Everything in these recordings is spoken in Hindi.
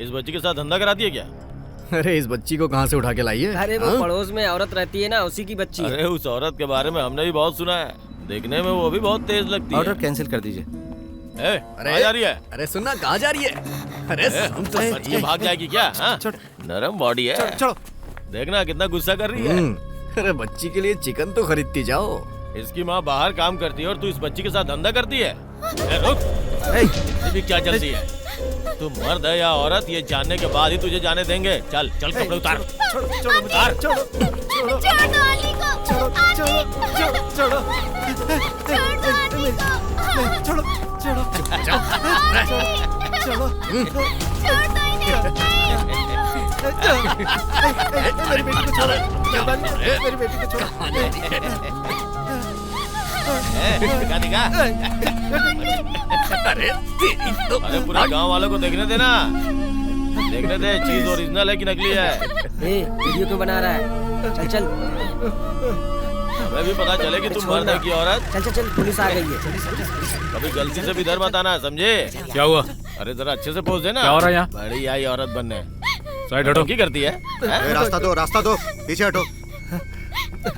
इस बच्ची के साथ धंधा कराती है क्या? अरे इस बच्ची को कहाँ से उठा के लाई है? अरे वो पड़ोस में औरत रहती है ना, उसी की बच्ची है। अरे उस औरत के बारे में हमने भी बहुत सुना है, देखने में वो भी बहुत तेज लगती है। ऑर्डर कैंसिल कर दीजिए। कहाँ जा रही है? अरे सुनना, कहाँ जा रही है? अरे सुन तो बच के भाग जाएगी क्या? हाँ? नरम बॉडी है। चलो देखना कितना गुस्सा कर रही है। अरे बच्ची के लिए चिकन तो खरीदती जाओ। इसकी माँ बाहर काम करती है और तू इस बच्ची के साथ धंधा करती है। रुक, ये भी क्या चलती है? तू मर्द है या औरत, ये जानने के बाद ही तुझे जाने देंगे। चल चल कपड़े उतार। उतार। मेरी बेटी को छोड़ो, मेरी बेटी को छोड़ो। दिखा। अरे पूरे गांव वालों को देखने देना, देखने दे चीज ओरिजिनल है कि नकली है। वीडियो क्यों बना रहा है? चल चल, हमें भी पता चले कि तुम मर्द है कि औरत। चल चल चल, पुलिस आ गई है। कभी गलती से भी इधर मत आना, समझे? क्या हुआ? अरे जरा अच्छे से पोज देना। क्या हो रहा है यहाँ? बड़ी आई औरत बनने। साइड हटो। की करती है? रास्ता दो, रास्ता दो, पीछे हटो,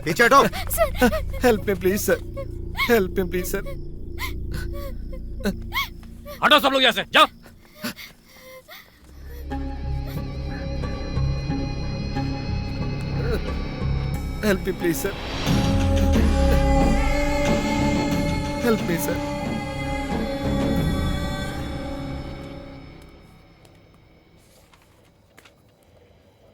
पीछे हटो। Help me please sir, help me please sir. हटो सब लोग यहाँ से, जाओ। Help me please sir, help me sir.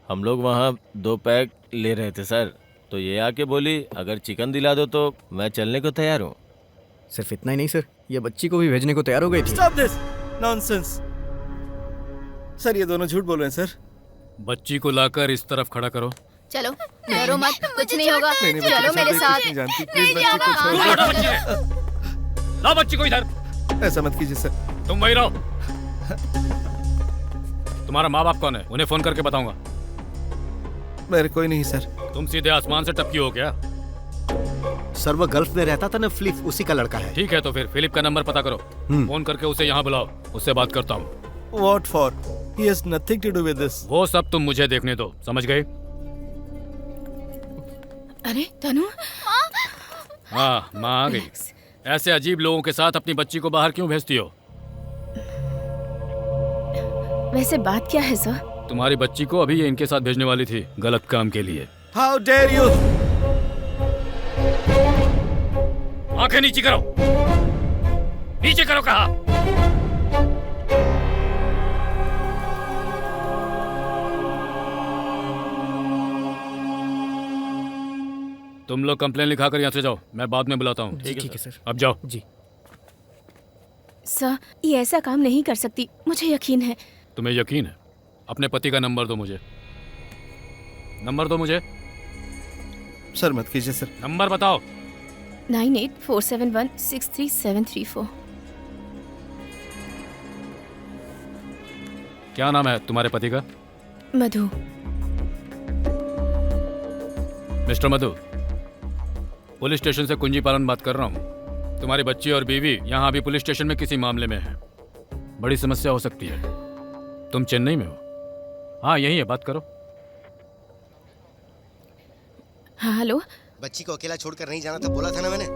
हम लोग वहाँ 2 पैक ले रहे थे सर, तो ये आके बोली अगर चिकन दिला दो तो मैं चलने को तैयार हूँ। सिर्फ इतना ही नहीं सर, ये बच्ची को भी भेजने को तैयार हो गई थी। Stop this nonsense. सर ये दोनों झूठ बोल रहे हैं सर। बच्ची को लाकर इस तरफ खड़ा करो। चलो डरो मत, कुछ नहीं होगा। चलो मेरे साथ। जानती प्लीज बच्ची को तू छोड़ो। हटो बच्ची से। लाओ बच्ची को इधर। ऐसा मत कीजिए सर। तुम वही रहो। तुम्हारा माँ बाप कौन है? उन्हें फोन करके बताऊंगा। मेरे कोई नहीं सर। तुम सीधे आसमान से टपकी हो क्या? सर वो गल्फ में रहता था ना, फिलिप, उसी का लड़का है। ठीक है तो फिर फिलिप का नंबर पता करो, फोन करके उसे यहाँ बुलाओ, उससे बात करता हूँ। What for? He has nothing to do with this. वो सब तुम मुझे देखने दो, समझ गए? अरे तनु, हाँ माँ आ गई। ऐसे अजीब लोगों के साथ अपनी बच्ची को बाहर क्यों भेजती हो? वैसे बात क्या है सर? तुम्हारी बच्ची को अभी ये इनके साथ भेजने वाली थी, गलत काम के लिए। How dare you? आंखें नीचे करो, नीचे करो कहा। तुम लोग कंप्लेन लिखा कर यहाँ से जाओ, मैं बाद में बुलाता हूँ। ठीक है सर। अब जाओ। जी सर, ये ऐसा काम नहीं कर सकती, मुझे यकीन है। तुम्हें यकीन है? अपने पति का नंबर दो मुझे, नंबर दो मुझे। सर मत कीजिए सर। नंबर बताओ। 9847163734। क्या नाम है तुम्हारे पति का? मधु। मिस्टर मधु, पुलिस स्टेशन से कुंजी पालन बात कर रहा हूँ। तुम्हारी बच्ची और बीवी यहाँ अभी पुलिस स्टेशन में किसी मामले में है। बड़ी समस्या हो सकती है। तुम चेन्नई में हो? हाँ यही है, बात करो। हाँ हेलो। बच्ची को अकेला छोड़कर नहीं जाना था, बोला था ना मैंने।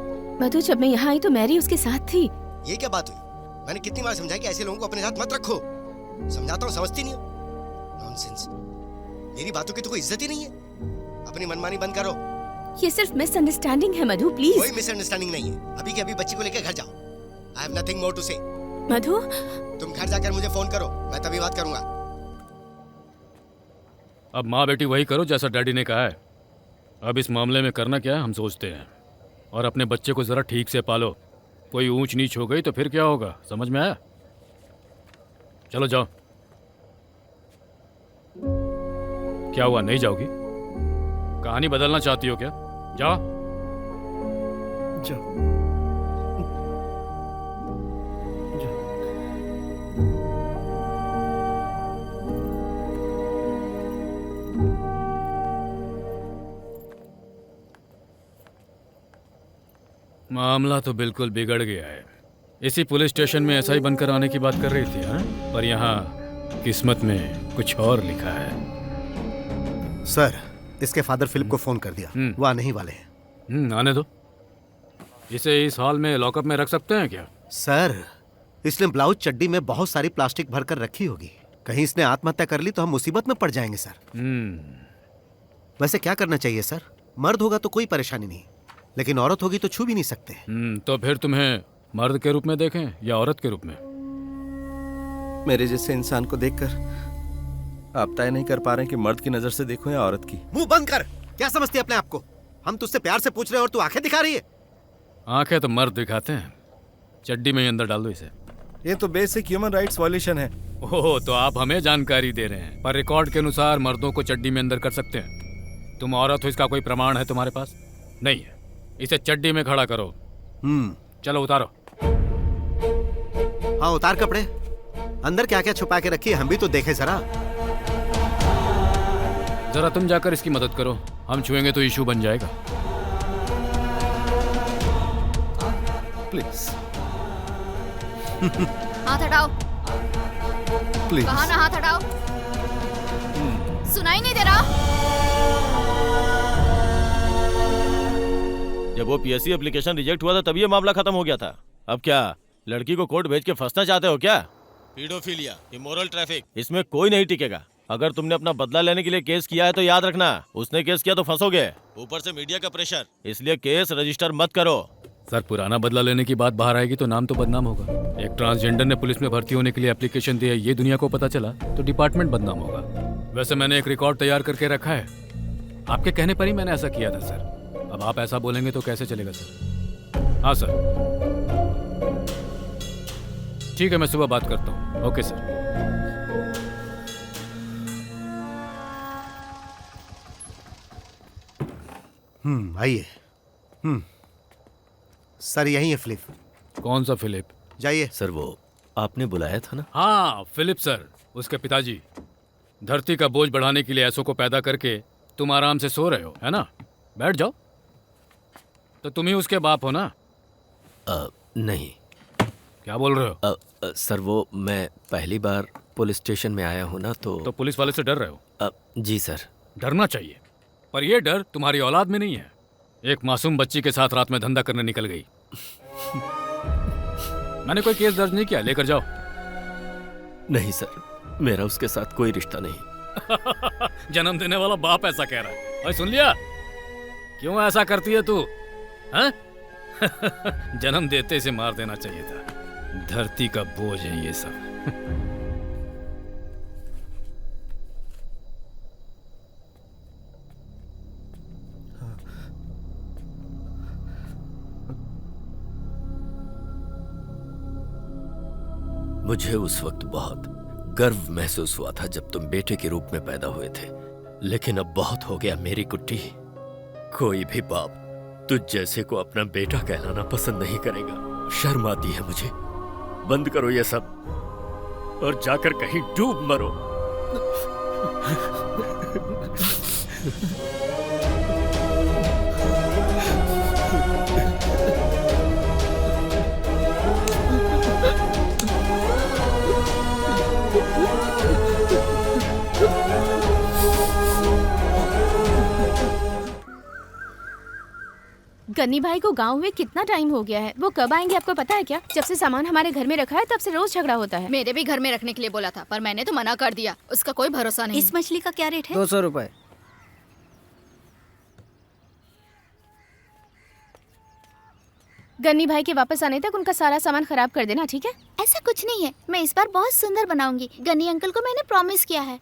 मधु, जब मैं यहाँ आई तो मैरी उसके साथ थी। ये क्या बात हुई? मैंने कितनी बार समझाया कि ऐसे लोगों को अपने साथ मत रखो। समझाता हूँ, समझती नहीं हो। नॉनसेंस। मेरी बातों की तो कोई इज्जत ही नहीं है। अपनी मनमानी बंद करो। ये सिर्फ मिसअंडरस्टैंडिंग है मधु, प्लीज। कोई मिसअंडरस्टैंडिंग नहीं है। अभी के अभी बच्ची को लेकर घर जाओ। I have nothing more to say. Madhu, तुम घर जाकर मुझे फोन करो, मैं तभी बात करूंगा। अब माँ बेटी वही करो जैसा डैडी ने कहा है। अब इस मामले में करना क्या है हम सोचते हैं, और अपने बच्चे को जरा ठीक से पालो। कोई ऊंच नीच हो गई तो फिर क्या होगा, समझ में आया? चलो जाओ। क्या हुआ, नहीं जाओगी? कहानी बदलना चाहती हो क्या? जाओ। जाओ। मामला तो बिल्कुल बिगड़ गया है। इसी पुलिस स्टेशन में ऐसा ही बनकर आने की बात कर रही थी, हाँ? पर यहाँ किस्मत में कुछ और लिखा है। सर, इसके फादर फिलिप को फोन कर दिया, वो आने ही वाले हैं। आने दो। इसे इस हॉल में लॉकअप में रख सकते हैं क्या? सर, इसने ब्लाउज चड्डी में बहुत सारी प्लास्टिक भरकर रखी होगी। कहीं इसने आत्महत्या कर ली तो हम मुसीबत में पड़ जाएंगे सर। वैसे क्या करना चाहिए सर? मर्द होगा तो कोई परेशानी नहीं, लेकिन औरत होगी तो छू भी नहीं सकते। तो फिर तुम्हें मर्द के रूप में देखें या औरत के रूप में? मेरे जैसे इंसान को देखकर आप तय नहीं कर पा रहे कि मर्द की नजर से देखो या औरत की। मुंह बंद कर। क्या समझती है अपने आप को? हम तुझसे प्यार से पूछ रहे हैं और तू आंखें दिखा रही है। आंखें तो मर्द दिखाते हैं। चड्डी में ही अंदर डाल दो इसे। ये तो बेसिक ह्यूमन राइट्स वायलेशन है। ओह, तो आप हमें जानकारी दे रहे हैं, पर रिकॉर्ड के अनुसार मर्दों को चड्डी में अंदर कर सकते हैं। तुम औरत हो, इसका कोई प्रमाण है तुम्हारे पास? नहीं है। इसे चड्डी में खड़ा करो। चलो उतारो। हाँ, उतार कपड़े। अंदर क्या क्या छुपा के रखी है हम भी तो देखें जरा। जरा तुम जाकर इसकी मदद करो, हम छुएंगे तो इशू बन जाएगा। प्लीज हाथ हटाओ। प्लीज। कहा ना हाथ हटाओ। सुनाई नहीं दे रहा? जब वो पीएससी एप्लीकेशन रिजेक्ट हुआ था तभी ये मामला खत्म हो गया था। अब क्या लड़की को कोर्ट भेज के फंसना चाहते हो क्या? पीडोफिलिया, इमोरल ट्रैफिक, इसमें कोई नहीं टिकेगा। अगर तुमने अपना बदला लेने के लिए केस किया है तो याद रखना, उसने केस किया तो फंसोगे। ऊपर से मीडिया का प्रेशर, इसलिए केस रजिस्टर मत करो। सर, पुराना बदला लेने की बात बाहर आएगी तो नाम तो बदनाम होगा। एक ट्रांसजेंडर ने पुलिस में भर्ती होने के लिए एप्लीकेशन दी है, ये दुनिया को पता चला तो डिपार्टमेंट बदनाम होगा। वैसे मैंने एक रिकॉर्ड तैयार करके रखा है। आपके कहने पर ही मैंने ऐसा किया था सर। अब आप ऐसा बोलेंगे तो कैसे चलेगा सर? हाँ सर, ठीक है, मैं सुबह बात करता हूँ। Okay sir. आइए। सर, यही है फिलिप। कौन सा फिलिप? जाइए। सर, वो आपने बुलाया था ना? हाँ, फिलिप सर, उसके पिताजी। धरती का बोझ बढ़ाने के लिए ऐसों को पैदा करके तुम आराम से सो रहे हो, है ना? बैठ जाओ। तो तुम ही उसके बाप हो ना? नहीं। क्या बोल रहे हो? सर, वो मैं पहली बार पुलिस स्टेशन में आया हूँ ना तो पुलिस वाले से डर रहे हो? जी सर। डरना चाहिए, पर यह डर तुम्हारी औलाद में नहीं है। एक मासूम बच्ची के साथ रात में धंधा करने निकल गई। मैंने कोई केस दर्ज नहीं किया, लेकर जाओ। नहीं सर, मेरा उसके साथ कोई रिश्ता नहीं। जन्म देने वाला बाप ऐसा कह रहा है। और सुन लिया, क्यों ऐसा करती है तू? हाँ? जन्म देते से मार देना चाहिए था। धरती का बोझ है ये सब। मुझे उस वक्त बहुत गर्व महसूस हुआ था जब तुम बेटे के रूप में पैदा हुए थे, लेकिन अब बहुत हो गया मेरी कुट्टी। कोई भी बाप तुझ जैसे को अपना बेटा कहलाना पसंद नहीं करेगा। शर्म आती है मुझे। बंद करो ये सब और जाकर कहीं डूब मरो। गन्नी भाई को गांव में कितना टाइम हो गया है? वो कब आएंगे आपको पता है क्या? जब से सामान हमारे घर में रखा है तब से रोज झगड़ा होता है। मेरे भी घर में रखने के लिए बोला था पर मैंने तो मना कर दिया। उसका कोई भरोसा नहीं। इस मछली का क्या रेट है? 200 रुपए। गन्नी भाई के वापस आने तक उनका सारा सामान खराब कर देना, ठीक है? ऐसा कुछ नहीं है, मैं इस बार बहुत सुंदर बनाऊंगी। गन्नी अंकल को मैंने प्रॉमिस किया है।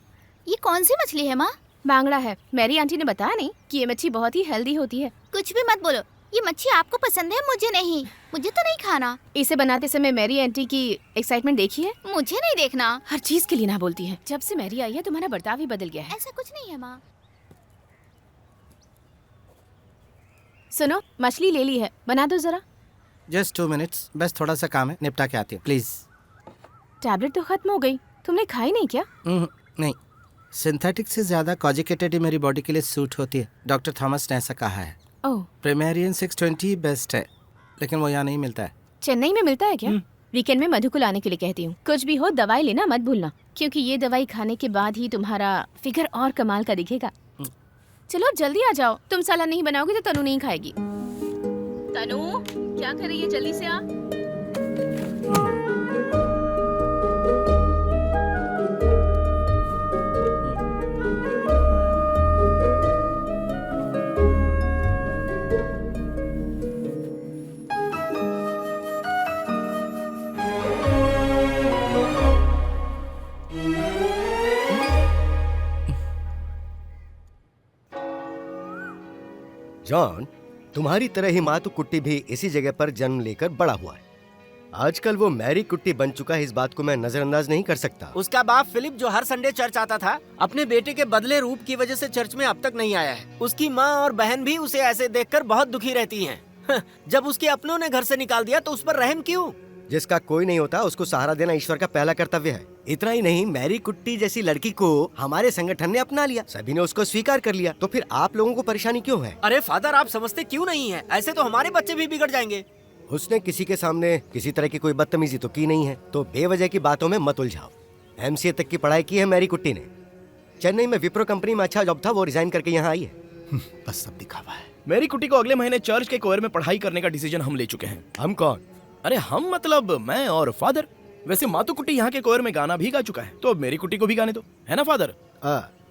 ये कौन सी मछली है माँ? बांगड़ा है। मेरी आंटी ने बताया नहीं कि ये मच्छी बहुत ही हेल्दी होती है। कुछ भी मत बोलो। ये मच्छी आपको पसंद है, मुझे नहीं। मुझे तो नहीं खाना। इसे बनाते समय मेरी आंटी की एक्साइटमेंट देखी है? मुझे नहीं देखना। हर चीज के लिए ना बोलती है। जब से मैरी आई है तुम्हारा बर्ताव ही बदल गया है। ऐसा कुछ नहीं है माँ। सुनो, मछली ले ली है, बना दो जरा। जस्ट 2 मिनट्स, बस थोड़ा सा काम है, निपटा के आती हूँ प्लीज। टैबलेट तो खत्म हो गई, तुमने खाई नहीं क्या? नहीं, सिंथेटिक से ज्यादा कॉजिकेटेड मेरी बॉडी के लिए सूट होती है। डॉक्टर थॉमस ने ऐसा कहा है। ओह, प्रीमेरियन 620 बेस्ट है, लेकिन वो यहाँ नहीं मिलता है। चेन्नई में मिलता है क्या? वीकेंड में मधु को लाने के लिए कहती हूँ। कुछ भी हो दवाई लेना मत भूलना। क्योंकि ये दवाई खाने के बाद ही तुम्हारा फिगर और कमाल का दिखेगा। चलो अब जल्दी आ जाओ, तुम साला नहीं बनाओगे तो तनु नहीं खाएगी। तनु क्या कर रही है, जल्दी से आ। जॉन, तुम्हारी तरह ही मातू कुट्टी भी इसी जगह पर जन्म लेकर बड़ा हुआ है। आजकल वो मैरी कुट्टी बन चुका है, इस बात को मैं नजरअंदाज नहीं कर सकता। उसका बाप फिलिप जो हर संडे चर्च आता था, अपने बेटे के बदले रूप की वजह से चर्च में अब तक नहीं आया है। उसकी माँ और बहन भी उसे ऐसे देखकर बहुत दुखी रहती हैं। जब उसके अपनों ने घर से निकाल दिया तो उस पर रहम क्यों? जिसका कोई नहीं होता उसको सहारा देना ईश्वर का पहला कर्तव्य है। इतना ही नहीं, मैरी कुट्टी जैसी लड़की को हमारे संगठन ने अपना लिया, सभी ने उसको स्वीकार कर लिया, तो फिर आप लोगों को परेशानी क्यों है? अरे फादर, आप समझते क्यों नहीं है? ऐसे तो हमारे बच्चे भी बिगड़ जाएंगे। उसने किसी के सामने किसी तरह की कोई बदतमीजी तो की नहीं है, तो बेवजह की बातों में मत उलझाओ। MCA तक की पढ़ाई की है मैरी कुट्टी ने। चेन्नई में विप्रो कंपनी में अच्छा जॉब था, वो रिजाइन करके यहाँ आई है। बस सब दिखावा है। मेरी कुट्टी को अगले महीने चर्च के कोयर में पढ़ाई करने का डिसीजन हम ले चुके हैं। हम कौन? अरे हम मतलब मैं और फादर। वैसे मातू कुट्टी यहाँ के कोयर में गाना भी गा चुका है, तो अब मेरी कुट्टी को भी गाने दो, है ना फादर?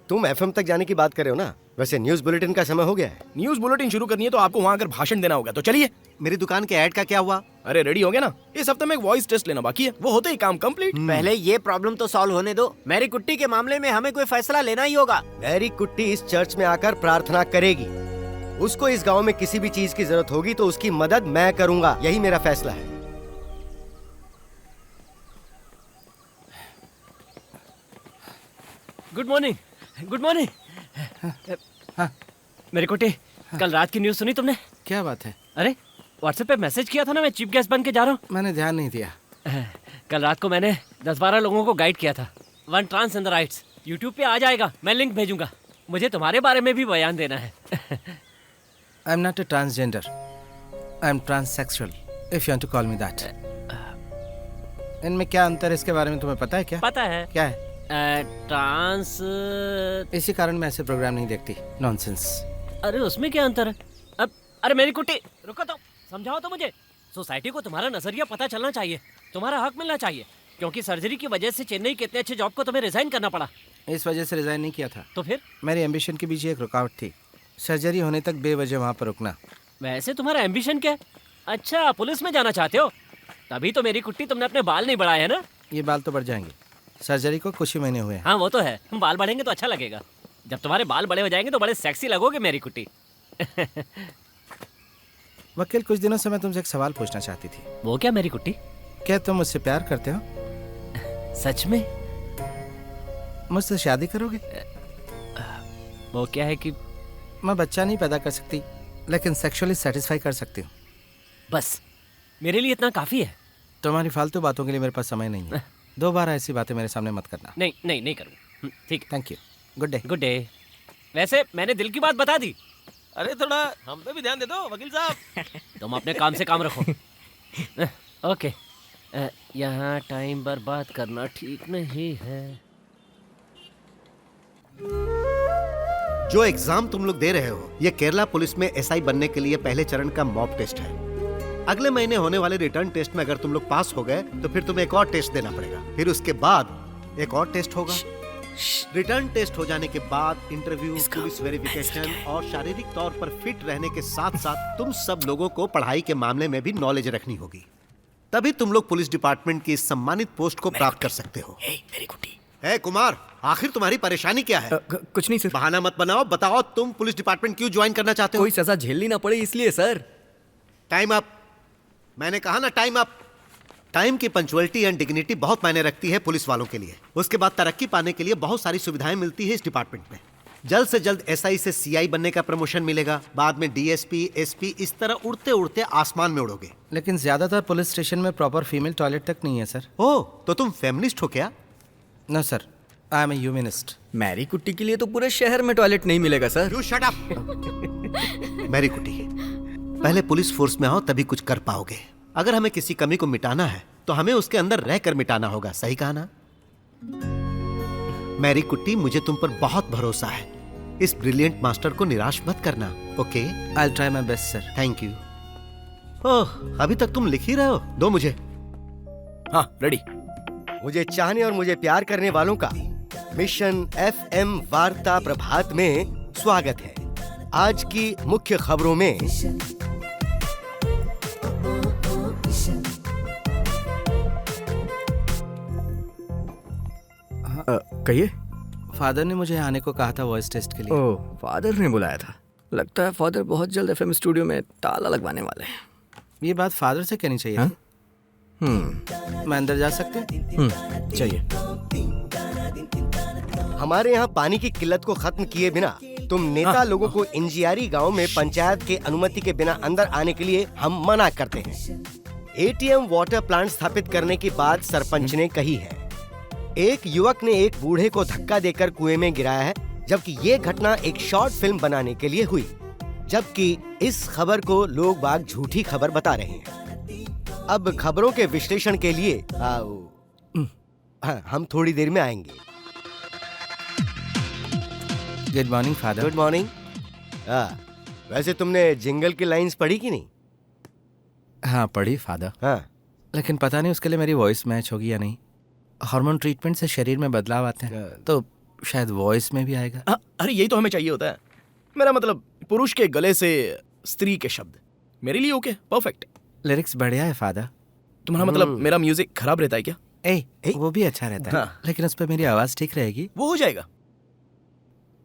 तुम FM तक जाने की बात कर रहे हो ना? वैसे न्यूज बुलेटिन का समय हो गया है। न्यूज बुलेटिन शुरू करनी है तो आपको वहाँ आकर भाषण देना होगा, तो चलिए। मेरी दुकान के ऐड का क्या हुआ? अरे रेडी हो गया ना? इस हफ्ते में एक वॉइस टेस्ट लेना बाकी है, वो होते ही काम कंप्लीट। पहले ये प्रॉब्लम तो सॉल्व होने दो। मैरी कुट्टी के मामले में हमें कोई फैसला लेना ही होगा। मैरी कुट्टी इस चर्च में आकर प्रार्थना करेगी। उसको इस गांव में किसी भी चीज की जरूरत होगी तो उसकी मदद मैं करूंगा, यही मेरा फैसला है। Good morning. Good morning. हाँ मेरी कुट्टी, कल रात की न्यूज़ सुनी तुमने? क्या बात है? अरे व्हाट्सएप पे मैसेज किया था ना, मैं चीफ गेस्ट बन के जा रहा हूँ। मैंने ध्यान नहीं दिया। कल रात को मैंने 10-12 लोगों को गाइड किया था। One trans and the rights YouTube पे आ जाएगा, मैं लिंक भेजूंगा। मुझे तुम्हारे बारे में भी बयान देना है। I am not a transgender, I am transsexual, if you want to call me that. इनमें क्या अंतर है, इसके बारे में तुम्हें पता है क्या? पता है। क्या है? ट्रांस। इसी कारण मैं ऐसे प्रोग्राम नहीं देखती। नॉनसेंस। अरे उसमें क्या अंतर है? अब अरे मेरी कुट्टी रुको तो, समझाओ तो मुझे। सोसाइटी को तुम्हारा नजरिया पता चलना चाहिए, तुम्हारा हक मिलना चाहिए, क्योंकि सर्जरी की वजह से चेन्नई के इतने अच्छे जॉब को तुम्हें रिजाइन करना पड़ा। इस वजह से रिजाइन नहीं किया था। तो फिर? मेरी एम्बिशन के पीछे एक रुकावट थी, सर्जरी होने तक बेवजह वहाँ पर रुकना। वैसे तुम्हारा एम्बिशन क्या है? अच्छा पुलिस में जाना चाहते हो? तभी तो मेरी कुट्टी तुमने अपने बाल नहीं बढ़ाए है ना? ये बाल तो बढ़ जाएंगे, सर्जरी को कुछ ही महीने हुए हैं। हाँ वो तो है, बाल बढ़ेंगे तो अच्छा लगेगा। जब तुम्हारे बाल बड़े हो जाएंगे तो बड़े सेक्सी लगोगे मेरी कुट्टी। वकील, कुछ दिनों से मैं तुमसे एक सवाल पूछना चाहती थी। वो क्या मेरी कुट्टी? क्या तुम मुझसे प्यार करते हो? सच में? मुझसे शादी करोगे? वो क्या है कि मैं बच्चा नहीं पैदा कर सकती, लेकिन सेक्सुअली सेटिस्फाई कर सकती हूँ। बस मेरे लिए इतना काफी है। तुम्हारी फालतू बातों के लिए मेरे पास समय नहीं है। दोबारा ऐसी बातें मेरे सामने मत करना। नहीं नहीं नहीं करूँगा। ठीक, thank you. Good day. Good day. वैसे मैंने दिल की बात बता दी। अरे थोड़ा हम पे भी ध्यान दे दो वकील साहब। तुम अपने काम से काम रखो। ओके, यहाँ टाइम बर्बाद करना ठीक नहीं है। जो एग्जाम तुम लोग दे रहे हो, ये केरला पुलिस में SI बनने के लिए पहले चरण का मॉक टेस्ट है। अगले महीने होने वाले रिटर्न टेस्ट में अगर तुम लोग पास हो गए तो फिर तुम्हें एक और टेस्ट देना पड़ेगा, फिर उसके बाद एक और टेस्ट होगा। रिटर्न टेस्ट हो जाने के बाद इंटरव्यू, पुलिस वेरिफिकेशन और शारीरिक तौर पर फिट रहने के साथ साथ तुम सब लोगों को पढ़ाई के मामले में भी नॉलेज रखनी होगी। तभी तुम लोग पुलिस डिपार्टमेंट की इस सम्मानित पोस्ट को प्राप्त कर सकते हो। कुमार, आखिर तुम्हारी परेशानी क्या है? कुछ नहीं सर। बहाना मत बनाओ, बताओ तुम पुलिस डिपार्टमेंट क्यों ज्वाइन करना चाहते हो? कोई सजा झेलनी ना पड़े इसलिए सर। Time up. मैंने कहा ना टाइम अप। टाइम की पंक्चुअलिटी एंड डिग्निटी बहुत मायने रखती है पुलिस वालों के लिए। उसके बाद तरक्की पाने के लिए बहुत सारी सुविधाएं मिलती है इस डिपार्टमेंट में। जल्द से जल्द SI से CI बनने का प्रमोशन मिलेगा, बाद में DSP, SP, इस तरह उड़ते उड़ते आसमान में उड़ोगे। लेकिन ज्यादातर पुलिस स्टेशन में प्रॉपर फीमेल टॉयलेट तक नहीं है सर। ओह, तो तुम फेमिनिस्ट हो क्या? No sir, I am a humanist. Mary Kutty के लिए तो पूरे शहर में टॉयलेट नहीं मिलेगा sir. You shut up. Mary Kutty, पहले पुलिस फोर्स में आओ तभी कुछ कर पाओगे। अगर हमें किसी कमी को मिटाना है तो हमें उसके अंदर रहकर मिटाना होगा। सही कहा ना? मैरी कुट्टी, मुझे तुम पर बहुत भरोसा है। इस ब्रिलियंट मास्टर को निराश मत करना, okay? I will try my best sir. Thank you. Oh, अभी तक तुम लिख ही रहे हो? दो मुझे। हाँ, रेडी। मुझे चाहने और मुझे प्यार करने वालों का मिशन FM वार्ता प्रभात में स्वागत है। आज की मुख्य खबरों में कहिए। फादर ने मुझे आने को कहा था वॉइस टेस्ट के लिए। ओह, फादर ने बुलाया था। लगता है फादर बहुत जल्द FM स्टूडियो में ताला लगवाने वाले हैं। ये बात फादर से कहनी चाहिए थी। मैं अंदर जा सकते? चाहिए। हमारे यहाँ पानी की किल्लत को खत्म किए बिना तुम नेता लोगों को इंजियारी गांव में पंचायत के अनुमति के बिना अंदर आने के लिए हम मना करते हैं। ATM वाटर प्लांट स्थापित करने की बात सरपंच ने कही है। एक युवक ने एक बूढ़े को धक्का देकर कुएं में गिराया है, जबकि ये घटना एक शॉर्ट फिल्म बनाने के लिए हुई, जबकि इस खबर को लोग बाग झूठी खबर बता रहे हैं। अब खबरों के विश्लेषण के लिए हम थोड़ी देर में आएंगे। Good morning father. Good morning. वैसे तुमने जिंगल की लाइंस पढ़ी कि नहीं? हाँ, पढ़ी फादर। हाँ, लेकिन पता नहीं उसके लिए मेरी वॉइस मैच होगी या नहीं। हार्मोन ट्रीटमेंट से शरीर में बदलाव आते हैं, तो शायद वॉइस में भी आएगा। अरे यही तो हमें चाहिए होता है। मेरा मतलब पुरुष के गले से स्त्री के शब्द मेरे लिए ओके, परफेक्ट। लिरिक्स बढ़िया है फादर। तुम्हारा मतलब मेरा म्यूजिक खराब रहता है क्या? वो भी अच्छा रहता है। हाँ। लेकिन उस पर मेरी आवाज ठीक रहेगी। वो हो जाएगा।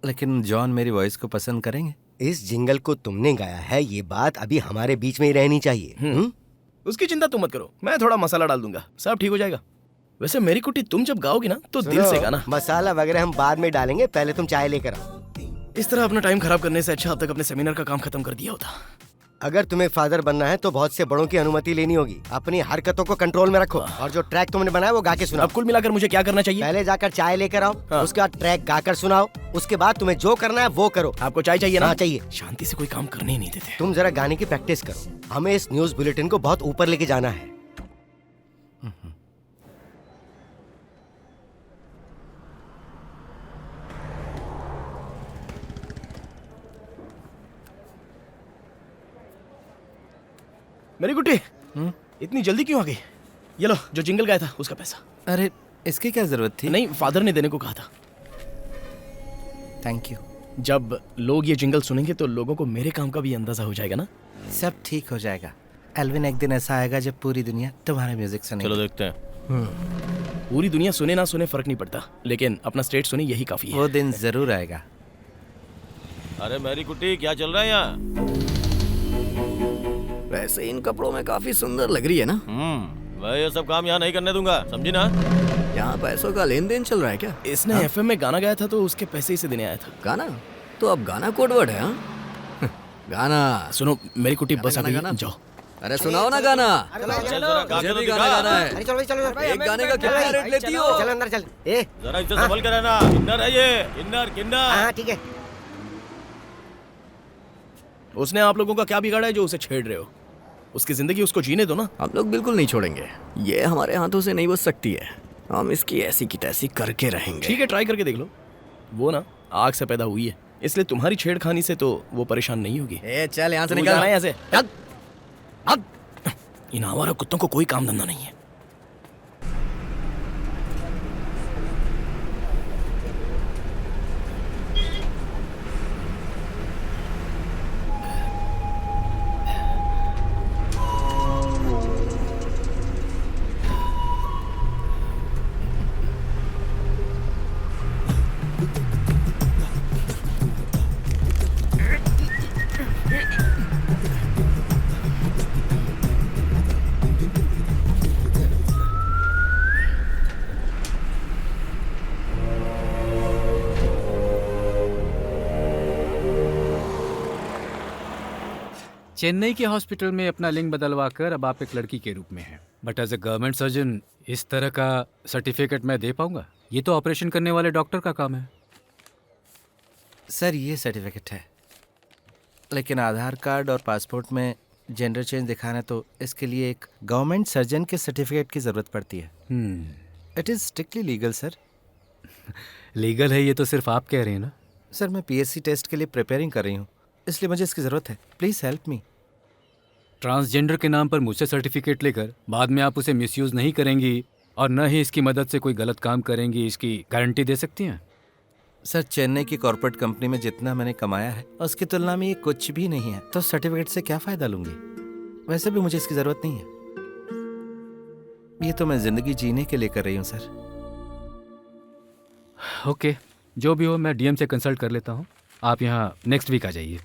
लेकिन जॉन मेरी वॉइस को पसंद करेंगे? इस जिंगल को तुमने गाया है, ये बात अभी हमारे बीच में ही रहनी चाहिए। उसकी चिंता तुम मत करो, मैं थोड़ा मसाला डाल दूंगा, सब ठीक हो जाएगा। वैसे मेरी कुटी, तुम जब गाओगी ना तो दिल से गाना। मसाला वगैरह हम बाद में डालेंगे, पहले तुम चाय लेकर आओ। इस तरह अपना टाइम खराब करने से अच्छा अब तक अपने सेमिनार का काम खत्म कर दिया होता। अगर तुम्हें फादर बनना है तो बहुत से बड़ों की अनुमति लेनी होगी। अपनी हरकतों को कंट्रोल में रखो और जो ट्रैक तुमने बनाया वो गा के सुनाओ। अब कुल मिलाकर मुझे क्या करना चाहिए? पहले जाकर चाय लेकर आओ, उसके बाद ट्रैक गाकर सुनाओ, उसके बाद तुम्हें जो करना है वो करो। आपको चाय चाहिए ना? हाँ, चाहिए। शांति से कोई काम करने ही नहीं देते। तुम जरा गाने की प्रैक्टिस करो, हमें इस न्यूज बुलेटिन को बहुत ऊपर लेके जाना है। मेरी गुट्टी, इतनी जल्दी क्यों आ गई? ये लो, जो जिंगल गाया था उसका पैसा। अरे इसकी क्या जरूरत थी? नहीं, फादर ने देने को कहा था। Thank you. जब लोग ये जिंगल सुनेंगे तो लोगों को मेरे काम का भी अंदाजा हो जाएगा ना। सब ठीक हो जाएगा। एल्विन, एक दिन ऐसा आएगा जब पूरी दुनिया तुम्हारा म्यूजिक सुनेगी। चलो देखते हैं। पूरी दुनिया सुने ना सुने फर्क नहीं पड़ता, लेकिन अपना स्टेट सुने यही काफी है। वो दिन जरूर आएगा। अरे मैरी कुट्टी, क्या चल रहा है यहाँ? वैसे इन कपड़ों में काफी सुंदर लग रही है ना। मैं ये सब काम यहाँ नहीं करने दूंगा, समझी ना? यहाँ पैसों का लेन देन चल रहा है क्या? इसने FM में गाना गाया था तो उसके पैसे इसे देने आया था। गाना? तो अब गाना कोडवर्ड है? हाँ, गाना सुनो मेरी कुटी, बस अभी जाओ। अरे सुनाओ ना गाना। मुझे भी गाना गाना है। एक गाने का कितना रेट लेती हो? चल अंदर चल। जरा इसे संभल कर रहना। किन्नर है ये, किन्नर किन्नर। हाँ ठीक है। उसने आप लोगों का क्या बिगाड़ा है जो उसे छेड़ रहे हो? उसकी जिंदगी उसको जीने दो ना। हम लोग बिल्कुल नहीं छोड़ेंगे। ये हमारे हाथों से नहीं बच सकती है। हम इसकी ऐसी की तैसी करके रहेंगे। ठीक है, ट्राई करके देख लो। वो ना आग से पैदा हुई है, इसलिए तुम्हारी छेड़खानी से तो वो परेशान नहीं होगी। चल यहाँ से निकल यहाँ से। इन आवारा कुत्तों को कोई काम धंधा नहीं है। चेन्नई के हॉस्पिटल में अपना लिंग बदलवा कर अब आप एक लड़की के रूप में हैं। But as a government surgeon इस तरह का सर्टिफिकेट मैं दे पाऊंगा? ये तो ऑपरेशन करने वाले डॉक्टर का काम है। सर ये सर्टिफिकेट है, लेकिन आधार कार्ड और पासपोर्ट में जेंडर चेंज दिखाना, तो इसके लिए एक गवर्नमेंट सर्जन के सर्टिफिकेट की ज़रूरत पड़ती है। It is strictly legal sir. Legal है ये तो सिर्फ आप कह रहे हैं ना। सर मैं पीएससी टेस्ट के लिए प्रिपेयरिंग कर रही हूँ, इसलिए मुझे इसकी ज़रूरत है। Please help me. ट्रांसजेंडर के नाम पर मुझसे सर्टिफिकेट लेकर बाद में आप उसे मिसयूज़ नहीं करेंगी और न ही इसकी मदद से कोई गलत काम करेंगी, इसकी गारंटी दे सकती हैं? सर चेन्नई की कॉर्पोरेट कंपनी में जितना मैंने कमाया है उसकी तुलना में ये कुछ भी नहीं है, तो सर्टिफिकेट से क्या फ़ायदा लूँगी? वैसे भी मुझे इसकी ज़रूरत नहीं है, ये तो मैं ज़िंदगी जीने के लिए कर रही हूँ सर। ओके, जो भी हो मैं डीएम से कंसल्ट कर लेता हूँ। आप यहाँ नेक्स्ट वीक आ जाइए।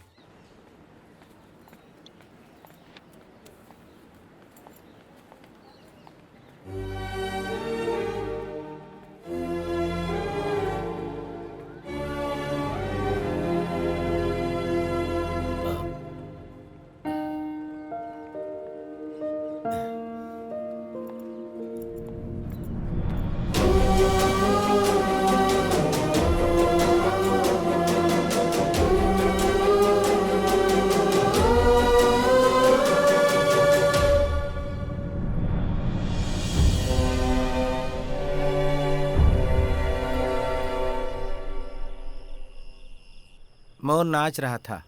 मोर नाच रहा था।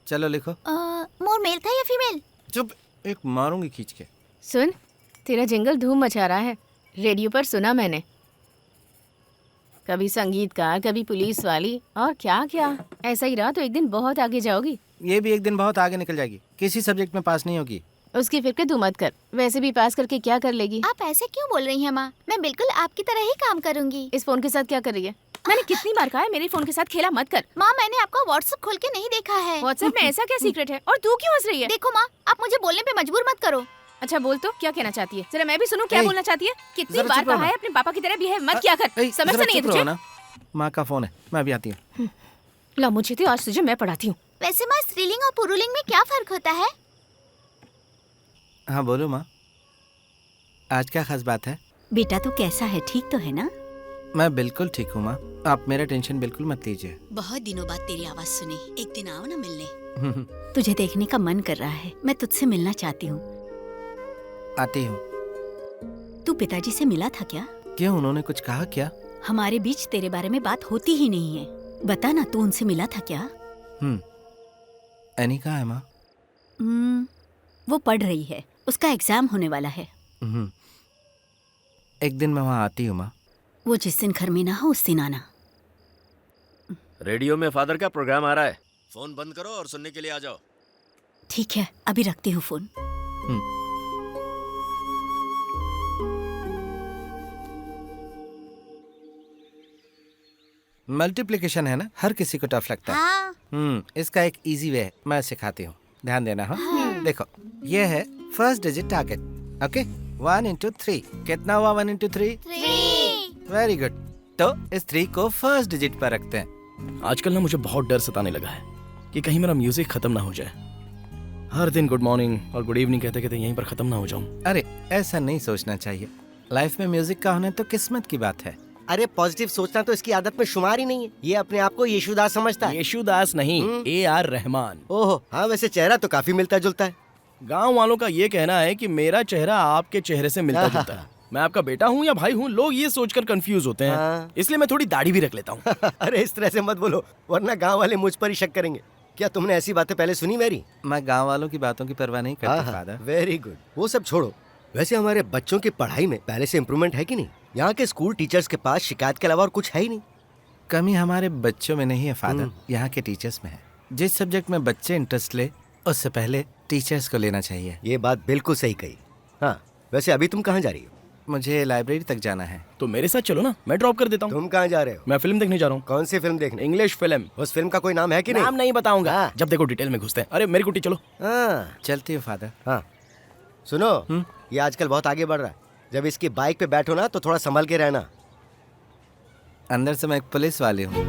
चलो लिखो। मोर मेल था या फीमेल? चुप, एक मारूंगी खींच के। सुन, तेरा जिंगल धूम मचा रहा है, रेडियो पर सुना मैंने। कभी संगीतकार, कभी पुलिस वाली और क्या क्या। ऐसा ही रहा तो एक दिन बहुत आगे जाओगी। ये भी एक दिन बहुत आगे निकल जाएगी, किसी सब्जेक्ट में पास नहीं होगी। उसकी फिक्र तू मत कर, वैसे भी पास करके क्या कर लेगी। आप ऐसे क्यों बोल रही हैं माँ? मैं बिल्कुल आपकी तरह ही काम करूंगी। इस फोन के साथ क्या कर रही है? मैंने कितनी बार कहा है मेरे फोन के साथ खेला मत कर। माँ मैंने आपका व्हाट्सएप खोल के नहीं देखा है। व्हाट्सएप में ऐसा क्या सीक्रेट है और तू क्यों हंस रही है? देखो माँ, आप मुझे बोलने पे मजबूर मत करो। अच्छा बोल तो, क्या कहना चाहती है? जरा मैं भी सुनूं क्या बोलना चाहती है। कितनी जरा बार चुप रहो कहा है अपने पापा की तरह बिहेव मत किया कर। समझ जरा नहीं है चुप रहो तुझे? ना। माँ का फोन है, मैं अभी आती हूँ। ला मुझे तो आज तुझे मैं पढ़ाती हूँ। वैसे माँ स्त्रीलिंग और पुरुलिंग में क्या फर्क होता है? हाँ बोलो माँ, आज क्या खास बात है? बेटा तो कैसा है, ठीक तो है ना? मैं बिल्कुल ठीक हूँ माँ, आप मेरा टेंशन बिल्कुल मत लीजिए। बहुत दिनों बाद तेरी आवाज सुनी, एक दिन आओ ना मिलने। तुझे देखने का मन कर रहा है, मैं तुझसे मिलना चाहती हूँ। आती हूँ। तू पिताजी से मिला था क्या? क्यों, उन्होंने कुछ कहा क्या? हमारे बीच तेरे बारे में बात होती ही नहीं है। बता ना, तू उनसे मिला था क्या? एनी कहाँ है माँ? वो पढ़ रही है, उसका एग्जाम होने वाला है। एक दिन मैं वहाँ आती हूँ माँ। वो जिस दिन घर में ना हो उस दिन आना। रेडियो में फादर का प्रोग्राम आ रहा है, फोन बंद करो और सुनने के लिए आ जाओ। ठीक है, अभी रखती हूँ फोन। मल्टीप्लिकेशन है ना, हर किसी को टफ लगता है। हाँ। इसका एक इजी वे है, मैं सिखाती हूँ, ध्यान देना। हाँ। देखो, ये है first digit target. Okay, 1 into 3 कितना हुआ? 1 into 3? 3। Very good. तो इस 3 को फर्स्ट डिजिट पर रखते हैं। आजकल ना मुझे बहुत डर सताने लगा है कि कहीं मेरा म्यूजिक खत्म ना हो जाए। हर दिन गुड मॉर्निंग और गुड इवनिंग कहते कहते यहीं पर खत्म ना हो जाऊं। अरे ऐसा नहीं सोचना चाहिए, लाइफ में म्यूजिक का होना तो किस्मत की बात है। अरे पॉजिटिव सोचना तो इसकी आदत में शुमार ही नहीं है। ये अपने आप को यीशुदास समझता है। यीशुदास नहीं, AR रहमान। ओहो हाँ, वैसे चेहरा तो काफी मिलता जुलता है। गांव वालों का ये कहना है कि मेरा चेहरा आपके चेहरे से मिलता जुलता है। मैं आपका बेटा हूँ या भाई हूँ, लोग ये सोचकर कंफ्यूज होते हैं। इसलिए मैं थोड़ी दाढ़ी भी रख लेता हूँ। अरे इस तरह से मत बोलो, वरना गांव वाले मुझ पर ही शक करेंगे। क्या तुमने ऐसी बातें पहले सुनी मेरी? मैं गांव वालों की बातों की परवाह नहीं करता फादर। वेरी गुड, वो सब छोड़ो। वैसे हमारे बच्चों की पढ़ाई में पहले से इम्प्रूवमेंट है कि नहीं? यहाँ के स्कूल टीचर्स के पास शिकायत के अलावा और कुछ है ही नहीं। कमी हमारे बच्चों में नहीं है फादर, यहाँ के टीचर्स में है। जिस सब्जेक्ट में बच्चे इंटरेस्ट ले उससे पहले टीचर्स को लेना चाहिए। ये बात बिल्कुल सही कही। हाँ, वैसे अभी तुम कहाँ जा रही हो? मुझे लाइब्रेरी तक जाना है। तो मेरे साथ चलो ना, मैं ड्रॉप कर देता हूँ। तुम कहाँ जा रहे हो? मैं फिल्म देखने जा रहा हूँ। कौन सी फिल्म देखने? English film. उस फिल्म का कोई नाम है कि नहीं? नाम नहीं बताऊंगा, जब देखो डिटेल में घुसते हैं। अरे मेरी कुटी चलो। हाँ चलती हो फादर। हाँ सुनो, ये आजकल बहुत आगे बढ़ रहा है। जब इसकी बाइक पे बैठो ना तो थोड़ा संभल के रहना। अंदर से मैं एक पुलिस वाली हूँ।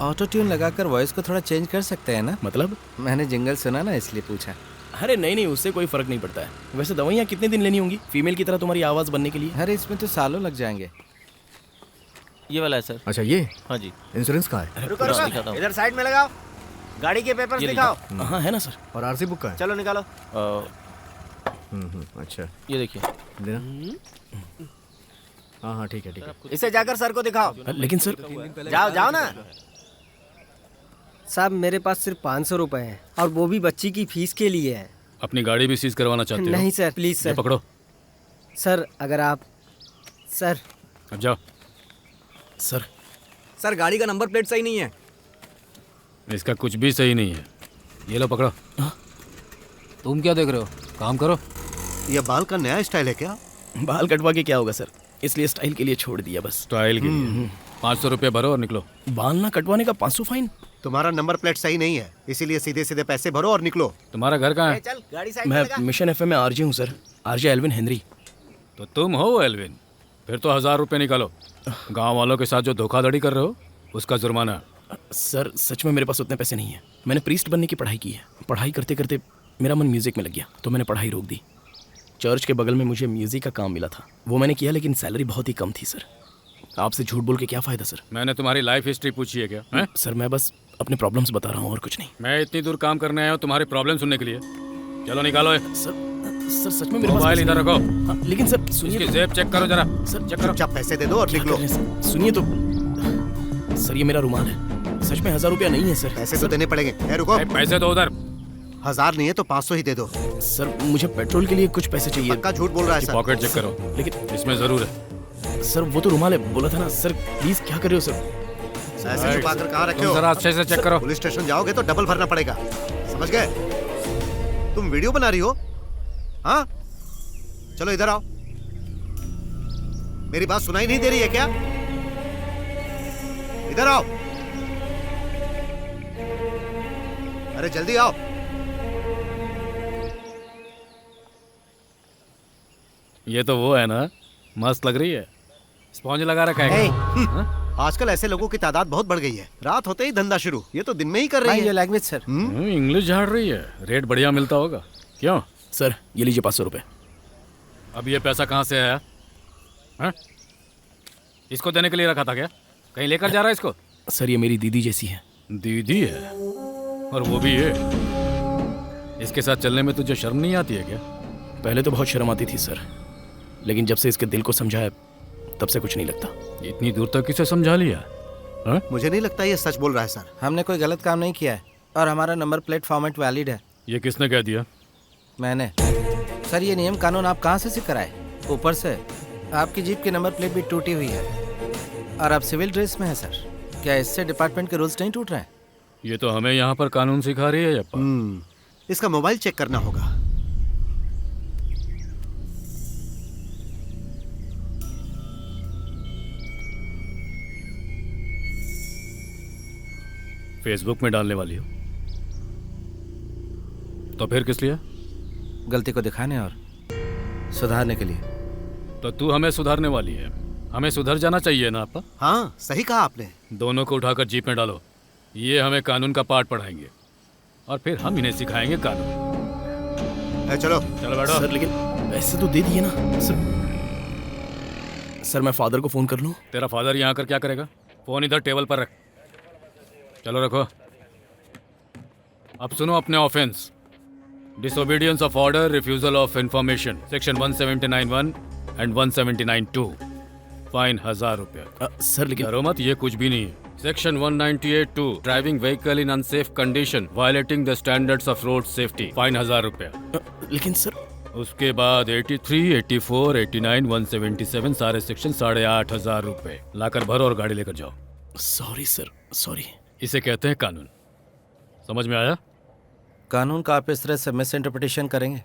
ऑटो ट्यून लगाकर वॉइस को थोड़ा चेंज कर सकते हैं ना? मतलब? मैंने जिंगल सुना ना इसलिए पूछा। अरे नहीं, उससे कोई फर्क नहीं पड़ता है। वैसे दवाइयाँ कितने दिन लेनी होंगी फीमेल की तरह तुम्हारी आवाज बनने के लिए? अरे इसमें तो सालों लग जाएंगे। ये वाला है सर। अच्छा ये? हाँ जी। इंश्योरेंस का है? रुको रुको, इधर साइड में लगाओ। गाड़ी के पेपर्स दिखाओ। हाँ है ना सर। और आरसी बुक का है? चलो निकालो। अच्छा ये देखिए। देना। हाँ ठीक है ठीक है। इसे जाकर सर को दिखाओ। लेकिन सर जाओ जाओ ना। साहब मेरे पास सिर्फ 500 रुपए हैं और वो भी बच्ची की फीस के लिए है। अपनी गाड़ी भी सीज करवाना चाहते हो? नहीं सर, प्लीज ये सर। पकड़ो। सर अगर आप सर अब जाओ। सर गाड़ी का नंबर प्लेट सही नहीं है। इसका कुछ भी सही नहीं है। ये लो पकड़ो। तुम क्या देख रहे हो? काम करो। ये बाल का नया स्टाइल है क्या? बाल कटवा के क्या होगा सर, इसलिए स्टाइल के लिए छोड़ दिया बस। स्टाइल के लिए 500 रुपये भरो और निकलो। बाल ना कटवाने का 500 फाइन? तुम्हारा नंबर प्लेट सही नहीं है, इसीलिए सीधे सीधे पैसे भरो और निकलो। तुम्हारा घर कहाँ है? चल गाड़ी साइड मैं लगा। मिशन एफएम में आरजे हूँ सर, आरजे एल्विन हेनरी। तो तुम हो एल्विन? फिर तो 1000 रुपये निकालो। गांव वालों के साथ जो धोखाधड़ी कर रहे हो उसका जुर्माना। सर सच में मेरे पास उतने पैसे नहीं है। मैंने प्रीस्ट बनने की पढ़ाई की है। पढ़ाई करते करते मेरा मन म्यूजिक में लग गया तो मैंने पढ़ाई रोक दी। चर्च के बगल में मुझे म्यूजिक का काम मिला था, वो मैंने किया, लेकिन सैलरी बहुत ही कम थी सर। आपसे झूठ बोल के क्या फायदा सर? मैंने तुम्हारी लाइफ हिस्ट्री पूछी है क्या है? सर मैं बस अपने प्रॉब्लम्स बता रहा हूँ और कुछ नहीं। मैं इतनी दूर काम करने आया हूँ तुम्हारी प्रॉब्लम सुनने के लिए। चलो निकालो ये। सर सच में मेरे पास मोबाइल इधर रखो। लेकिन सर सुनिए, इसकी जेब चेक करो जरा। सर चेक करो। चुपचाप पैसे दे दो और निकलो। सुनिए तो सर, ये मेरा रुमाल है, सच में 1000 रुपया नहीं है सर। पैसे तो देने पड़ेंगे। रुको। पैसे दो उधर। 1000 नहीं है तो 500 ही दे दो। सर मुझे पेट्रोल के लिए कुछ पैसे चाहिए। पक्का झूठ बोल रहा है सर। पॉकेट चेक करो। लेकिन इसमें जरूर है। सर वो तो रुमाल है, बोला था ना सर। प्लीज क्या कर रहे हो सर? ऐसे छुपा कर कहाँ रखे तुम हो? जरा अच्छे से चेक करो। पुलिस स्टेशन जाओगे तो डबल भरना पड़ेगा, समझ गए? तुम वीडियो बना रही हो? हाँ चलो इधर आओ। मेरी बात सुनाई नहीं दे रही है क्या? इधर आओ। अरे जल्दी आओ। ये तो वो है ना, मस्त लग रही है। स्पॉन्ज लगा रखा है। आजकल ऐसे लोगों की तादाद बहुत बढ़ गई है। रात होते ही धंधा शुरू, ये तो दिन में ही कर रही है। Language sir. इंग्लिश झाड़ रही है। रेट बढ़िया मिलता होगा क्यों? सर ये लीजिए 500 रुपए। अब ये पैसा कहाँ से आया? हाँ? इसको देने के लिए रखा था क्या? कहीं लेकर जा रहा है इसको? सर ये मेरी दीदी जैसी है। दीदी है? और वो भी है? इसके साथ चलने में तुझे शर्म नहीं आती है क्या? पहले तो बहुत शर्म आती थी सर, लेकिन जब से इसके दिल को समझाया तब से कुछ नहीं लगता। इतनी दूर तक किसे समझा लिया? हा? मुझे नहीं लगता ये सच बोल रहा है सर। हमने कोई गलत काम नहीं किया है और हमारा नंबर प्लेट फॉर्मेट वैलिड है। ये किसने कह दिया? मैंने। सर ये नियम कानून आप कहाँ से सीख कर आए? ऊपर से आपकी जीप की नंबर प्लेट भी टूटी हुई है और आप सिविल ड्रेस में है सर। क्या इससे डिपार्टमेंट के रूल्स नहीं टूट रहे हैं? ये तो हमें यहाँ पर कानून सिखा रही है यप्पा। इसका मोबाइल चेक करना होगा। फेसबुक में डालने वाली हो तो फिर किस लिए? गलती को दिखाने और सुधारने के लिए। तो तू हमें सुधारने वाली है। हमें सुधर जाना चाहिए ना आपा? हाँ सही कहा आपने। दोनों को उठाकर जीप में डालो। ये हमें कानून का पाठ पढ़ाएंगे और फिर हम इन्हें सिखाएंगे कानून। चलो चलो बैठो। सर लेकिन पैसे तो दे दिए ना सर मैं फादर को फोन कर लूं? तेरा फादर यहाँ आकर क्या करेगा? फोन इधर टेबल पर रख। चलो रखो। अब सुनो अपने offence. Disobedience of order, refusal of information, section 179(1) and 179(2). Fine 1000 रुपया। सर लेकिन डरो मत, ये कुछ भी नहीं है। Section 198(2) driving vehicle in unsafe condition, violating the standards of road safety. Fine 1000 रुपया। लेकिन सर उसके बाद 83, 84, 89, 177 सारे सेक्शन 8500 रुपए लाकर भरो और गाड़ी लेकर जाओ। Sorry sir, sorry. इसे कहते हैं कानून। समझ में आया? कानून का आप इस तरह से मिस इंटरप्रिटेशन करेंगे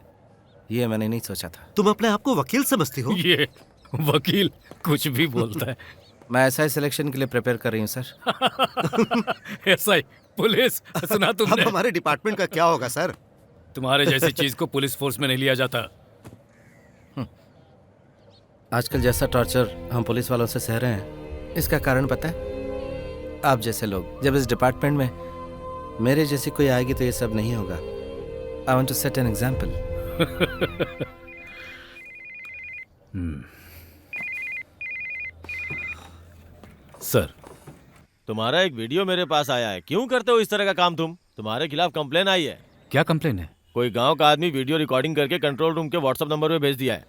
ये मैंने नहीं सोचा था। तुम अपने आप को वकील समझती हो? ये वकील कुछ भी बोलता है। मैं SI सिलेक्शन के लिए प्रिपेयर कर रही हूँ सर। SI पुलिस सुना तुमने? अब हमारे डिपार्टमेंट का क्या होगा सर? तुम्हारे जैसी चीज को पुलिस फोर्स में नहीं लिया जाता। आजकल जैसा टॉर्चर हम पुलिस वालों से सह रहे हैं इसका कारण पता है? आप जैसे लोग। जब इस डिपार्टमेंट में मेरे जैसी कोई आएगी तो ये सब नहीं होगा। I want to set an example. Sir तुम्हारा एक वीडियो मेरे पास आया है। क्यों करते हो इस तरह का काम तुम? तुम्हारे खिलाफ कंप्लेन आई है। क्या कंप्लेन है? कोई गांव का आदमी वीडियो रिकॉर्डिंग करके कंट्रोल रूम के व्हाट्सएप नंबर पे भेज दिया है।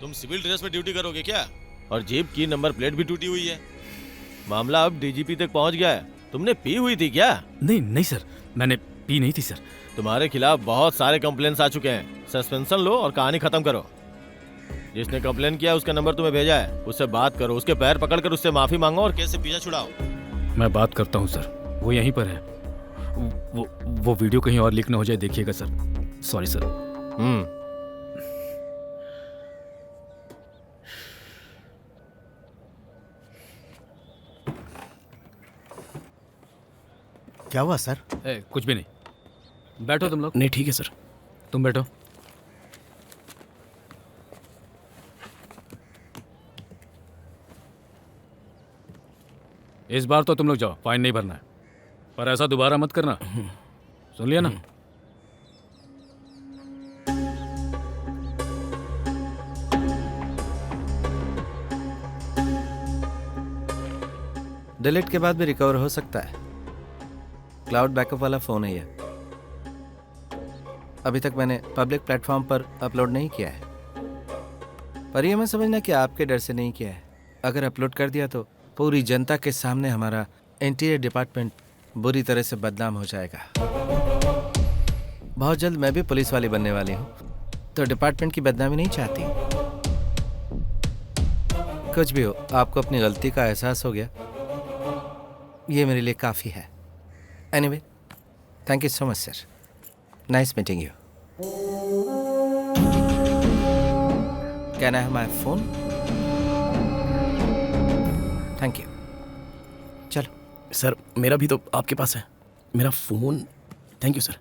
तुम सिविल ड्रेस में ड्यूटी करोगे क्या? और जीप की नंबर प्लेट भी टूटी हुई है। मामला अब डीजीपी तक पहुंच गया है। तुमने पी हुई थी क्या? नहीं नहीं सर, मैंने पी नहीं थी सर। तुम्हारे खिलाफ बहुत सारे कंप्लेंट्स आ चुके हैं। सस्पेंशन लो और कहानी खत्म करो। जिसने कंप्लेन किया उसका नंबर तुम्हें भेजा है, उससे बात करो, उसके पैर पकड़कर उससे माफी मांगो और केस से पीछा छुड़ाओ। मैं बात करता हूँ सर, वो यहीं पर है। वो वीडियो कहीं और लीक ना हो जाए, देखिएगा सर। Sorry sir. क्या हुआ सर? कुछ भी नहीं, बैठो तुम लोग। नहीं ठीक है सर, तुम बैठो। इस बार तो तुम लोग जाओ, फाइन नहीं भरना है, पर ऐसा दोबारा मत करना, सुन लिया ना? डिलीट के बाद भी रिकवर हो सकता है। क्लाउड बैकअप वाला फ़ोन है ये। अभी तक मैंने पब्लिक प्लेटफॉर्म पर अपलोड नहीं किया है, पर यह मैं समझना कि आपके डर से नहीं किया है। अगर अपलोड कर दिया तो पूरी जनता के सामने हमारा इंटीरियर डिपार्टमेंट बुरी तरह से बदनाम हो जाएगा। बहुत जल्द मैं भी पुलिस वाली बनने वाली हूँ, तो डिपार्टमेंट की बदनामी नहीं चाहती। कुछ भी हो, आपको अपनी गलती का एहसास हो गया, ये मेरे लिए काफ़ी है। Anyway, thank you so much sir. Nice meeting you. Can I have my phone? Thank you. चलो सर, मेरा भी तो आपके पास है, मेरा फ़ोन। Thank you sir.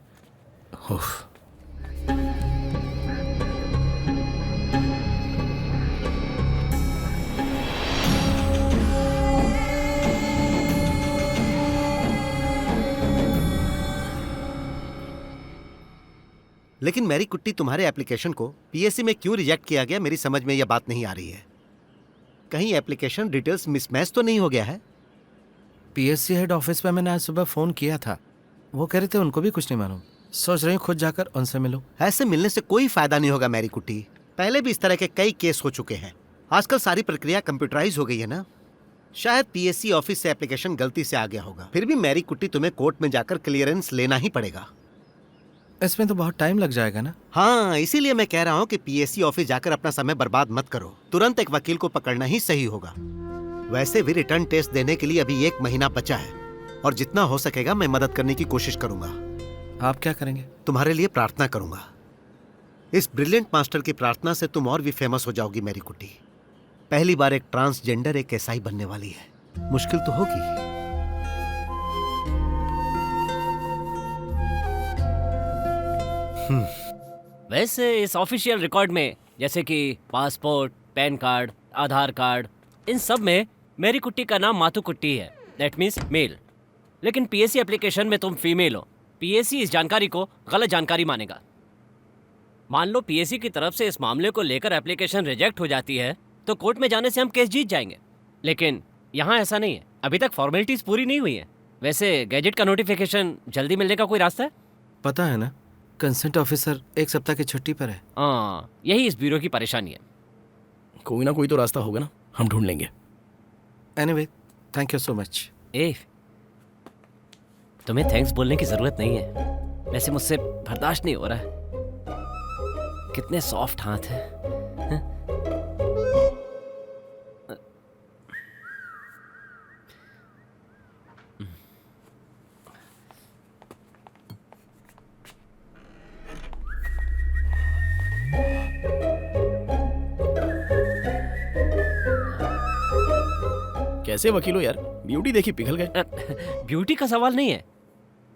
लेकिन मैरी कुट्टी, तुम्हारे एप्लीकेशन को पीएससी में क्यों रिजेक्ट किया गया, मेरी समझ में यह बात नहीं आ रही है। कहीं एप्लीकेशन डिटेल्स मिसमैच तो नहीं हो गया है? पीएससी हेड ऑफिस में मैंने आज सुबह फ़ोन किया था, वो कह रहे थे उनको भी कुछ नहीं मालूम। सोच रही हूँ खुद जाकर उनसे मिलूं। ऐसे मिलने से कोई फायदा नहीं होगा मैरी कुट्टी। पहले भी इस तरह के कई केस हो चुके हैं। आजकल सारी प्रक्रिया कंप्यूटराइज हो गई है ना। शायद पीएससी ऑफिस से एप्लीकेशन गलती से आ गया होगा। फिर भी मैरी कुट्टी, तुम्हें कोर्ट में जाकर क्लियरेंस लेना ही पड़ेगा। इसमें तो बहुत टाइम लग जाएगा ना? हाँ, इसीलिए मैं कह रहा हूँ कि पीएससी ऑफिस जाकर अपना समय बर्बाद मत करो। तुरंत एक वकील को पकड़ना ही सही होगा। वैसे भी रिटर्न टेस्ट देने के लिए अभी 1 महीना बचा है, और जितना हो सकेगा मैं मदद करने की कोशिश करूंगा। आप क्या करेंगे? तुम्हारे लिए प्रार्थना करूंगा। इस ब्रिलियंट मास्टर की प्रार्थना से तुम और भी फेमस हो जाओगी मैरी कुट्टी। पहली बार एक ट्रांसजेंडर एक एसआई बनने वाली है। मुश्किल तो होगी। वैसे इस ऑफिशियल रिकॉर्ड में, जैसे कि पासपोर्ट, पैन कार्ड, आधार कार्ड, इन सब में मेरी कुट्टी का नाम माथु कुट्टी है। That means male. लेकिन पीएससी एप्लीकेशन में तुम फीमेल हो। पीएससी इस जानकारी को गलत जानकारी मानेगा। मान लो पीएससी की तरफ से इस मामले को लेकर एप्लीकेशन रिजेक्ट हो जाती है, तो कोर्ट में जाने से हम केस जीत जाएंगे। लेकिन यहाँ ऐसा नहीं है, अभी तक फॉर्मेलिटीज पूरी नहीं हुई है। वैसे गैजेट का नोटिफिकेशन जल्दी मिलने का कोई रास्ता है? पता है ना, कंसेंट ऑफिसर 1 सप्ताह की छुट्टी पर है। हाँ, यही इस ब्यूरो की परेशानी है। कोई ना कोई तो रास्ता होगा ना, हम ढूंढ लेंगे। Anyway, thank you so much. तुम्हें थैंक्स बोलने की जरूरत नहीं है। वैसे मुझसे बर्दाश्त नहीं हो रहा है। कितने सॉफ्ट हाथ हैं। कैसे वकील हो यार, ब्यूटी देखी पिघल गए। ब्यूटी का सवाल नहीं है,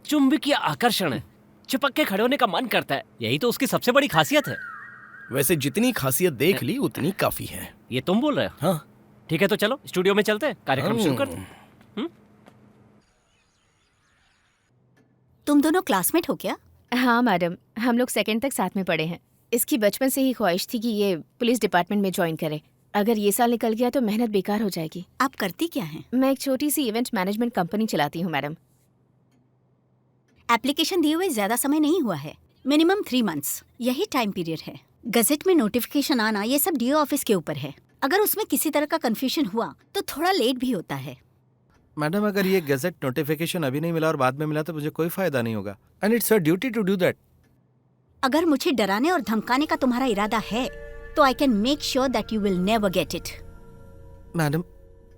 चुंबकीय आकर्षण है। चिपक के खड़े होने का मन करता है। यही तो उसकी सबसे बड़ी खासियत है। वैसे जितनी खासियत देख ली उतनी काफी है। ये तुम बोल रहे हो? हाँ। ठीक है, तो चलो स्टूडियो में चलते हैं, कार्यक्रम शुरू करते हैं। तुम दोनों क्लासमेट हो क्या? हाँ मैडम, हम लोग 2nd तक साथ में पढ़े हैं। इसकी बचपन से ही ख्वाहिश थी कि ये पुलिस डिपार्टमेंट में ज्वाइन करे। अगर ये साल निकल गया तो मेहनत बेकार हो जाएगी। आप करती क्या हैं? मैं एक छोटी सी इवेंट मैनेजमेंट कंपनी चलाती हूँ मैडम। एप्लीकेशन दिए हुए ज्यादा समय नहीं हुआ है। मिनिमम 3 मंथ्स, यही टाइम पीरियड है। गजेट में नोटिफिकेशन आना ये सब डीओ ऑफिस के ऊपर है। अगर उसमें किसी तरह का कंफ्यूजन हुआ तो थोड़ा लेट भी होता है। मैडम, अगर ये गजट नोटिफिकेशन अभी नहीं मिला और बाद में मिला तो मुझे कोई फायदा नहीं होगा। And it's your duty to do that. अगर मुझे डराने और धमकाने का तुम्हारा इरादा है तो I can make sure that you will never get it. Madam,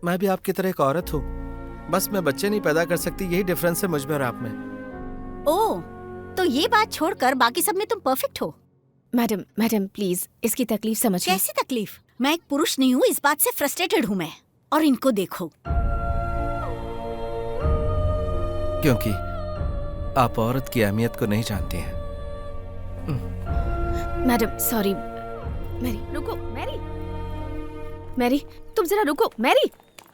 मैं भी आपकी तरह एक औरत हूँ, बस मैं बच्चे नहीं पैदा कर सकती, यही डिफरेंस है मुझ में और आप में। ओह, तो ये बात छोड़कर बाकी सब में तुम परफेक्ट हो। मैडम प्लीज इसकी तकलीफ समझिए। कैसी तकलीफ? मैं एक पुरुष नहीं हूँ, इस बात से फ्रस्ट्रेटेड हूँ मैं। और इनको देखो। क्योंकि आप औरत की अहमियत को नहीं जानती हैं। Madam sorry. मैरी रुको, मैरी तुम जरा रुको। मैरी,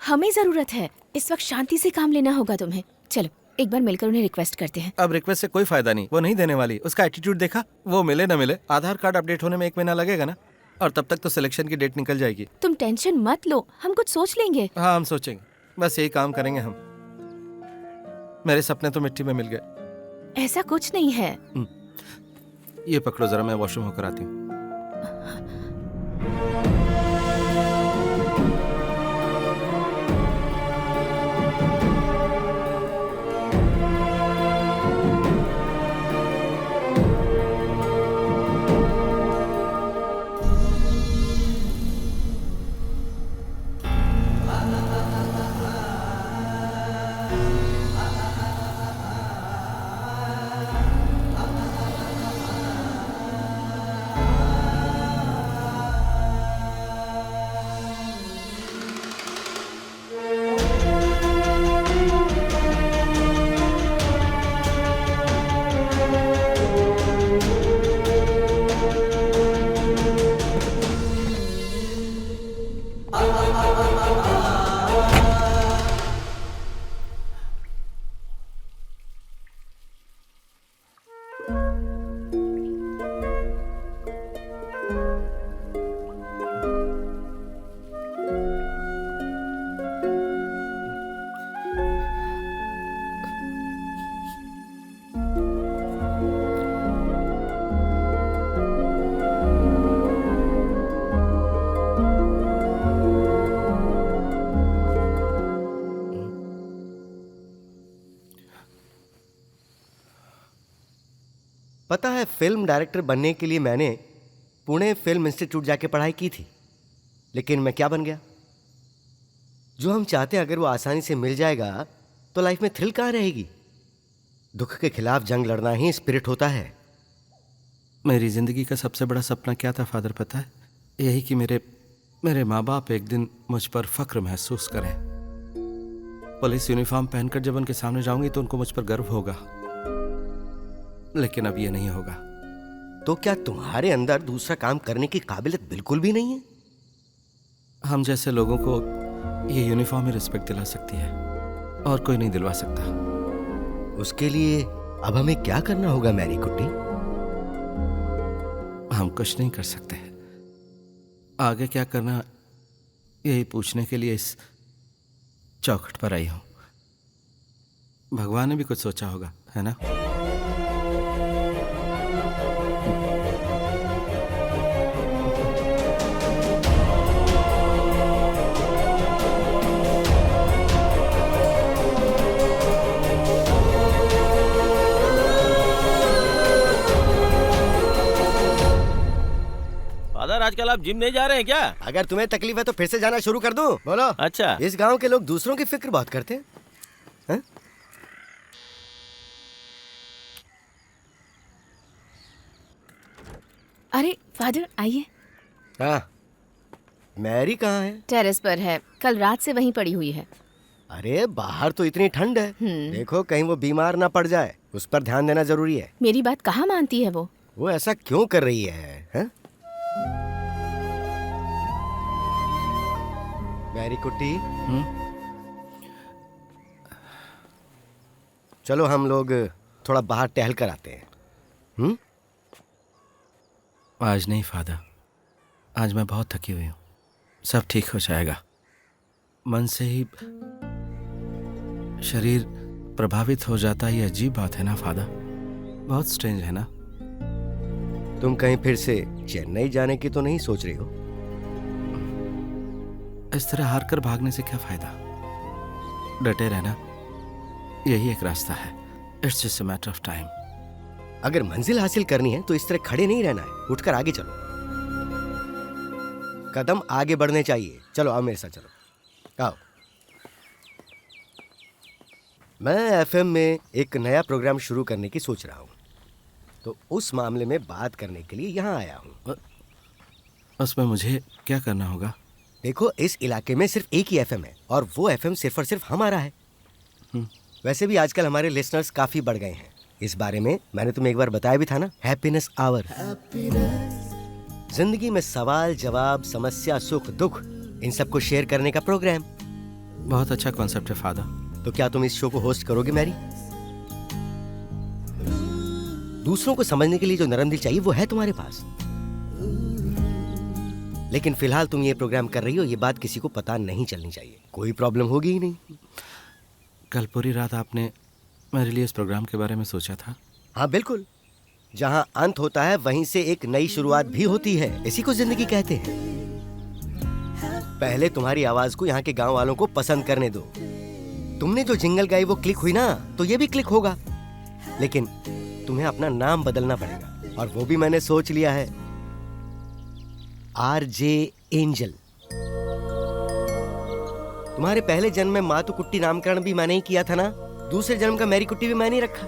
हमें जरूरत है, इस वक्त शांति से काम लेना होगा तुम्हें। चलो एक बार मिलकर उन्हें रिक्वेस्ट करते हैं। अब रिक्वेस्ट से कोई फायदा नहीं, वो नहीं देने वाली। उसका एटीट्यूड देखा, वो मिले ना मिले, आधार कार्ड अपडेट होने में 1 महीना लगेगा ना, और तब तक तो सिलेक्शन की डेट निकल जाएगी। तुम टेंशन मत लो, हम कुछ सोच लेंगे। हाँ, हम सोचेंगे, बस यही काम करेंगे हम। मेरे सपने तो मिट्टी में मिल गए। ऐसा कुछ नहीं है। ये पकड़ो जरा, मैं वॉशरूम होकर आती हूँ। पता है, फिल्म डायरेक्टर बनने के लिए मैंने पुणे फिल्म इंस्टीट्यूट जाके पढ़ाई की थी, लेकिन मैं क्या बन गया। जो हम चाहते हैं अगर वो आसानी से मिल जाएगा तो लाइफ में थ्रिल कहाँ रहेगी। दुख के खिलाफ जंग लड़ना ही स्पिरिट होता है। मेरी जिंदगी का सबसे बड़ा सपना क्या था फादर, पता है? यही कि मेरे माँ बाप एक दिन मुझ पर फक्र महसूस करें। पुलिस यूनिफॉर्म पहनकर जब उनके सामने जाऊंगी तो उनको मुझ पर गर्व होगा, लेकिन अब ये नहीं होगा। तो क्या तुम्हारे अंदर दूसरा काम करने की काबिलियत बिल्कुल भी नहीं है? हम जैसे लोगों को ये यूनिफॉर्म ही रिस्पेक्ट दिला सकती है, और कोई नहीं दिलवा सकता। उसके लिए अब हमें क्या करना होगा मैरी कुट्टी? हम कुछ नहीं कर सकते। आगे क्या करना, यही पूछने के लिए इस चौखट पर आई हूं। भगवान ने भी कुछ सोचा होगा, है ना? फादर, आजकल आप जिम नहीं जा रहे हैं क्या? अगर तुम्हें तकलीफ है तो फिर से जाना शुरू कर दूं। बोलो। अच्छा, इस गांव के लोग दूसरों की फिक्र बहुत करते हैं, हैं? अरे फादर आइए। हाँ, मैरी कहाँ है? टेरेस पर है, कल रात से वहीं पड़ी हुई है। अरे बाहर तो इतनी ठंड है, देखो कहीं वो बीमार ना पड़ जाए, उस पर ध्यान देना जरूरी है। मेरी बात कहाँ मानती है वो? वो ऐसा क्यों कर रही है, हैं? मैरी कुट्टी, चलो हम लोग थोड़ा बाहर टहल कर आते हैं। आज नहीं फादर, आज मैं बहुत थकी हुई हूँ। सब ठीक हो जाएगा। मन से ही शरीर प्रभावित हो जाता है, ये अजीब बात है ना फादर? बहुत स्ट्रेंज है ना? तुम कहीं फिर से चेन्नई जाने की तो नहीं सोच रही हो? इस तरह हार कर भागने से क्या फायदा? डटे रहना यही एक रास्ता है। It's just a matter of time. अगर मंजिल हासिल करनी है तो इस तरह खड़े नहीं रहना है, उठकर आगे चलो। कदम आगे बढ़ने चाहिए। चलो आओ मेरे साथ, चलो आओ। मैं एफएम में एक नया प्रोग्राम शुरू करने की सोच रहा हूँ, तो उस मामले में बात करने के लिए यहाँ आया हूँ। उसमें मुझे क्या करना होगा? देखो, इस इलाके में सिर्फ एक ही एफएम है और वो एफएम सिर्फ और सिर्फ हमारा है। वैसे भी आजकल हमारे लिसनर्स काफी बढ़ गए हैं। इस बारे में मैंने तुम्हें एक बार बताया भी था ना, हैप्पीनेस आवर। जिंदगी में सवाल जवाब, समस्या, सुख दुख, इन सबको शेयर करने का प्रोग्राम। बहुत अच्छा कॉन्सेप्ट है फादर। तो क्या तुम इस शो को होस्ट करोगे मैरी? दूसरों को समझने के लिए जो नरम दिल चाहिए वो है तुम्हारे पास। लेकिन फिलहाल तुम ये प्रोग्राम कर रही हो, ये बात किसी को पता नहीं चलनी चाहिए। कोई प्रॉब्लम होगी ही नहीं। कल पूरी रात आपने मेरे लिए इस प्रोग्राम के बारे में सोचा था? हाँ बिल्कुल। जहाँ अंत होता है वहीं से एक नई शुरुआत भी होती है। इसी को जिंदगी कहते हैं। पहले तुम्हारी आवाज को यहाँ के गांव वालों को पसंद करने दो। तुमने जो जिंगल गाई वो क्लिक हुई ना, तो ये भी क्लिक होगा। लेकिन तुम्हें अपना नाम बदलना पड़ेगा, और वो भी मैंने सोच लिया है, आरजे एंजल। तुम्हारे पहले जन्म में मातू कुट्टी नामकरण भी मैंने ही किया था ना, दूसरे जन्म का मैरी कुट्टी भी मैंने ही रखा।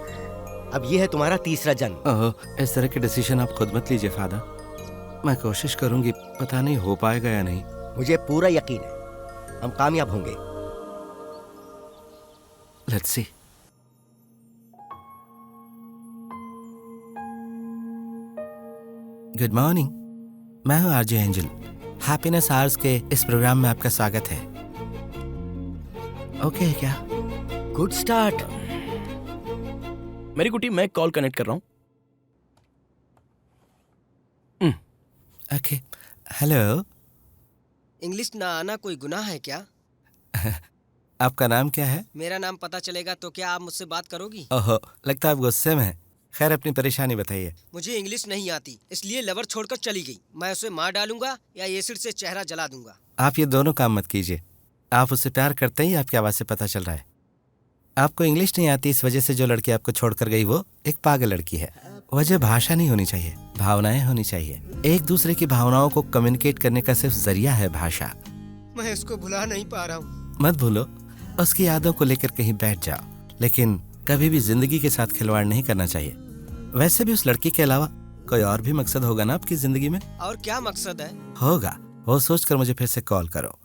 अब ये है तुम्हारा तीसरा जन्म। इस तरह के डिसीजन आप खुद मत लीजिए फादर। मैं कोशिश करूंगी, पता नहीं हो पाएगा या नहीं। मुझे पूरा यकीन है हम कामयाब होंगे। Let's see. गुड मॉर्निंग, मैं हूं आरजे एंजल। हैप्पीनेस आवर्स के इस प्रोग्राम में आपका स्वागत है। ओके क्या? Good start. मेरी कुटी, मैं कॉल कनेक्ट कर रहा हूँ। Okay, hello. इंग्लिश ना आना कोई गुनाह है क्या? आपका नाम क्या है? मेरा नाम पता चलेगा तो क्या आप मुझसे बात करोगी? ओहो, लगता है आप गुस्से में हैं। खैर, अपनी परेशानी बताइए। मुझे इंग्लिश नहीं आती, इसलिए लवर छोड़कर चली गई। मैं उसे मार डालूंगा या एसिड से चेहरा जला दूंगा। आप ये दोनों काम मत कीजिए। आप उससे प्यार करते ही आपकी आवाज़ से पता चल रहा है। आपको इंग्लिश नहीं आती, इस वजह से जो लड़की आपको छोड़कर गई वो एक पागल लड़की है। वजह भाषा नहीं होनी चाहिए, भावनाएं होनी चाहिए। एक दूसरे की भावनाओं को कम्युनिकेट करने का सिर्फ जरिया है भाषा। मैं इसको भुला नहीं पा रहा हूँ। मत भूलो, उसकी यादों को लेकर कहीं बैठ जाओ, लेकिन कभी भी जिंदगी के साथ खिलवाड़ नहीं करना चाहिए। वैसे भी उस लड़की के अलावा कोई और भी मकसद होगा ना आपकी जिंदगी में? और क्या मकसद है? होगा, वो सोचकर मुझे फिर से कॉल करो।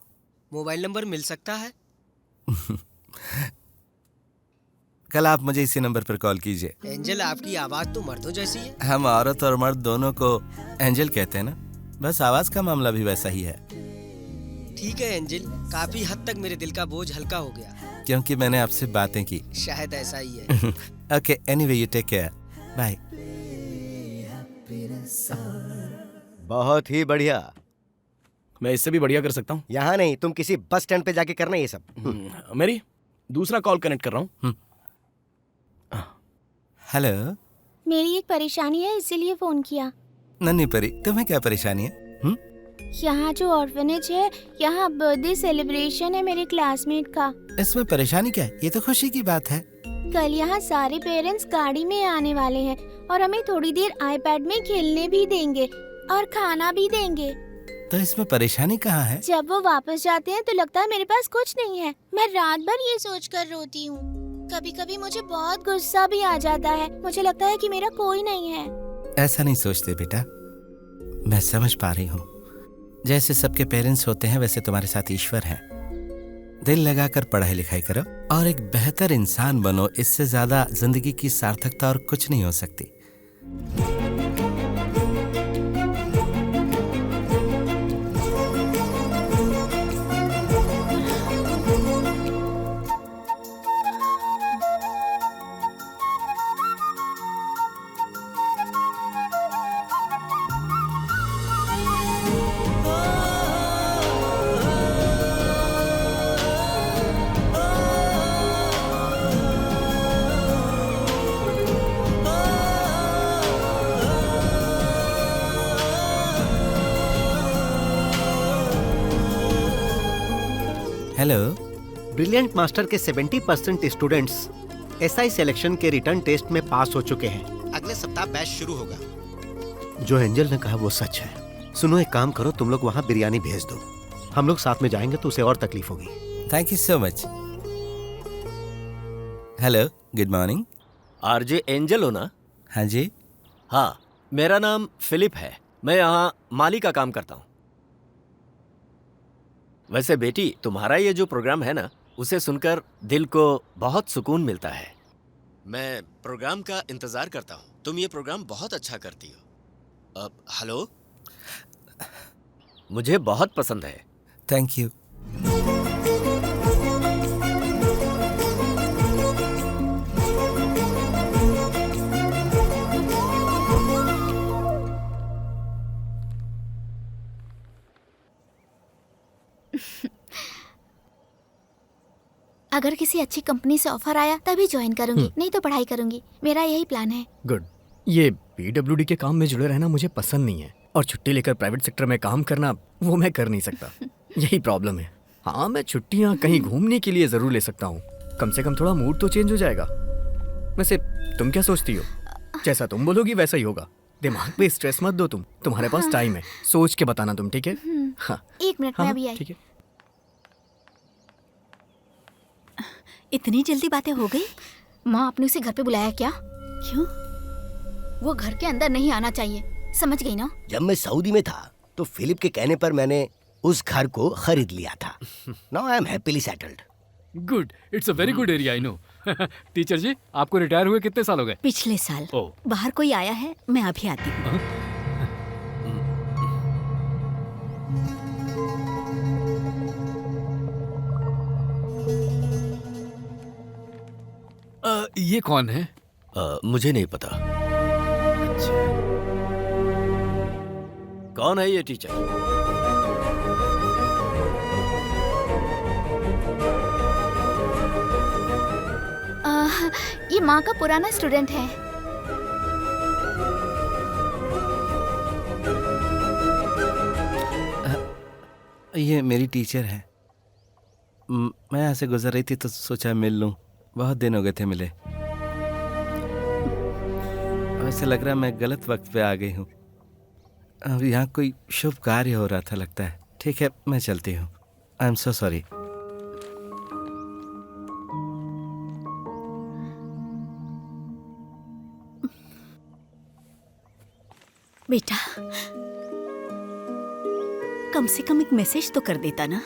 मोबाइल नंबर मिल सकता है? कल आप मुझे इसी नंबर पर कॉल कीजिए। एंजल, आपकी आवाज तो मर्दों जैसी है। हम औरत और मर्द दोनों को एंजल कहते हैं ना, बस आवाज का मामला भी वैसा ही है। ठीक है एंजल, काफी हद तक मेरे दिल का बोझ हल्का हो गया, क्योंकि मैंने आपसे बातें की। शायद ऐसा ही है। Okay, anyway you take care, bye. बहुत ही बढ़िया। मैं इससे भी बढ़िया कर सकता हूँ। यहाँ नहीं, तुम किसी बस स्टैंड पे जाके करना ये सब। मेरी दूसरा कॉल कनेक्ट कर रहा हूँ। हेलो। मेरी एक परेशानी है, इसीलिए फोन किया। नन्ही परी, तुम्हें क्या परेशानी है? यहाँ जो ऑर्फनेज है, यहाँ बर्थडे सेलिब्रेशन है मेरे क्लासमेट का। इसमें परेशानी क्या है? ये तो खुशी की बात है। कल यहाँ सारे पेरेंट्स गाड़ी में आने वाले हैं और हमें थोड़ी देर आईपैड में खेलने भी देंगे और खाना भी देंगे। तो इसमें परेशानी कहाँ है? जब वो वापस जाते हैं तो लगता है मेरे पास कुछ नहीं है। मैं रात भर ये सोचकर रोती हूँ। कभी कभी मुझे बहुत गुस्सा भी आ जाता है। मुझे लगता है कि मेरा कोई नहीं है। ऐसा नहीं सोचते बेटा, मैं समझ पा रही हूँ। जैसे सबके पेरेंट्स होते हैं वैसे तुम्हारे साथ ईश्वर है। दिल लगाकर पढ़ाई लिखाई करो और एक बेहतर इंसान बनो। इससे ज्यादा जिंदगी की सार्थकता और कुछ नहीं हो सकती। हेलो। ब्रिलियंट मास्टर के 70% स्टूडेंट्स एसआई सिलेक्शन के रिटर्न टेस्ट में पास हो चुके हैं। अगले सप्ताह बैच शुरू होगा। जो एंजल ने कहा वो सच है। सुनो, एक काम करो, तुम लोग वहाँ बिरयानी भेज दो। हम लोग साथ में जाएंगे तो उसे और तकलीफ होगी। Thank you so much. Hello, good morning. RJ angel हो ना? हाँ जी। हाँ, मेरा नाम फिलिप है। मैं यहाँ माली का काम करता हूँ। वैसे बेटी, तुम्हारा ये जो प्रोग्राम है ना, उसे सुनकर दिल को बहुत सुकून मिलता है। मैं प्रोग्राम का इंतजार करता हूँ। तुम ये प्रोग्राम बहुत अच्छा करती हो। अब हेलो, मुझे बहुत पसंद है। Thank you. अगर किसी अच्छी कंपनी से ऑफर आया तभी ज्वाइन करूंगी, नहीं तो पढ़ाई करूंगी। मेरा यही प्लान है। गुड। ये पीडब्ल्यूडी के काम में जुड़े रहना मुझे पसंद नहीं है, और छुट्टी लेकर प्राइवेट सेक्टर में काम करना वो मैं कर नहीं सकता। यही प्रॉब्लम है। हाँ, मैं छुट्टियाँ कहीं घूमने के लिए जरूर ले सकता हूँ। कम से कम थोड़ा मूड तो चेंज हो जाएगा। वैसे तुम क्या सोचती हो? जैसा तुम बोलोगी वैसा ही होगा। दिमाग पे स्ट्रेस मत दो तुम। तुम्हारे पास टाइम है, सोच के बताना तुम, ठीक है? हाँ, 1 मिनट में अभी आई। ठीक है। इतनी जल्दी बातें हो गई? माँ, आपने उसे घर पे बुलाया क्या? क्यों? वो घर के अंदर नहीं आना चाहिए, समझ गई ना? जब मैं सऊदी में था तो फिलिप के कहने पर मैंने उस घर को खरीद लिया था। Now I am happily settled. Good, it's a very good area, I know. Teacher ji, आपको रिटायर हुए कितने साल हो गए? पिछले साल। ओह। बाहर कोई आया है, मैं अभी आती हूँ। ये कौन है? मुझे नहीं पता। अच्छा, कौन है ये टीचर? ये माँ का पुराना स्टूडेंट है। ये मेरी टीचर है। मैं यहाँ से गुजर रही थी तो सोचा मिल लूं। बहुत दिन हो गए थे मिले। ऐसे लग रहा है मैं गलत वक्त पे आ गई हूँ। अब यहाँ कोई शुभ कार्य हो रहा था लगता है। ठीक है, मैं चलती हूँ। I am so sorry. बेटा, कम से कम एक मैसेज तो कर देता ना।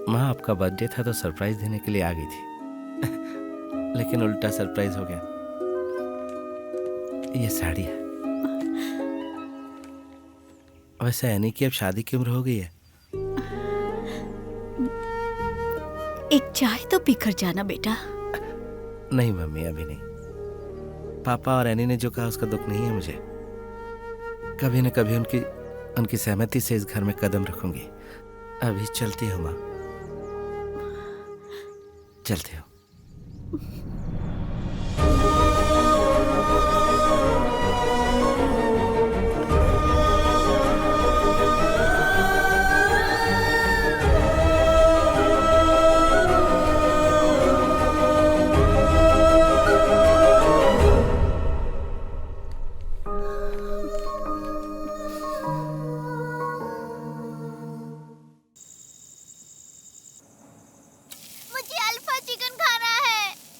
माँ, आपका बर्थडे था तो सरप्राइज देने के लिए आ गई थी। लेकिन उल्टा सरप्राइज हो गया। ये साड़ी है। वैसे एनी की अब शादी की उम्र हो गई है। एक चाय तो पीकर जाना बेटा। नहीं मम्मी, अभी नहीं। पापा और एनी ने जो कहा उसका दुख नहीं है मुझे। कभी न कभी उनकी सहमति से इस घर में कदम रखूंगी। अभी चलती हूँ माँ, चलती हूँ।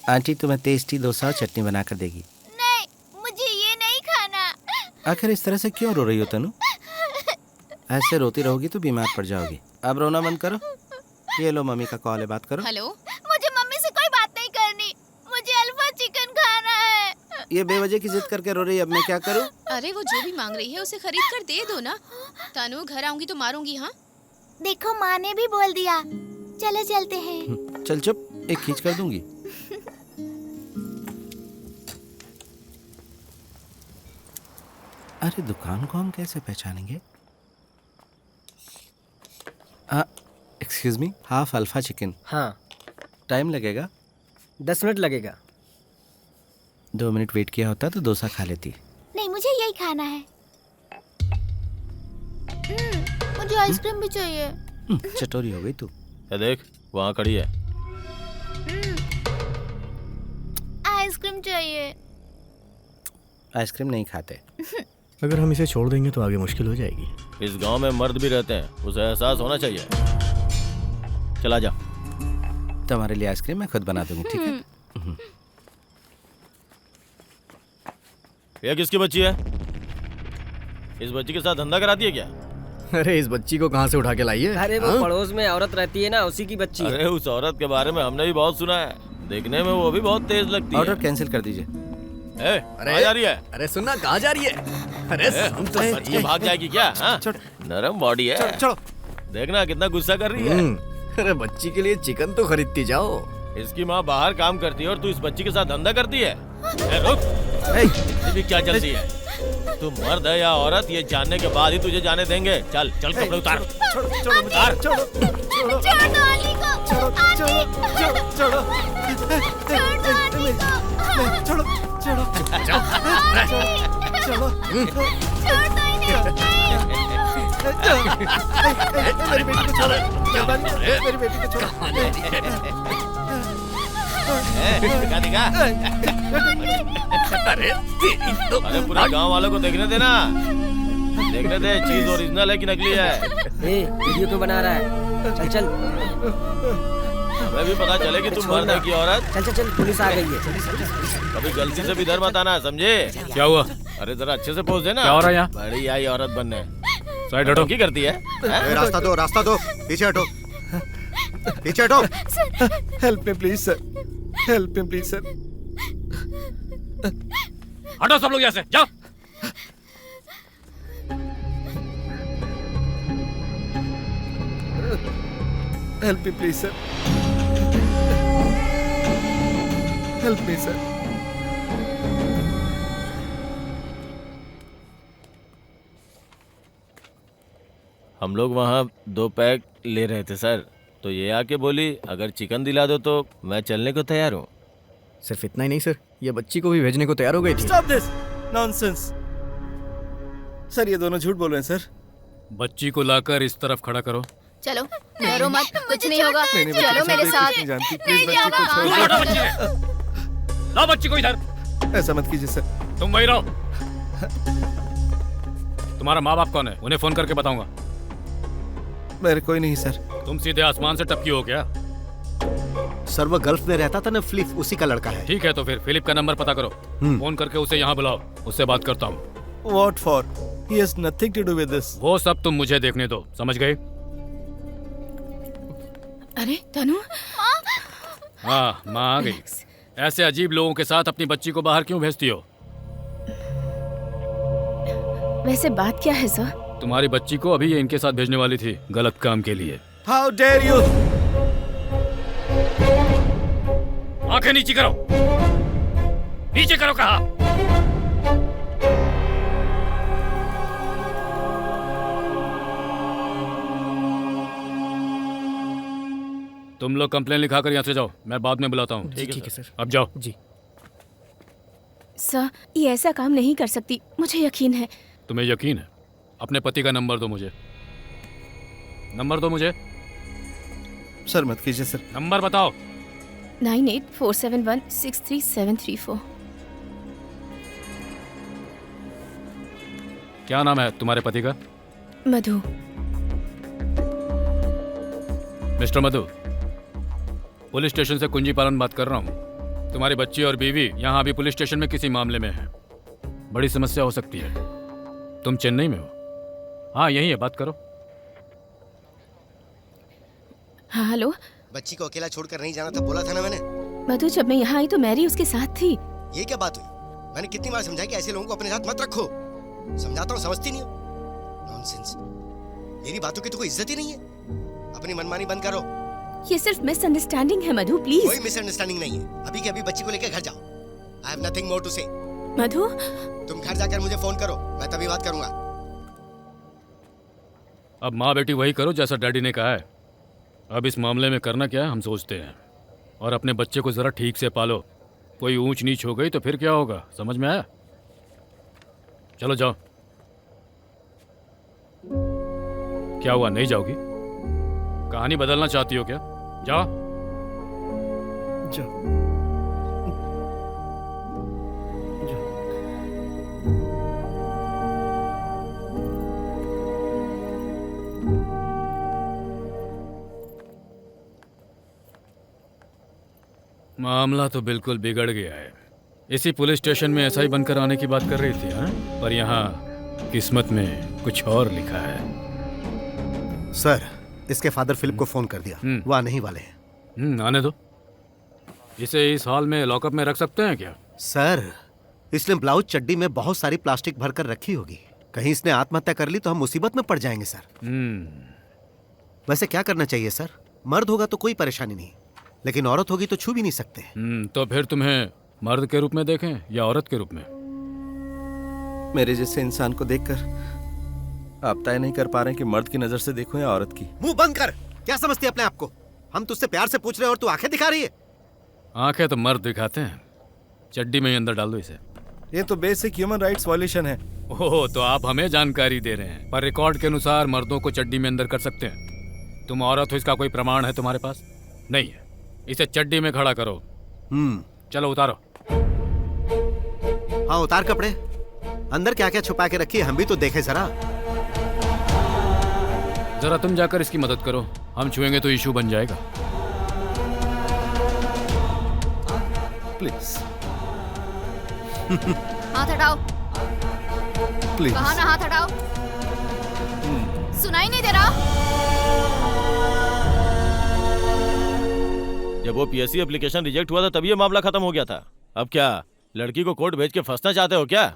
आंटी तुम्हें टेस्टी डोसा और चटनी बनाकर देगी। नहीं, मुझे ये नहीं खाना। आखिर इस तरह से क्यों रो रही हो तनु? ऐसे रोती रहोगी तो बीमार पड़ जाओगी। अब रोना बंद करो। ये लो मम्मी का कॉल है, बात करो। हेलो, मुझे मम्मी से कोई बात नहीं करनी। मुझे अल्फा चिकन खाना है। ये बेवजह की जिद करके रो रही है, अब मैं क्या करूं? अरे वो जो भी मांग रही है उसे खरीद कर दे दो ना। तनु, घर आऊंगी तो मारूंगी। हाँ, देखो माँ ने भी बोल दिया। चलो चलते हैं। चल चुप, एक खींच कर दूंगी। अरे दुकान को हम कैसे पहचानेंगे? Excuse me, half alpha chicken. हाँ। टाइम लगेगा? 10 मिनट लगेगा। 2 मिनट वेट किया होता तो डोसा खा लेती। नहीं, मुझे यही खाना है। मुझे आइसक्रीम भी चाहिए। चटोरी हो गई तू। ये देख वहाँ खड़ी है। आइसक्रीम चाहिए। आइसक्रीम नहीं खाते। अगर हम इसे छोड़ देंगे तो आगे मुश्किल हो जाएगी। इस गांव में मर्द भी रहते हैं, उसे एहसास होना चाहिए। चला जा। तुम्हारे लिए आइसक्रीम मैं खुद बना दूंगी, ठीक है? ये किसकी बच्ची है? इस बच्ची के साथ धंधा कराती है क्या? अरे इस बच्ची को कहाँ से उठा के लाई है? अरे वो पड़ोस में औरत रहती है ना, उसी की बच्ची है। अरे उस औरत के बारे में हमने भी बहुत सुना है, देखने में वो भी बहुत तेज लगती है। ऑर्डर कैंसिल कर दीजिए। कहाँ जा रही है? अरे सुनना, कहाँ जा रही है? अरे सुन तो बच्ची सही। भाग जाएगी क्या? हाँ? नरम बॉडी है। चलो। देखना कितना गुस्सा कर रही है। अरे बच्ची के लिए चिकन तो खरीदती जाओ। इसकी माँ बाहर काम करती है और तू इस बच्ची के साथ धंधा करती है। रुक, ये क्या चलती है? तू मर्द है या औरत, ये जानने के बाद ही तुझे जाने देंगे। चल चल कपड़े उतार। उतार। मेरी बेटी को छोड़ो, मेरी बेटी को छोड़ो। दिखा दिखा। अरे पूरे गांव वालों को देखने देना, देखने दे चीज ओरिजिनल है कि नकली है। वीडियो क्यों बना रहा है? चल चल। हमें भी पता चले कि तुम मर्द है कि औरत। चल चल चल, पुलिस आ गई है। कभी गलती से भी इधर मत आना, समझे? क्या हुआ? अरे जरा अच्छे से पोज देना। क्या हो रहा है यहाँ? बड़ी आई औरत बनने। साइड हटो। की करती है? रास्ता दो, रास्ता दो, पीछे हटो, पीछे हटो। Help me please sir, help me please sir. हटो सब लोग यहाँ से, जाओ। Help me please sir, help me sir. हम लोग वहाँ 2 पैक ले रहे थे सर, तो ये आके बोली अगर चिकन दिला दो तो मैं चलने को तैयार हूँ। सिर्फ इतना ही नहीं सर, ये बच्ची को भी भेजने को तैयार हो गई थी। Stop this nonsense. सर ये दोनों झूठ बोल रहे हैं सर। बच्ची को लाकर इस तरफ खड़ा करो। चलो डरो मत, कुछ नहीं होगा। चलो मेरे साथ। नहीं जाना। लाओ बच्ची को इधर। ऐसा मत कीजिए सर। तुम वही रहो। तुम्हारा माँ बाप कौन है? उन्हें फोन करके बताऊंगा। मेरे कोई नहीं सर। तुम सीधे आसमान से टपकी हो क्या? सर वो गल्फ में रहता था ना, फिलिप, उसी का लड़का है। ठीक है तो फिर फिलिप का नंबर पता करो, फोन करके उसे यहाँ बुलाओ, उससे बात करता हूँ। What for? He has nothing to do with this. वो सब तुम मुझे देखने दो, समझ गए? अरे तनु। हाँ माँ आ गई। ऐसे अजीब लोगों के साथ अपनी बच्ची को बाहर क्यों भेजती हो? वैसे बात क्या है सर? तुम्हारी बच्ची को अभी ये इनके साथ भेजने वाली थी, गलत काम के लिए। How dare you? आंखें नीचे करो, नीचे करो कहा। तुम लोग कंप्लेन लिखाकर यहाँ से जाओ, मैं बाद में बुलाता हूँ। ठीक है सर। अब जाओ। जी सर, ये ऐसा काम नहीं कर सकती, मुझे यकीन है। तुम्हें यकीन है? अपने पति का नंबर दो मुझे, नंबर दो मुझे। सर मत कीजिए सर। नंबर बताओ। 9847163734। क्या नाम है तुम्हारे पति का? मधु। मिस्टर मधु, पुलिस स्टेशन से कुंजी पालन बात कर रहा हूँ। तुम्हारी बच्ची और बीवी यहाँ अभी पुलिस स्टेशन में किसी मामले में है। बड़ी समस्या हो सकती है। तुम चेन्नई में हो? हाँ यही है, बात करो। हाँ हेलो। बच्ची को अकेला छोड़कर नहीं जाना था, बोला था ना मैंने। मधु, जब मैं यहाँ आई तो मैरी उसके साथ थी। ये क्या बात हुई? मैंने कितनी बार समझाया कि ऐसे लोगों को अपने साथ मत रखो। समझाता हूँ, समझती नहीं हो। नॉनसेंस। मेरी बातों की तो कोई इज्जत ही नहीं है। अपनी मनमानी बंद करो। ये सिर्फ मिसअंडरस्टैंडिंग है मधु, प्लीज। कोई मिसअंडरस्टैंडिंग नहीं है। अभी के अभी बच्ची को लेकर घर जाओ। I have nothing more to say. Madhu, तुम घर जाकर मुझे फोन करो, मैं तभी बात करूंगा। अब माँ बेटी वही करो जैसा डैडी ने कहा है। अब इस मामले में करना क्या है हम सोचते हैं, और अपने बच्चे को जरा ठीक से पालो। कोई ऊंच नीच हो गई तो फिर क्या होगा, समझ में आया? चलो जाओ। क्या हुआ, नहीं जाओगी? कहानी बदलना चाहती हो क्या? जाओ। मामला तो बिल्कुल बिगड़ गया है। इसी पुलिस स्टेशन में एसआई बनकर आने की बात कर रही थी, हाँ? पर यहाँ किस्मत में कुछ और लिखा है। सर, इसके फादर फिलिप को फोन कर दिया, वो आने ही वाले हैं। आने दो। इसे इस हॉल में लॉकअप में रख सकते हैं क्या? सर, इसने ब्लाउज चड्डी में बहुत सारी प्लास्टिक भरकर रखी होगी। कहीं इसने आत्महत्या कर ली तो हम मुसीबत में पड़ जाएंगे सर। वैसे क्या करना चाहिए सर? मर्द होगा तो कोई परेशानी नहीं, लेकिन औरत होगी तो छू भी नहीं सकते। तो फिर तुम्हें मर्द के रूप में देखें या औरत के रूप में? मेरे जैसे इंसान को देखकर आप तय नहीं कर पा रहे हैं कि मर्द की नजर से देखूं या औरत की। मुंह बंद कर। क्या समझती है अपने आप को? हम तुझसे प्यार से पूछ रहे हैं और तू आंखें दिखा रही है। आंखें तो मर्द दिखाते हैं। चड्डी में ही अंदर डाल दो इसे। ये तो बेसिक ह्यूमन राइट्स वॉल्यूशन है। ओह, तो आप हमें जानकारी दे रहे हैं, पर रिकॉर्ड के अनुसार मर्दों को चड्डी में अंदर कर सकते हैं। तुम औरत हो, इसका कोई प्रमाण है तुम्हारे पास? नहीं है। इसे चड्डी में खड़ा करो। चलो उतारो। हाँ, उतार कपड़े। अंदर क्या क्या छुपा के रखी है, हम भी तो देखें जरा। जरा तुम जाकर इसकी मदद करो। हम छुएंगे तो इशू बन जाएगा। प्लीज। हाथ हटाओ। प्लीज। कहा ना हाथ हटाओ। सुनाई नहीं दे रहा? जब वो पीएससी एप्लीकेशन रिजेक्ट हुआ था तभी ये मामला खत्म हो गया था। अब क्या लड़की को कोर्ट भेज के फंसना चाहते हो क्या?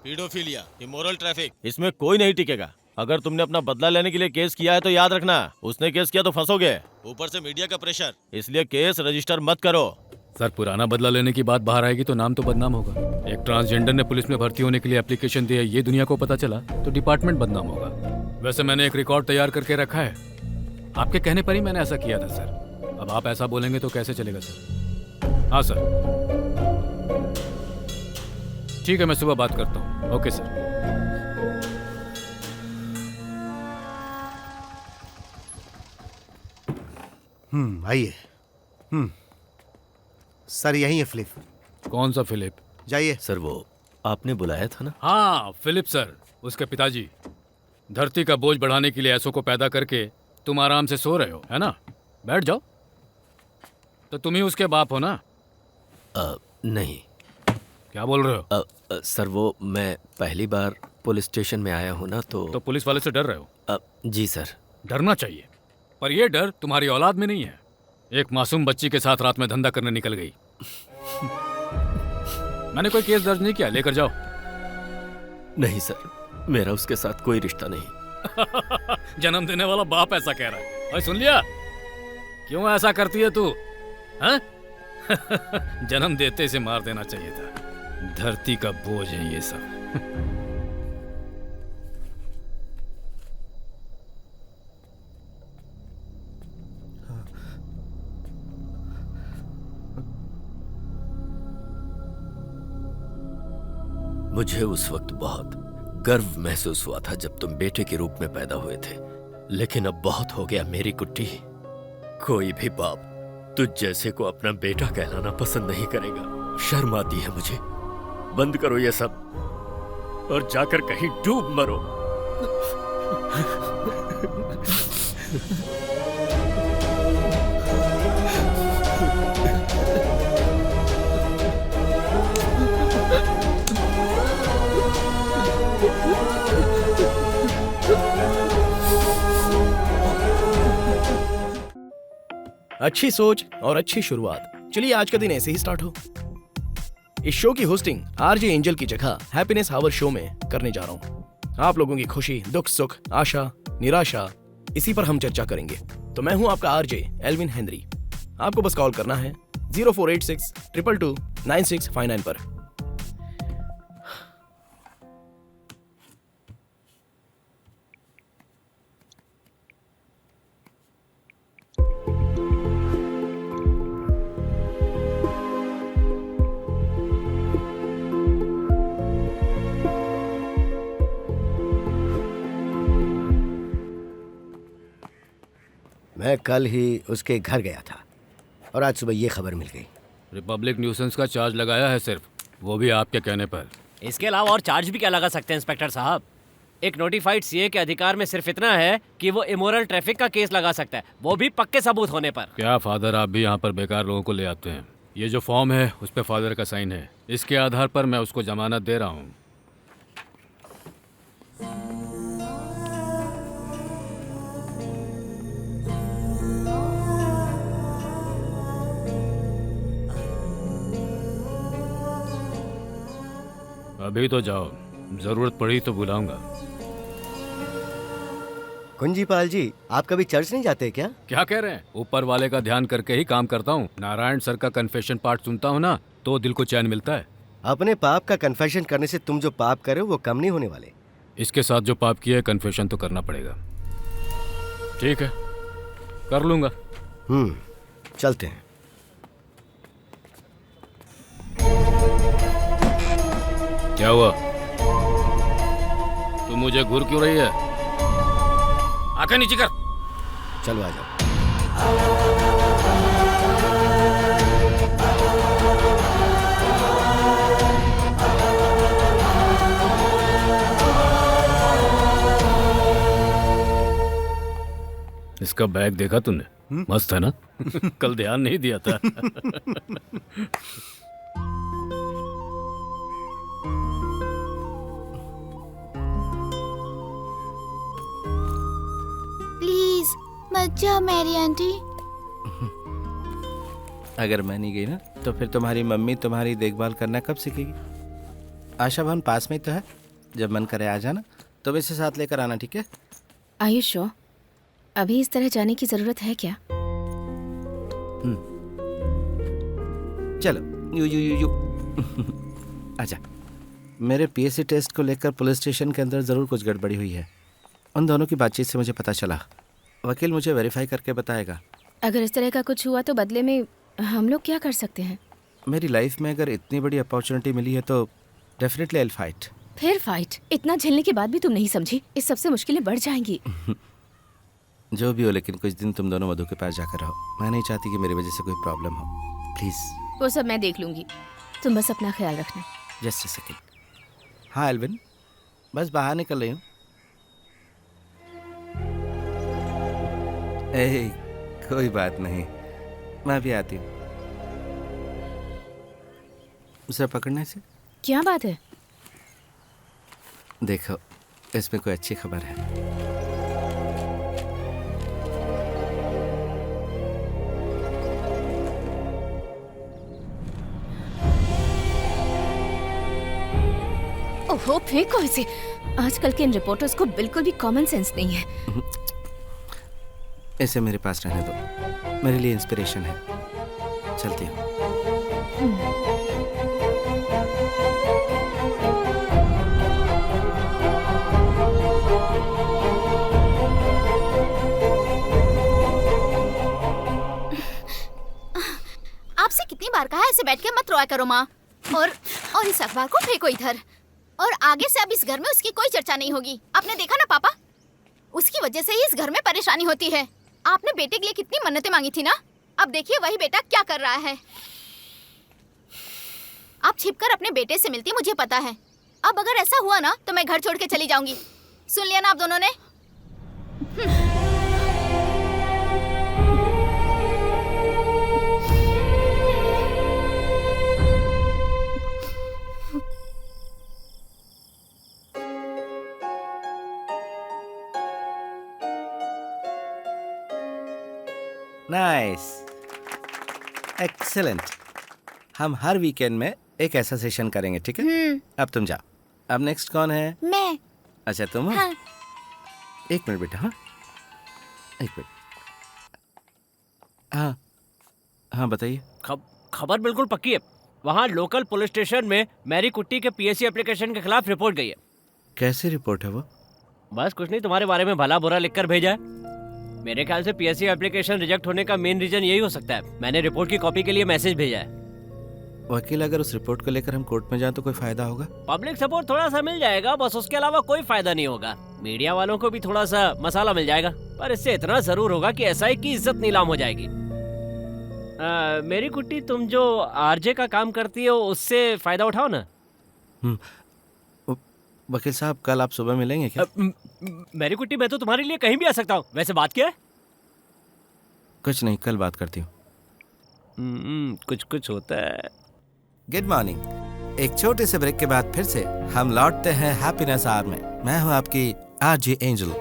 पीडोफिलिया, इमोरल ट्रैफिक, इसमें कोई नहीं टिकेगा। अगर तुमने अपना बदला लेने के लिए केस किया है तो याद रखना, उसने केस किया तो फंसोगे। ऊपर से मीडिया का प्रेशर, इसलिए केस रजिस्टर मत करो। सर, पुराना बदला लेने की बात बाहर आएगी तो नाम तो बदनाम होगा। एक ट्रांसजेंडर ने पुलिस में भर्ती होने के लिए एप्लीकेशन दिया, ये दुनिया को पता चला तो डिपार्टमेंट बदनाम होगा। वैसे मैंने एक रिकॉर्ड तैयार करके रखा है। आपके कहने पर ही मैंने ऐसा किया था सर। अब आप ऐसा बोलेंगे तो कैसे चलेगा सर? हाँ सर, ठीक है, मैं सुबह बात करता हूँ। Okay sir. आइए। सर, यही है फिलिप। कौन सा फिलिप? जाइए। सर, वो आपने बुलाया था ना? हाँ, फिलिप सर, उसके पिताजी। धरती का बोझ बढ़ाने के लिए ऐसों को पैदा करके तुम आराम से सो रहे हो, है ना? बैठ जाओ। तो तुम ही उसके बाप हो ना? नहीं। क्या बोल रहे हो? सर, वो मैं पहली बार पुलिस स्टेशन में आया हूँ ना, तो पुलिस वाले से डर रहे हो? जी सर। डरना चाहिए, पर यह डर तुम्हारी औलाद में नहीं है। एक मासूम बच्ची के साथ रात में धंधा करने निकल गई। मैंने कोई केस दर्ज नहीं किया, लेकर जाओ। नहीं सर, मेरा उसके साथ कोई रिश्ता नहीं। जन्म देने वाला बाप ऐसा कह रहा है। और सुन लिया, क्यों ऐसा करती है तू? हाँ? जन्म देते से मार देना चाहिए था। धरती का बोझ है ये सब। मुझे उस वक्त बहुत गर्व महसूस हुआ था जब तुम बेटे के रूप में पैदा हुए थे, लेकिन अब बहुत हो गया मेरी कुट्टी। कोई भी बाप तुझ जैसे को अपना बेटा कहलाना पसंद नहीं करेगा। शर्म आती है मुझे। बंद करो ये सब और जाकर कहीं डूब मरो। अच्छी सोच और अच्छी शुरुआत। चलिए आज का दिन ऐसे ही स्टार्ट हो। इस शो की होस्टिंग आरजे एंजल की जगह हैप्पीनेस हावर शो में करने जा रहा हूँ। आप लोगों की खुशी, दुख, सुख, आशा, निराशा, इसी पर हम चर्चा करेंगे। तो मैं हूँ आपका आरजे एल्विन हेनरी। आपको बस कॉल करना है 0486 222 9659 पर। मैं कल ही उसके घर गया था और आज सुबह ये खबर मिल गई। रिपब्लिक न्यूसेंस का चार्ज लगाया है सिर्फ, वो भी आपके कहने पर। इसके अलावा और चार्ज भी क्या लगा सकते हैं इंस्पेक्टर साहब? एक नोटिफाइड सीए के अधिकार में सिर्फ इतना है कि वो इमोरल ट्रैफिक का केस लगा सकता है, वो भी पक्के सबूत होने पर। क्या फादर, आप भी यहाँ पर बेकार लोगों को ले आते हैं? ये जो फॉर्म है उस पर फादर का साइन है, इसके आधार पर मैं उसको जमानत दे रहा हूँ। अभी तो जाओ, जरूरत पड़ी तो बुलाऊंगा। कुंजीपाल जी, आप कभी चर्च नहीं जाते क्या? क्या कह रहे हैं? ऊपर वाले का ध्यान करके ही काम करता हूँ। नारायण सर का कन्फेशन पार्ट सुनता हूँ ना, तो दिल को चैन मिलता है। अपने पाप का कन्फेशन करने से तुम जो पाप करे वो कम नहीं होने वाले। इसके साथ जो पाप किया है कन्फेशन तो करना पड़ेगा। ठीक है, कर लूंगा। चलते हैं। क्या हुआ? तू मुझे घूर क्यों रही है? आंखें नीचे कर। चलो आ जाओ। इसका बैग देखा तूने? मस्त है ना? कल ध्यान नहीं दिया था। प्लीज मत जाओ मैरी आंटी। अगर मैं नहीं गई ना तो फिर तुम्हारी मम्मी तुम्हारी देखभाल करना कब सीखेगी? आशा भवन पास में ही तो है, जब मन करे आ जाना। तुम इसे साथ लेकर आना, ठीक है? आयुष, अभी इस तरह जाने की जरूरत है क्या? चलो यू आजा। मेरे पीएससी टेस्ट को लेकर पुलिस स्टेशन के अंदर ज़रूर कुछ गड़बड़ी हुई है। उन दोनों की बातचीत से मुझे पता चला। वकील मुझे वेरीफाई करके बताएगा। अगर इस तरह का कुछ हुआ तो बदले में हम लोग क्या कर सकते हैं? मेरी लाइफ में अगर इतनी बड़ी अपॉर्चुनिटी मिली है तो डेफिनेटली आई विल फाइट। फिर फाइट? इतना झेलने के बाद भी तुम नहीं समझी? इस सबसे मुश्किलें बढ़ जाएंगी। जो भी हो, लेकिन कुछ दिन तुम दोनों मधु के पास जाकर रहो। मैं नहीं चाहती कि मेरी वजह से कोई प्रॉब्लम हो। प्लीज। वो सब मैं देख लूंगी, तुम बस अपना ख्याल रखना। Just a second. हाँ एल्विन, बस बाहर निकल रही हूँ। कोई बात नहीं, मैं भी आती हूँ। उसे पकड़ने से क्या बात है? देखो, इसमें कोई अच्छी खबर है। ओहो, फेंको इसे। आजकल के इन रिपोर्टर्स को बिल्कुल भी कॉमन सेंस नहीं है। इसे मेरे पास रहने दो, मेरे लिए इंस्पिरेशन है। चलती हूँ। आपसे कितनी बार कहा है ऐसे बैठ के मत रोया करो माँ। और इस अखबार को फेंको इधर। और आगे से अब इस घर में उसकी कोई चर्चा नहीं होगी। आपने देखा ना पापा, उसकी वजह से ही इस घर में परेशानी होती है। आपने बेटे के लिए कितनी मन्नतें मांगी थी ना, अब देखिए वही बेटा क्या कर रहा है। आप छिपकर अपने बेटे से मिलती, मुझे पता है। अब अगर ऐसा हुआ ना तो मैं घर छोड़ के चली जाऊंगी। सुन लिया ना आप दोनों ने? Nice, excellent. हम हर वीकेंड में एक ऐसा सेशन करेंगे, ठीक है? अब तुम जाओ। अब नेक्स्ट कौन है? मैं। अच्छा तुम? हाँ। एक मिनट बेटा। हाँ एक मिनट। हाँ हाँ बताइए। खबर बिल्कुल पक्की है। वहाँ लोकल पुलिस स्टेशन में मैरी कुट्टी के पीएससी एप्लीकेशन के खिलाफ रिपोर्ट गई है। कैसी रिपोर्ट है वो? बस कुछ नहीं, तुम्हारे बारे में भला बुरा लिखकर भेजा है। मेरे ख्याल से पीएससी एप्लीकेशन रिजेक्ट होने का मेन रीजन यही हो सकता है। मैंने रिपोर्ट की कॉपी के लिए मैसेज भेजा है। वकील, अगर उस रिपोर्ट को लेकर हम कोर्ट में जाएं तो कोई फायदा होगा? पब्लिक सपोर्ट थोड़ा सा मिल जाएगा, बस उसके अलावा कोई फायदा नहीं होगा। मीडिया वालों को भी थोड़ा सा मसाला मिल जाएगा, पर इससे इतना जरूर होगा कि एसआई की इज्जत नीलाम हो जाएगी। मेरी कुट्टी, तुम जो आरजे का काम करती हो उससे फायदा उठाओ ना। वकील साहब, कल आप सुबह मिलेंगे क्या? मेरी कुट्टी, मैं तो तुम्हारे लिए कहीं भी आ सकता हूँ। वैसे बात क्या है? कुछ नहीं, कल बात करती हूँ। कुछ कुछ होता है। Good morning. एक छोटे से ब्रेक के बाद फिर से हम लौटते हैं हैप्पीनेस आवर में। मैं हूं आपकी आरजे एंजल।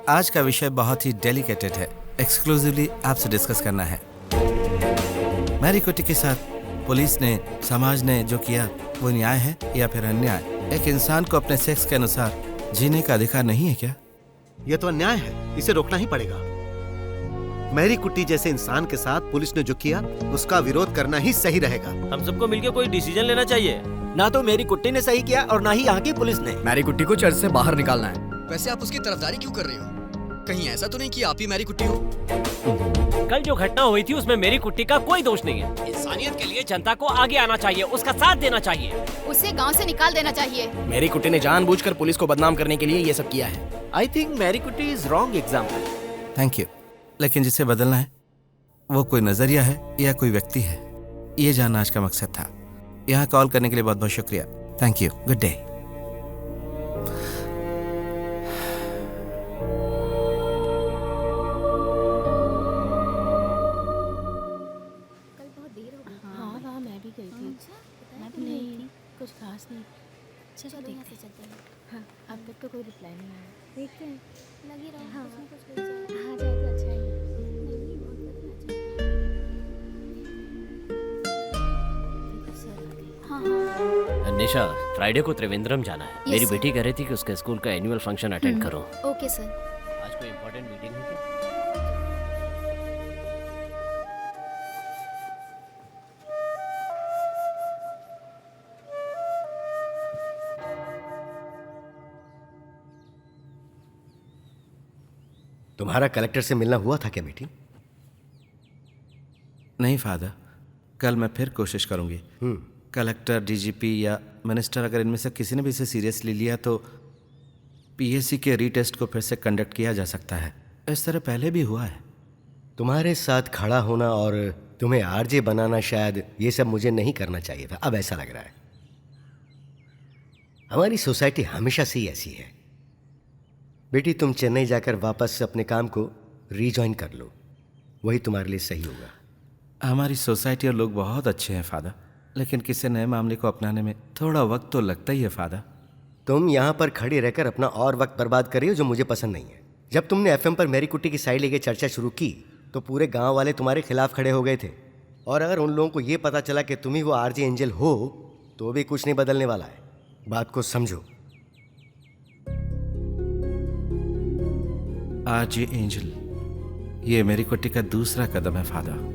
आज का विषय बहुत ही डेलिकेटेड है, एक्सक्लूसिवली आपसे डिस्कस करना है। मैरी कुट्टी के साथ पुलिस ने, समाज ने जो किया वो न्याय है या फिर अन्याय? एक इंसान को अपने सेक्स के अनुसार जीने का अधिकार नहीं है क्या? यह तो अन्याय है, इसे रोकना ही पड़ेगा। मैरी कुट्टी जैसे इंसान के साथ पुलिस ने जो किया उसका विरोध करना ही सही रहेगा। हम सबको मिलकर कोई डिसीजन लेना चाहिए। ना तो मेरी कुट्टी ने सही किया और ना ही यहाँ की पुलिस ने। मैरी कुट्टी को चर्च से बाहर निकालना है। वैसे आप उसकी तरफदारी क्यों कर रहे हो? कहीं ऐसा तो नहीं कि आप ही मैरी कुट्टी हो? कल जो घटना हुई थी उसमें मेरी कुट्टी का कोई दोष नहीं है। इंसानियत के लिए जनता को आगे आना चाहिए, उसका साथ देना चाहिए, उसे गांव से निकाल देना चाहिए। मेरी कुट्टी ने जानबूझकर पुलिस को बदनाम करने के लिए ये सब किया है। आई थिंक मैरी कुट्टी is wrong example. Thank you, लेकिन जिसे बदलना है वो कोई नजरिया है या कोई व्यक्ति है, ये जानना आज का मकसद था। यहाँ कॉल करने के लिए बहुत बहुत शुक्रिया। Thank you, good day. हाँ वहाँ मैं भी गई थी। नहीं, कुछ खास नहीं। चलो देखते हैं। हाँ, अब तक तो कोई रिप्लाई नहीं आया। देखते हैं। लगी रहो। हाँ, हाँ जाए तो अच्छा ही। निशा, फ्राइडे को त्रिवेंद्रम जाना है। मेरी बेटी कह रही थी कि उसके स्कूल का एनुअल फंक्शन अटेंड करो। Okay sir. आज कोई इम्पोर्टेंट मीटिंग है क्या? तुम्हारा कलेक्टर से मिलना हुआ था क्या बेटी? नहीं फादर, कल मैं फिर कोशिश करूंगी। कलेक्टर, डीजीपी या मिनिस्टर, अगर इनमें से किसी ने भी इसे सीरियसली लिया तो पीएससी के रीटेस्ट को फिर से कंडक्ट किया जा सकता है। इस तरह पहले भी हुआ है। तुम्हारे साथ खड़ा होना और तुम्हें आरजे बनाना, शायद ये सब मुझे नहीं करना चाहिए था। अब ऐसा लग रहा है। हमारी सोसाइटी हमेशा से ही ऐसी है। बेटी, तुम चेन्नई जाकर वापस अपने काम को रीजॉइन कर लो, वही तुम्हारे लिए सही होगा। हमारी सोसाइटी और लोग बहुत अच्छे हैं फादर, लेकिन किसी नए मामले को अपनाने में थोड़ा वक्त तो लगता ही है फादर। तुम यहाँ पर खड़े रहकर अपना और वक्त बर्बाद कर रही हो, जो मुझे पसंद नहीं है। जब तुमने एफएम पर मैरी कुट्टी की साइड लेके चर्चा शुरू की तो पूरे गांव वाले तुम्हारे खिलाफ खड़े हो गए थे, और अगर उन लोगों को ये पता चला कि तुम ही वो आरजे एंजल हो तो भी कुछ नहीं बदलने वाला है। बात को समझो। आरजे एंजल, ये मेरी कुट्टी का दूसरा कदम है फादर।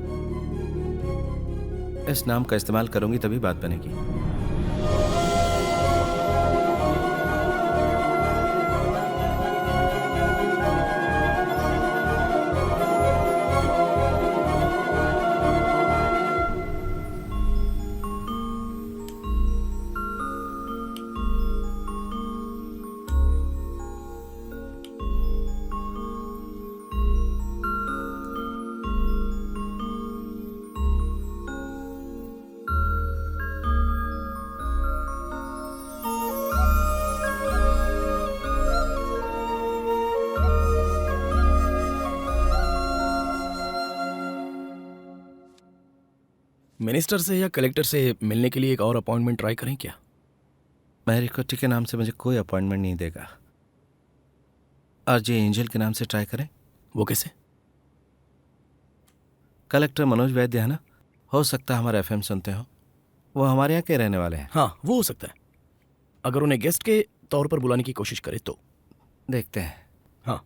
इस नाम का इस्तेमाल करूंगी तभी बात बनेगी। मिनिस्टर से या कलेक्टर से मिलने के लिए एक और अपॉइंटमेंट ट्राई करें क्या? मैरी कुट्टी के नाम से मुझे कोई अपॉइंटमेंट नहीं देगा। आरजे एंजल के नाम से ट्राई करें। वो कैसे? कलेक्टर मनोज वैद्य है ना, हो सकता है हमारा एफएम सुनते हो। वो हमारे यहाँ के रहने वाले हैं। हाँ, वो हो सकता है। अगर उन्हें गेस्ट के तौर पर बुलाने की कोशिश करे तो देखते हैं। हाँ,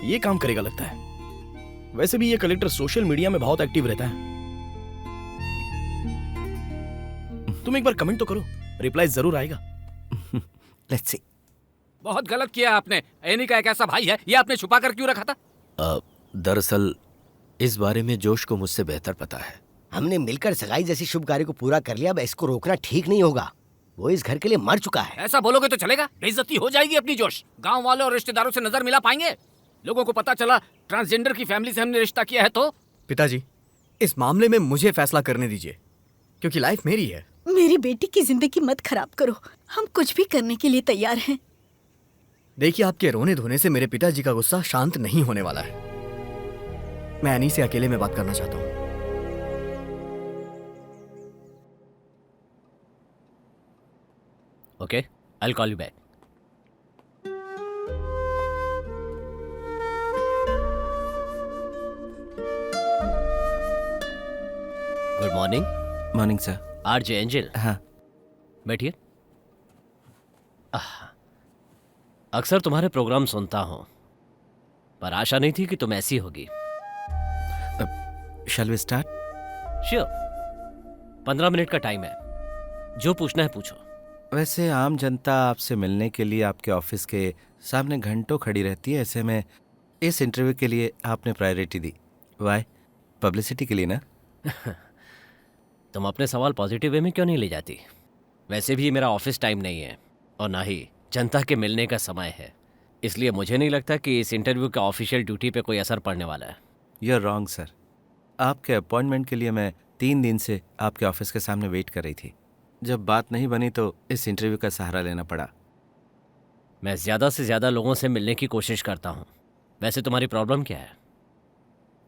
ये काम करेगा लगता है। वैसे भी ये कलेक्टर सोशल मीडिया में बहुत एक्टिव रहता है। तुम एक बार कमेंट तो करो, रिप्लाई जरूर आएगा। Let's see. बहुत गलत किया आपने। एनी का एक ऐसा भाई है, ये आपने छुपा कर क्यों रखा था? दरअसल इस बारे में जोश को मुझसे बेहतर पता है। हमने मिलकर सगाई जैसी शुभ कार्य को पूरा कर लिया, अब इसको रोकना ठीक नहीं होगा। वो इस घर के लिए मर चुका है। ऐसा बोलोगे तो चलेगा? बेइज्जती हो जाएगी अपनी जोश। गांव वालों और रिश्तेदारों से नजर मिला पाएंगे? लोगों को पता चला ट्रांसजेंडर की फैमिली से हमने रिश्ता किया है तो? पिताजी, इस मामले में मुझे फैसला करने दीजिए, क्योंकि लाइफ मेरी है। मेरी बेटी की जिंदगी मत खराब करो, हम कुछ भी करने के लिए तैयार हैं। देखिए, आपके रोने धोने से मेरे पिताजी का गुस्सा शांत नहीं होने वाला है। मैं एनी से अकेले में बात करना चाहता हूँ। Okay, I will call you back. Good morning. Morning sir. RJ angel. हाँ। बैठिए। अक्सर तुम्हारे प्रोग्राम सुनता हूँ, पर आशा नहीं थी कि तुम ऐसी होगी। Shall we start? Sure. 15 minute का टाइम है, जो पूछना है पूछो। वैसे आम जनता आपसे मिलने के लिए आपके ऑफिस के सामने घंटों खड़ी रहती है, ऐसे में इस इंटरव्यू के लिए आपने प्रायोरिटी दी। वाई? पब्लिसिटी के लिए ना? तुम अपने सवाल पॉजिटिव वे में क्यों नहीं ले जाती? वैसे भी मेरा ऑफिस टाइम नहीं है और ना ही जनता के मिलने का समय है, इसलिए मुझे नहीं लगता कि इस इंटरव्यू का ऑफिशियल ड्यूटी पे कोई असर पड़ने वाला है। You are wrong sir. आपके अपॉइंटमेंट के लिए मैं 3 दिन से आपके ऑफिस के सामने वेट कर रही थी। जब बात नहीं बनी तो इस इंटरव्यू का सहारा लेना पड़ा। मैं ज़्यादा से ज़्यादा लोगों से मिलने की कोशिश करता हूँ। वैसे तुम्हारी प्रॉब्लम क्या है?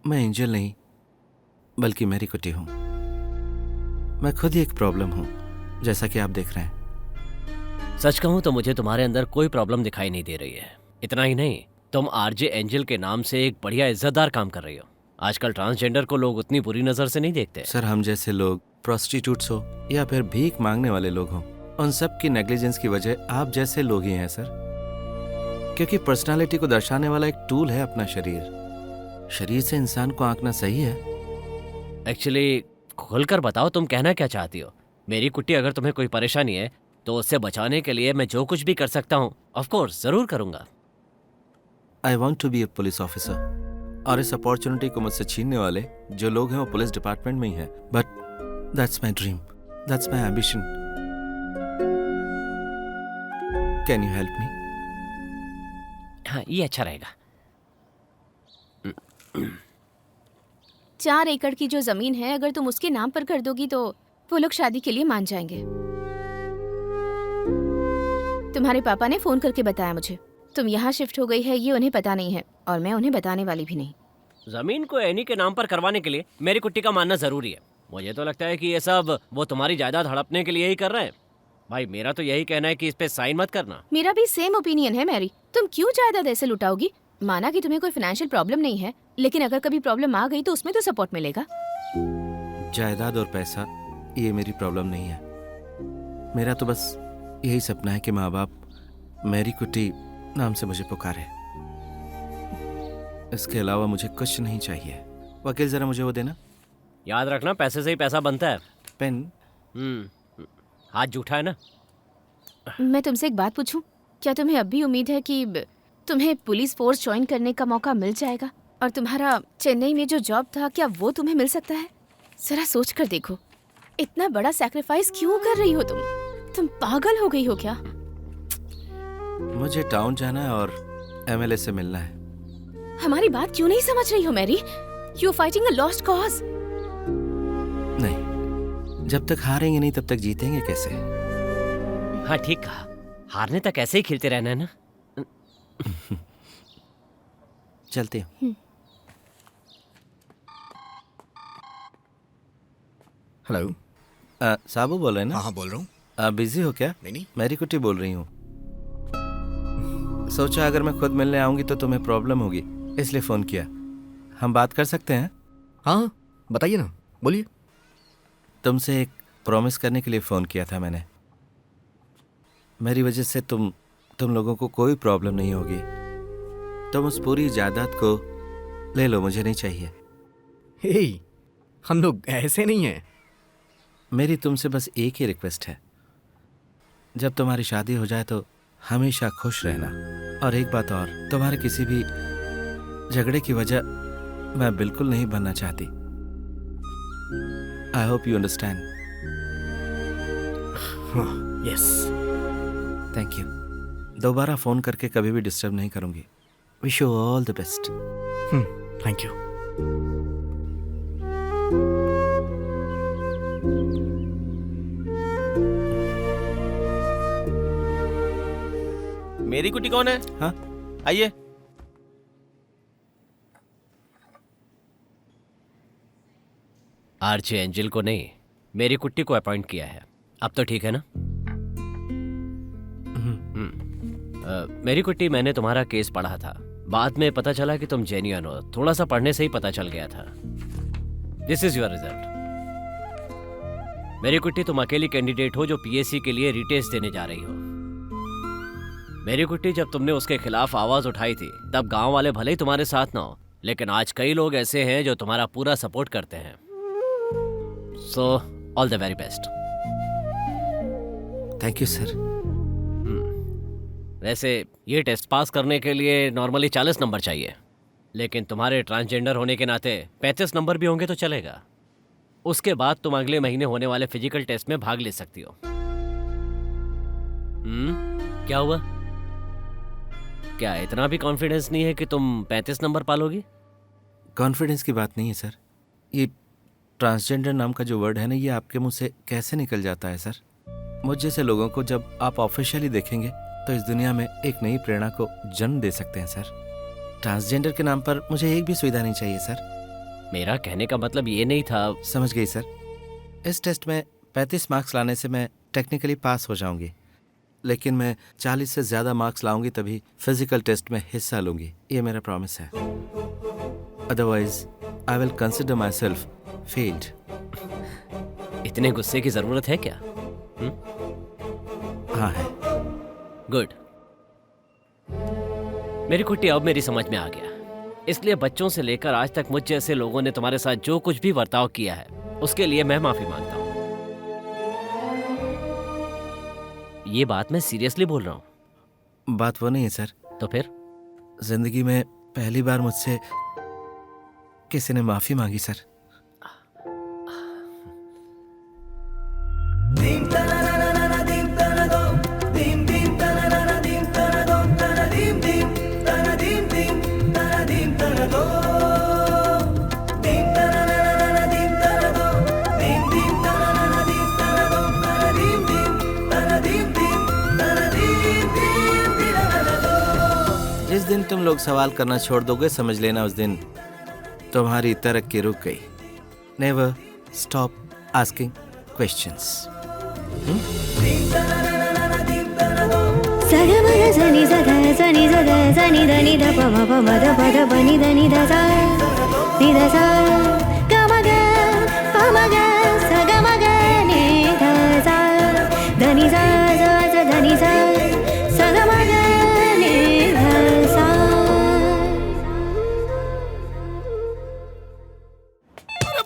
मैं एंजल नहीं बल्कि मेरी कुटी हूँ। मैं खुद ही एक प्रॉब्लम हूँ, जैसा कि आप देख रहे हैं। सच कहूँ तो मुझे तुम्हारे अंदर कोई प्रॉब्लम दिखाई नहीं दे रही है। इतना ही नहीं, तुम आरजे एंजल के नाम से एक बढ़िया इज्जतदार काम कर रही हो। आजकल ट्रांसजेंडर को लोग उतनी बुरी नज़र से नहीं देखते। सर, हम जैसे लोग, प्रोस्टिट्यूट्स हो या फिर भीख मांगने वाले लोग हों, उन सब की नेग्लिजेंस की वजह आप जैसे लोग ही हैं सर। क्योंकि पर्सनालिटी को दर्शाने वाला एक टूल है अपना शरीर। शरीर से इंसान को आंकना सही है? एक्चुअली खुलकर बताओ, तुम कहना क्या चाहती हो? मेरी कुट्टी अगर तुम्हें कोई परेशानी है तो उससे बचाने के लिए मैं जो कुछ भी कर सकता हूँ ऑफ कोर्स जरूर करूंगा। I want to be a police officer, और इस अपॉर्चुनिटी को मुझसे छीनने वाले जो लोग हैं वो पुलिस डिपार्टमेंट में ही हैं। But that's my dream, that's my ambition. Can you help me? हाँ, ये अच्छा रहेगा। 4 एकड़ की जो जमीन है, अगर तुम उसके नाम पर कर दोगी तो वो लोग शादी के लिए मान जाएंगे। तुम्हारे पापा ने फोन करके बताया मुझे तुम यहाँ शिफ्ट हो गई है, ये उन्हें पता नहीं है और मैं उन्हें बताने वाली भी नहीं। जमीन को एनी के नाम पर करवाने के लिए मेरी कुट्टी का मानना जरूरी है। मुझे तो लगता है कि ये सब वो तुम्हारी जायदाद हड़पने के लिए ही कर रहे हैं। भाई, मेरा तो यही कहना है कि इस पे साइन मत करना। मेरा भी सेम ओपिनियन है मैरी। तुम क्यों जायदाद ऐसे लुटाओगी? माना कि तुम्हें कोई फाइनेंशियल प्रॉब्लम नहीं है, लेकिन अगर कभी प्रॉब्लम आ गई तो उसमें तो सपोर्ट मिलेगा। जायदाद और पैसा ये मेरी प्रॉब्लम नहीं है। मेरा तो बस यही सपना है कि माँ बाप मेरी कुटी नाम से मुझे पुकारे। इसके अलावा मुझे कुछ नहीं चाहिए। वकील, जरा मुझे वो देना। याद रखना, पैसे से ही पैसा बनता है। पेन? हाथ जूठा है ना। मैं तुमसे एक बात पूछूं? क्या तुम्हें अब भी उम्मीद है कि तुम्हें पुलिस फोर्स ज्वाइन करने का मौका मिल जाएगा? और तुम्हारा चेन्नई में जो जॉब था, क्या वो तुम्हें मिल सकता है? जरा सोच कर देखो, इतना बड़ा सैक्रिफाइस क्यों कर रही हो तुम पागल हो गई हो क्या? मुझे टाउन जाना है और एमएलए से मिलना है। हमारी बात क्यों नहीं समझ रही हो Mary? You fighting a lost cause. नहीं, जब तक हारेंगे नहीं तब तक जीतेंगे कैसे? हाँ, ठीक कहा। हारने तक ऐसे ही खेलते रहना है ना। चलते हैं। हेलो, साबू बोल रहे हैं ना? हाँ, बोल रहा हूँ। आप बिजी हो क्या? नहीं। मेरी कुटी बोल रही हूँ। सोचा अगर मैं खुद मिलने आऊंगी तो तुम्हें प्रॉब्लम होगी, इसलिए फोन किया। हम बात कर सकते हैं? हाँ, बताइए ना, बोलिए। तुमसे एक प्रॉमिस करने के लिए फ़ोन किया था मैंने। मेरी वजह से तुम लोगों को कोई प्रॉब्लम नहीं होगी। तुम उस पूरी जायदाद को ले लो, मुझे नहीं चाहिए। हे, हम लोग ऐसे नहीं हैं। मेरी तुमसे बस एक ही रिक्वेस्ट है, जब तुम्हारी शादी हो जाए तो हमेशा खुश रहना। और एक बात और, तुम्हारे किसी भी झगड़े की वजह मैं बिल्कुल नहीं बनना चाहती। I hope you understand. Yes. Thank you. दोबारा फोन करके कभी भी डिस्टर्ब नहीं करूंगी। Wish you all the best. Thank you. मेरी कुटी कौन है? हाँ आइए। आरजे एंजल को नहीं, मेरी कुट्टी को अपॉइंट किया है। अब तो ठीक है ना? मेरी कुट्टी, मैंने तुम्हारा केस पढ़ा था। बाद में पता चला कि तुम जेन्युइन हो। थोड़ा सा पढ़ने से ही पता चल गया था। This is your result. मेरी कुट्टी, तुम अकेली कैंडिडेट हो जो पीएससी के लिए रीटेस्ट देने जा रही हो। मेरी कुट्टी, जब तुमने उसके खिलाफ आवाज उठाई थी तब गांव वाले भले ही तुम्हारे साथ ना हो, लेकिन आज कई लोग ऐसे हैं जो तुम्हारा पूरा सपोर्ट करते हैं। So all the very best. Thank you sir. वैसे ये टेस्ट पास करने के लिए नॉर्मली 40 नंबर चाहिए, लेकिन तुम्हारे ट्रांसजेंडर होने के नाते 35 नंबर भी होंगे तो चलेगा। उसके बाद तुम अगले महीने होने वाले फिजिकल टेस्ट में भाग ले सकती हो। क्या हुआ? क्या इतना भी कॉन्फिडेंस नहीं है कि तुम 35 नंबर पालोगी? कॉन्फिडेंस की बात नहीं है सर। ये ट्रांसजेंडर नाम का जो वर्ड है ना, ये आपके मुंह से कैसे निकल जाता है सर? मुझ जैसे लोगों को जब आप ऑफिशियली देखेंगे तो इस दुनिया में एक नई प्रेरणा को जन्म दे सकते हैं सर। ट्रांसजेंडर के नाम पर मुझे एक भी सुविधा नहीं चाहिए सर। मेरा कहने का मतलब ये नहीं था। समझ गई सर। इस टेस्ट में 35 मार्क्स लाने से मैं टेक्निकली पास हो जाऊंगी, लेकिन मैं 40 से ज़्यादा मार्क्स लाऊंगी तभी फिजिकल टेस्ट में हिस्सा लूंगी। ये मेरा प्रॉमिस है। Otherwise I will consider my self failed. इतने गुस्से की जरूरत है क्या? हाँ है। गुड। मेरी कुट्टी, अब मेरी समझ में आ गया। इसलिए बच्चों से लेकर आज तक मुझ जैसे लोगों ने तुम्हारे साथ जो कुछ भी बर्ताव किया है उसके लिए मैं माफी मांगता हूं। ये बात मैं सीरियसली बोल रहा हूं। बात वो नहीं है सर। तो फिर? जिंदगी में पहली बार मुझसे किसी ने माफी मांगी सर। जिस दिन तुम लोग सवाल करना छोड़ दोगे, समझ लेना उस दिन तुम्हारी तरक्की रुक गई। Never stop asking questions.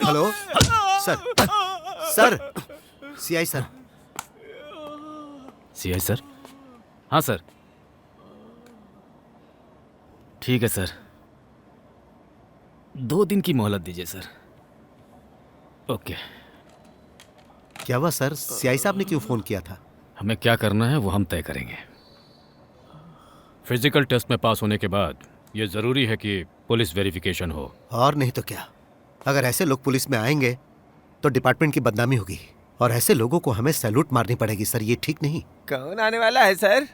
Hello sir. Sir, CI sir. CI sir? हाँ सर। ठीक है सर, 2 दिन की मोहलत दीजिए सर। ओके। क्या हुआ सर? सीआई साहब ने क्यों फोन किया था? हमें क्या करना है वो हम तय करेंगे। फिजिकल टेस्ट में पास होने के बाद ये जरूरी है कि पुलिस वेरिफिकेशन हो। और नहीं तो क्या। अगर ऐसे लोग पुलिस में आएंगे तो डिपार्टमेंट की बदनामी होगी, और ऐसे लोगों को हमें सैल्यूट मारनी पड़ेगी सर। ये ठीक नहीं। कौन आने वाला है सर?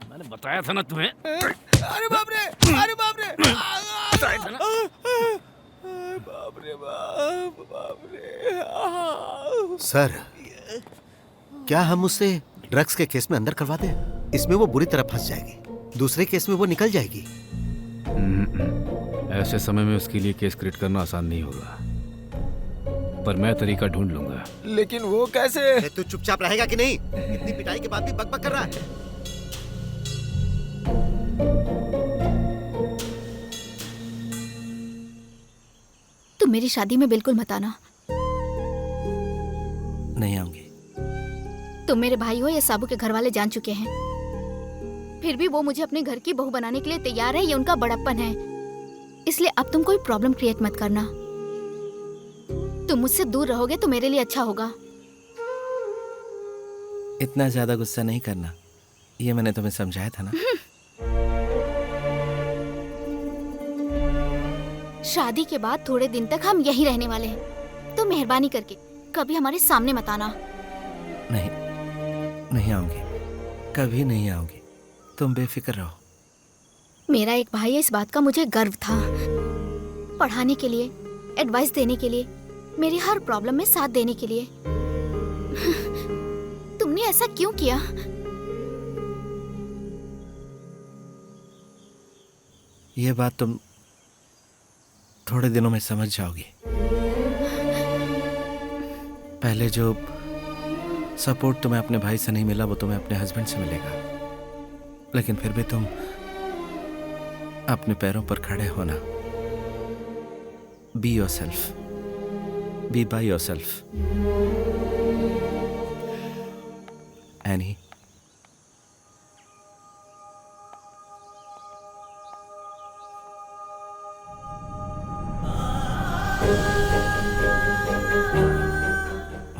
मैंने बताया था ना तुम्हें। अरे बाप रे, अरे बाप रे, बताया था ना। बाप रे बाप, बाप रे। सर, क्या हम उसे ड्रग्स के केस में अंदर करवा दें? इसमें वो बुरी तरह फंस जाएगी, दूसरे केस में वो निकल जाएगी। ऐसे समय में उसके लिए केस क्रिएट करना आसान नहीं होगा, पर मैं तरीका ढूंढ लूंगा। लेकिन वो कैसे? तू चुपचाप रहेगा कि नहीं? इतनी पिटाई के बाद भी बकबक कर रहा है। तुम मेरी शादी में बिल्कुल मत आना। नहीं आऊंगी। तुम मेरे भाई हो, ये साबू के घर वाले जान चुके हैं। फिर भी वो मुझे अपने घर की बहू बनाने के लिए तैयार है, ये उनका बड़प्पन है। इसलिए अब तुम कोई प्रॉब्लम क्रिएट मत करना। तुम मुझसे दूर रहोगे तो मेरे लिए अच्छा होगा। इतना ज्यादा गुस्सा नहीं करना, ये मैंने तुम्हें समझाया था ना। शादी के बाद थोड़े दिन तक हम यहीं रहने वाले हैं, तो मेहरबानी करके कभी हमारे सामने मत आना। नहीं, नहीं आऊंगी, कभी नहीं आऊंगी, तुम बेफिक्र रहो। मेरा एक भाई है, इस बात का मुझे गर्व था। पढ़ाने के लिए, एडवाइस देने के लिए, मेरी हर प्रॉब्लम में साथ देने के लिए। तुमने ऐसा क्यों किया? ये बात तुम थोड़े दिनों में समझ जाओगी। पहले जो सपोर्ट तुम्हें अपने भाई से नहीं मिला वो तुम्हें अपने हस्बैंड से मिलेगा, लेकिन फिर भी तुम अपने पैरों पर खड़े होना। Be yourself, be by yourself. एनी,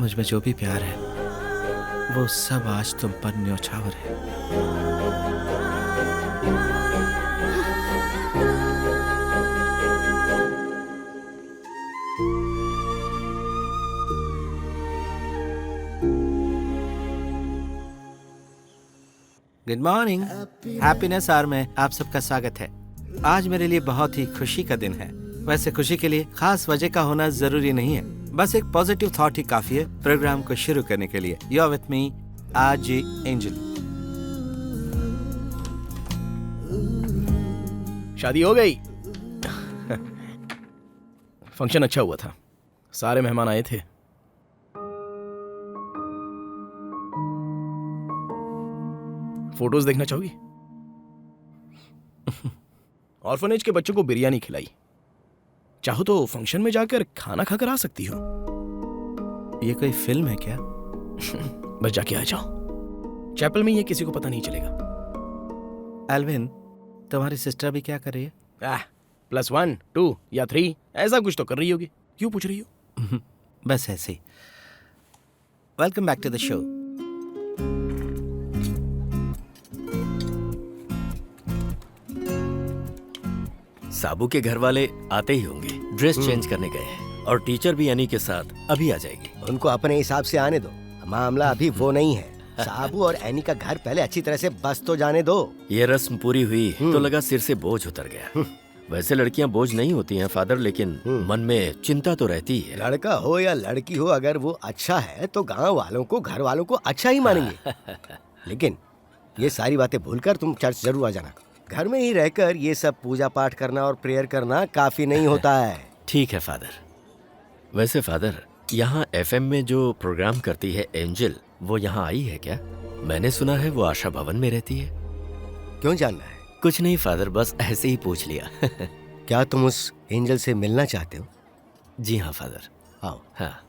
मुझ में जो भी प्यार है वो सब आज तुम पर न्योछावर है। गुड मॉर्निंग, हैप्पीनेस आवर में आप सबका स्वागत है। आज मेरे लिए बहुत ही खुशी का दिन है। वैसे खुशी के लिए खास वजह का होना जरूरी नहीं है, बस एक पॉजिटिव थॉट ही काफी है प्रोग्राम को शुरू करने के लिए। You are with me RJ Angel. शादी हो गई। फंक्शन अच्छा हुआ था, सारे मेहमान आए थे। फोटोज देखना चाहोगी? ऑर्फनेज के बच्चों को बिरयानी खिलाई। चाहो तो फंक्शन में जाकर खाना खाकर आ सकती हो। ये कोई फिल्म है क्या? बस जाके आ जाओ, चैपल में ये किसी को पता नहीं चलेगा। एल्विन, तुम्हारी सिस्टर भी क्या कर रही है? +1, 2 या 3 ऐसा कुछ तो कर रही होगी। क्यों पूछ रही हो? बस ऐसे ही। Welcome back to the show. Sabu के घर वाले आते ही होंगे, ड्रेस चेंज करने गए हैं, और टीचर भी यानी के साथ अभी आ जाएगी। उनको अपने हिसाब से आने दो, मामला अभी वो नहीं है। साबू और एनी का घर पहले अच्छी तरह से बस तो जाने दो। ये रस्म पूरी हुई तो लगा सिर से बोझ उतर गया। वैसे लड़कियां बोझ नहीं होती हैं फादर, लेकिन मन में चिंता तो रहती है। लड़का हो या लड़की हो, अगर वो अच्छा है तो गांव वालों को, घर वालों को अच्छा ही मानेंगे। लेकिन ये सारी बातें भूलकर तुम चर्च जरूर आ जाना। घर में ही रहकर ये सब पूजा पाठ करना और प्रेयर करना काफी नहीं होता है। ठीक है फादर। वैसे फादर, यहाँ FM में जो प्रोग्राम करती है एंजल, वो यहाँ आई है क्या? मैंने सुना है वो आशा भवन में रहती है। क्यों जानना है? कुछ नहीं फादर, बस ऐसे ही पूछ लिया। क्या तुम उस एंजल से मिलना चाहते हो? जी हाँ फादर। आओ। हाँ।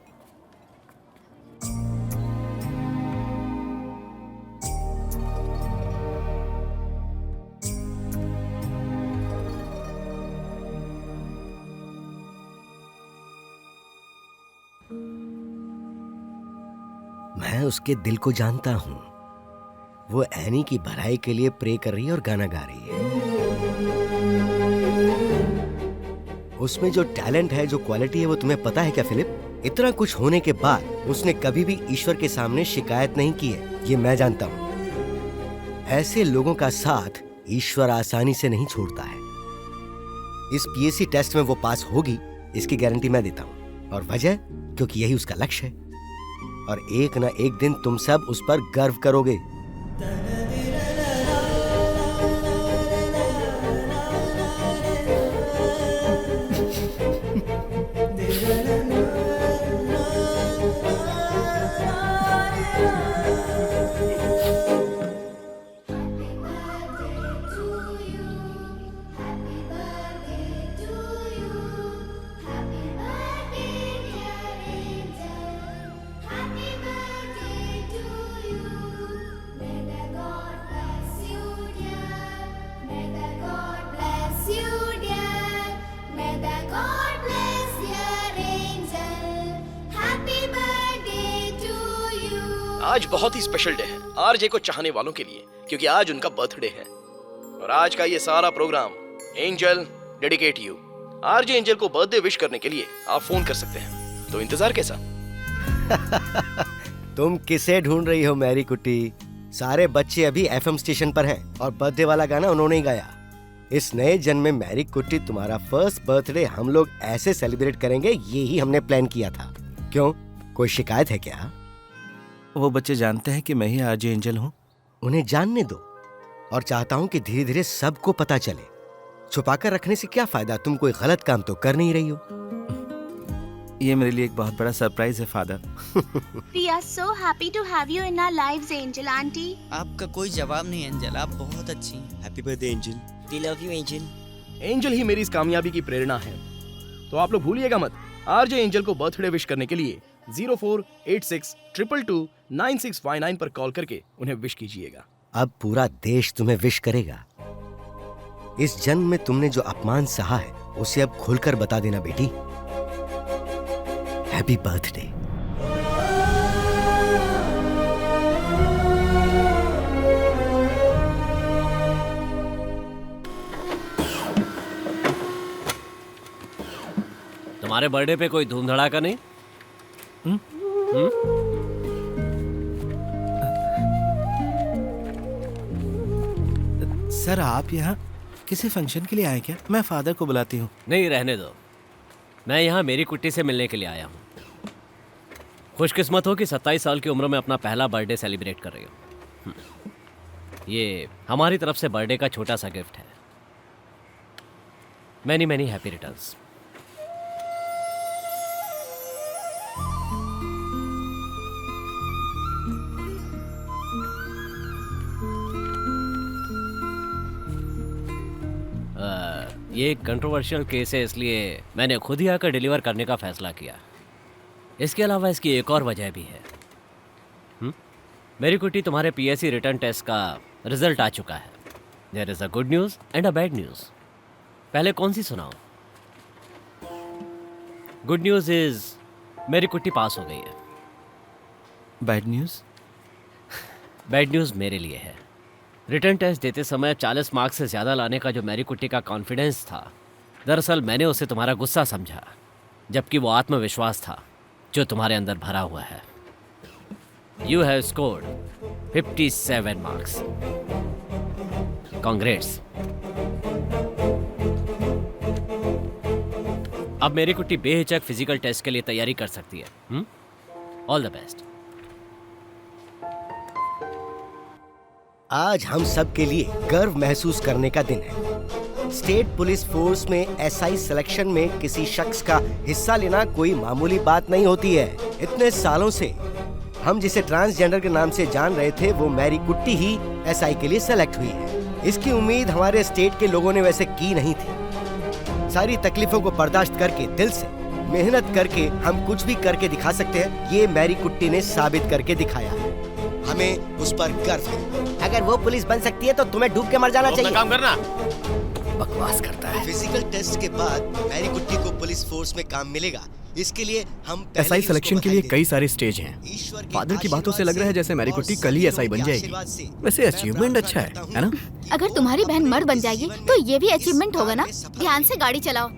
मैं उसके दिल को जानता हूँ। वो एनी की भलाई के लिए प्रे कर रही है और गाना गा रही है। उसमें जो टैलेंट है, जो क्वालिटी है, वो तुम्हें पता है क्या फिलिप? इतना कुछ होने के बाद उसने कभी भी ईश्वर के सामने शिकायत नहीं की है, ये मैं जानता हूँ। ऐसे लोगों का साथ ईश्वर आसानी से नहीं छोड़ता है। इस PSC टेस्ट में वो पास होगी, इसकी गारंटी मैं देता हूँ। और वजह, क्योंकि यही उसका लक्ष्य है। और एक ना एक दिन तुम सब उस पर गर्व करोगे। आज बहुत ही स्पेशल डे है आरजे को चाहने वालों के लिए, क्योंकि आज उनका बर्थडे है। और आज का ये सारा programme Angel dedicate you. RJ Angel को बर्थडे विश करने के लिए आप फोन कर सकते हैं, तो इंतजार कैसा? तुम किसे ढूंढ रही हो मैरी कुट्टी? सारे बच्चे अभी एफएम स्टेशन पर हैं और बर्थडे वाला गाना उन्होंने ही गाया। इस नए जन्म में मैरी कुट्टी तुम्हारा फर्स्ट बर्थडे हम लोग ऐसे सेलिब्रेट करेंगे, ये ही हमने प्लान किया था। क्यों, कोई शिकायत है क्या? वो बच्चे जानते हैं कि मैं ही आरजे एंजल हूँ। उन्हें जानने दो, और चाहता हूँ कि धीरे धीरे सबको पता चले। छुपाकर रखने से क्या फायदा, तुम कोई गलत काम तो कर नहीं रही हो। ये मेरे लिए एक बहुत बड़ा सरप्राइज है father. We are so happy to have you in our lives, Angel Auntie. आपका कोई जवाब नहीं एंजल, आप बहुत अच्छी हैं। Happy birthday angel. We love you, angel. Angel ही मेरी इस कामयाबी की प्रेरणा है। तो आप लोग भूलिएगा मत, आरजे एंजल को बर्थडे विश करने के लिए 0486229659 पर कॉल करके उन्हें विश कीजिएगा। अब पूरा देश तुम्हें विश करेगा। इस जन्म में तुमने जो अपमान सहा है उसे अब खुलकर बता देना बेटी। Happy birthday. तुम्हारे बर्थडे पे कोई धूम धड़ाका नहीं? सर आप यहाँ किसी फंक्शन के लिए आए क्या? मैं फादर को बुलाती हूँ। नहीं, रहने दो। मैं यहाँ मेरी कुट्टी से मिलने के लिए आया हूँ। खुशकिस्मत हो कि 27 साल की उम्र में अपना पहला बर्थडे सेलिब्रेट कर रही हो। ये हमारी तरफ से बर्थडे का छोटा सा गिफ्ट है। Many many happy returns. ये कंट्रोवर्शियल केस है, इसलिए मैंने खुद ही आकर डिलीवर करने का फैसला किया। इसके अलावा इसकी एक और वजह भी है। मेरी कुट्टी, तुम्हारे पीएससी रिटर्न टेस्ट का रिजल्ट आ चुका है। There is a good news and a bad news. पहले कौन सी सुनाऊं? गुड न्यूज़ इज मेरी कुट्टी पास हो गई है। Bad news? बैड न्यूज़ मेरे लिए है। रिटर्न टेस्ट देते समय 40 मार्क्स से ज़्यादा लाने का जो मेरी कुट्टी का कॉन्फिडेंस था, दरअसल मैंने उसे तुम्हारा गुस्सा समझा, जबकि वो आत्मविश्वास था जो तुम्हारे अंदर भरा हुआ है। You have scored 57 marks. Congrats. अब मेरी कुट्टी बेहिचक फिजिकल टेस्ट के लिए तैयारी कर सकती है। All the best. आज हम सब के लिए गर्व महसूस करने का दिन है। स्टेट पुलिस फोर्स में एसआई सिलेक्शन में किसी शख्स का हिस्सा लेना कोई मामूली बात नहीं होती है। इतने सालों से हम जिसे ट्रांसजेंडर के नाम से जान रहे थे, वो मैरी कुट्टी ही एसआई के लिए सेलेक्ट हुई है। इसकी उम्मीद हमारे स्टेट के लोगों ने वैसे की नहीं थी। सारी तकलीफों को बर्दाश्त करके, दिल से मेहनत करके हम कुछ भी करके दिखा सकते हैं। ये मैरी कुट्टी ने साबित करके दिखाया है। हमें उस पर गर्व है। अगर वो पुलिस बन सकती है तो तुम्हें डूब के मर जाना चाहिए। काम करना। बकवास करता है। फिजिकल टेस्ट के बाद मैरी कुट्टी को पुलिस फोर्स में काम मिलेगा। इसके लिए हम एसआई सिलेक्शन के लिए कई सारे स्टेज हैं। फादर की बातों से लग रहा है जैसे मैरी कुट्टी कल ही एसआई बन जाएगी। वैसे अचीवमेंट अच्छा है ना? अगर तुम्हारी बहन मर्द बन जाएगी तो ये भी अचीवमेंट होगा ना। ध्यान से गाड़ी चलाओ।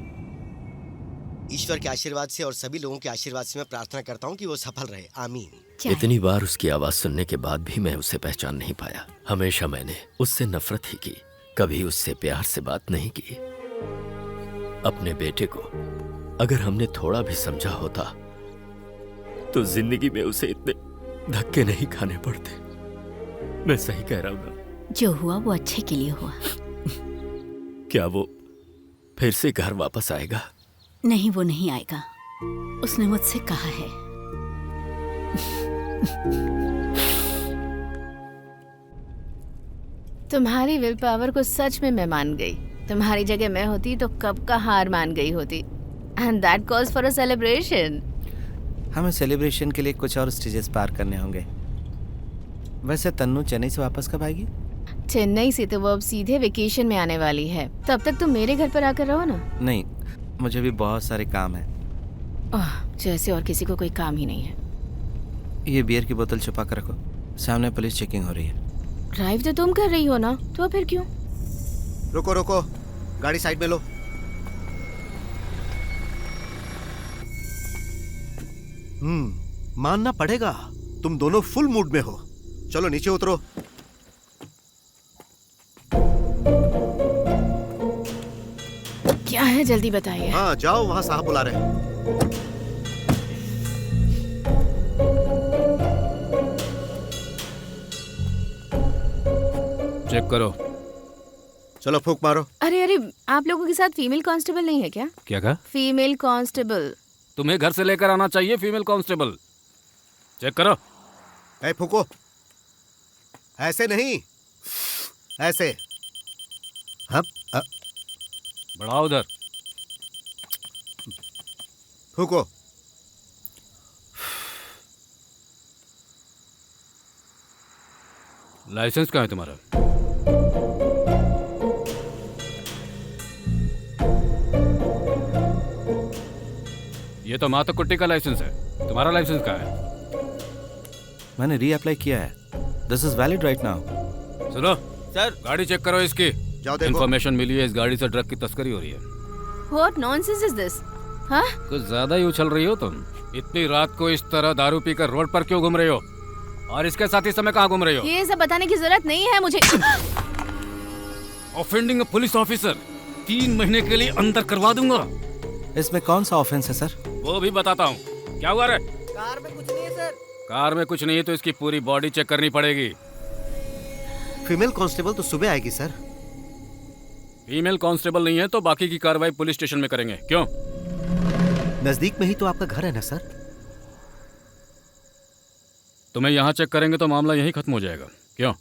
ईश्वर के आशीर्वाद से और सभी लोगों के आशीर्वाद से मैं प्रार्थना करता हूँ कि वो सफल रहे। आमीन। इतनी बार उसकी आवाज सुनने के बाद भी मैं उसे पहचान नहीं पाया। हमेशा मैंने उससे नफरत ही की, कभी उससे प्यार से बात नहीं की। अपने बेटे को अगर हमने थोड़ा भी समझा होता तो जिंदगी में उसे इतने धक्के नहीं खाने पड़ते। मैं सही कह रहा हूँ ना? जो हुआ वो अच्छे के लिए हुआ। क्या वो फिर से घर वापस आएगा? नहीं, वो नहीं आएगा। उसने मुझसे कहा है। तुम्हारी विल पावर को सच में मैं मान गई। तुम्हारी जगह मैं होती तो कब का हार मान गई होती। And that calls for a celebration. हमें सेलिब्रेशन के लिए कुछ और स्टेजेस पार करने होंगे। वैसे तन्नू चेन्नई से वापस कब आएगी? चेन्नई से तो वो अब सीधे वेकेशन में आने वाली है। तब तक तुम मेरे घर पर आकर रहो ना। नहीं, मुझे भी बहुत सारे काम है। जैसे और किसी को कोई काम ही नहीं है। ये बियर की बोतल छुपा कर रखो, सामने पुलिस चेकिंग हो रही है। ड्राइव तो तुम कर रही हो ना, तो फिर क्यों? रुको रुको, गाड़ी साइड में लो। मानना पड़ेगा, तुम दोनों फुल मूड में हो। चलो नीचे उतरो। क्या है, जल्दी बताइए। हाँ जाओ, वहाँ साहब बुला रहे हैं। चेक करो। चलो फूंक मारो। अरे अरे, आप लोगों के साथ फीमेल कांस्टेबल नहीं है क्या? क्या कहा? Female constable. तुम्हें घर से लेकर आना चाहिए फीमेल कांस्टेबल। चेक करो। ए फूको, ऐसे नहीं, ऐसे। हाँ बढ़ाओ उधर। फूको। लाइसेंस कहाँ है तुम्हारा? ये तो माता कुट्टी का लाइसेंस है, तुम्हारा लाइसेंस कहाँ है? मैंने रीअप्लाई किया है। This is valid right now. सुनो सर, गाड़ी चेक करो इसकी। जाओ देखो। इन्फॉर्मेशन मिली है इस गाड़ी से ड्रग की तस्करी हो रही है। What nonsense is this? हाँ? कुछ ज्यादा ही उछल रही हो तुम। इतनी रात को इस तरह दारू पीकर रोड पर क्यों घूम रही हो? और इसके साथ इस समय कहाँ घूम रही हो? ये सब बताने की जरूरत नहीं है मुझे। ऑफेंडिंग अ पुलिस ऑफिसर 3 महीने के लिए अंदर करवा दूंगा। इसमें कौन सा ऑफेंस है सर? वो भी बताता हूँ। क्या हुआ रे? कार में कुछ नहीं है सर। कार में कुछ नहीं है तो इसकी पूरी बॉडी चेक करनी पड़ेगी। फीमेल कांस्टेबल तो सुबह आएगी सर। फीमेल कांस्टेबल नहीं है तो बाकी की कार्रवाई पुलिस स्टेशन में करेंगे। क्यों? नजदीक में ही तो आपका घर है ना सर। तुम्हें यहाँ चेक करेंगे तो मामला यहीं खत्म हो जाएगा। क्यों?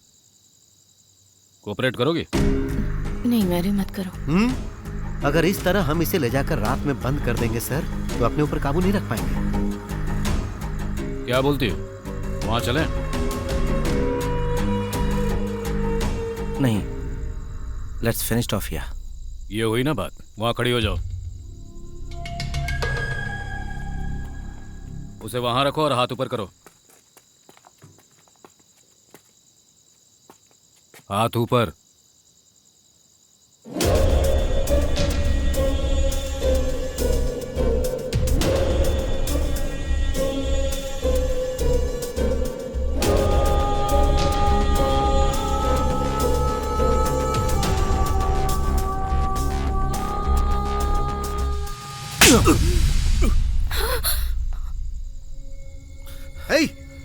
कोऑपरेट करोगी? नहीं मैरी, मत करो। अगर इस तरह हम इसे ले जाकर रात में बंद कर देंगे सर, तो अपने ऊपर काबू नहीं रख पाएंगे। क्या बोलती हो? वहां चलें? नहीं, लेट्स फिनिश ऑफ हियर। ये हुई ना बात, वहां खड़ी हो जाओ। उसे वहां रखो और हाथ ऊपर करो। हाथ ऊपर।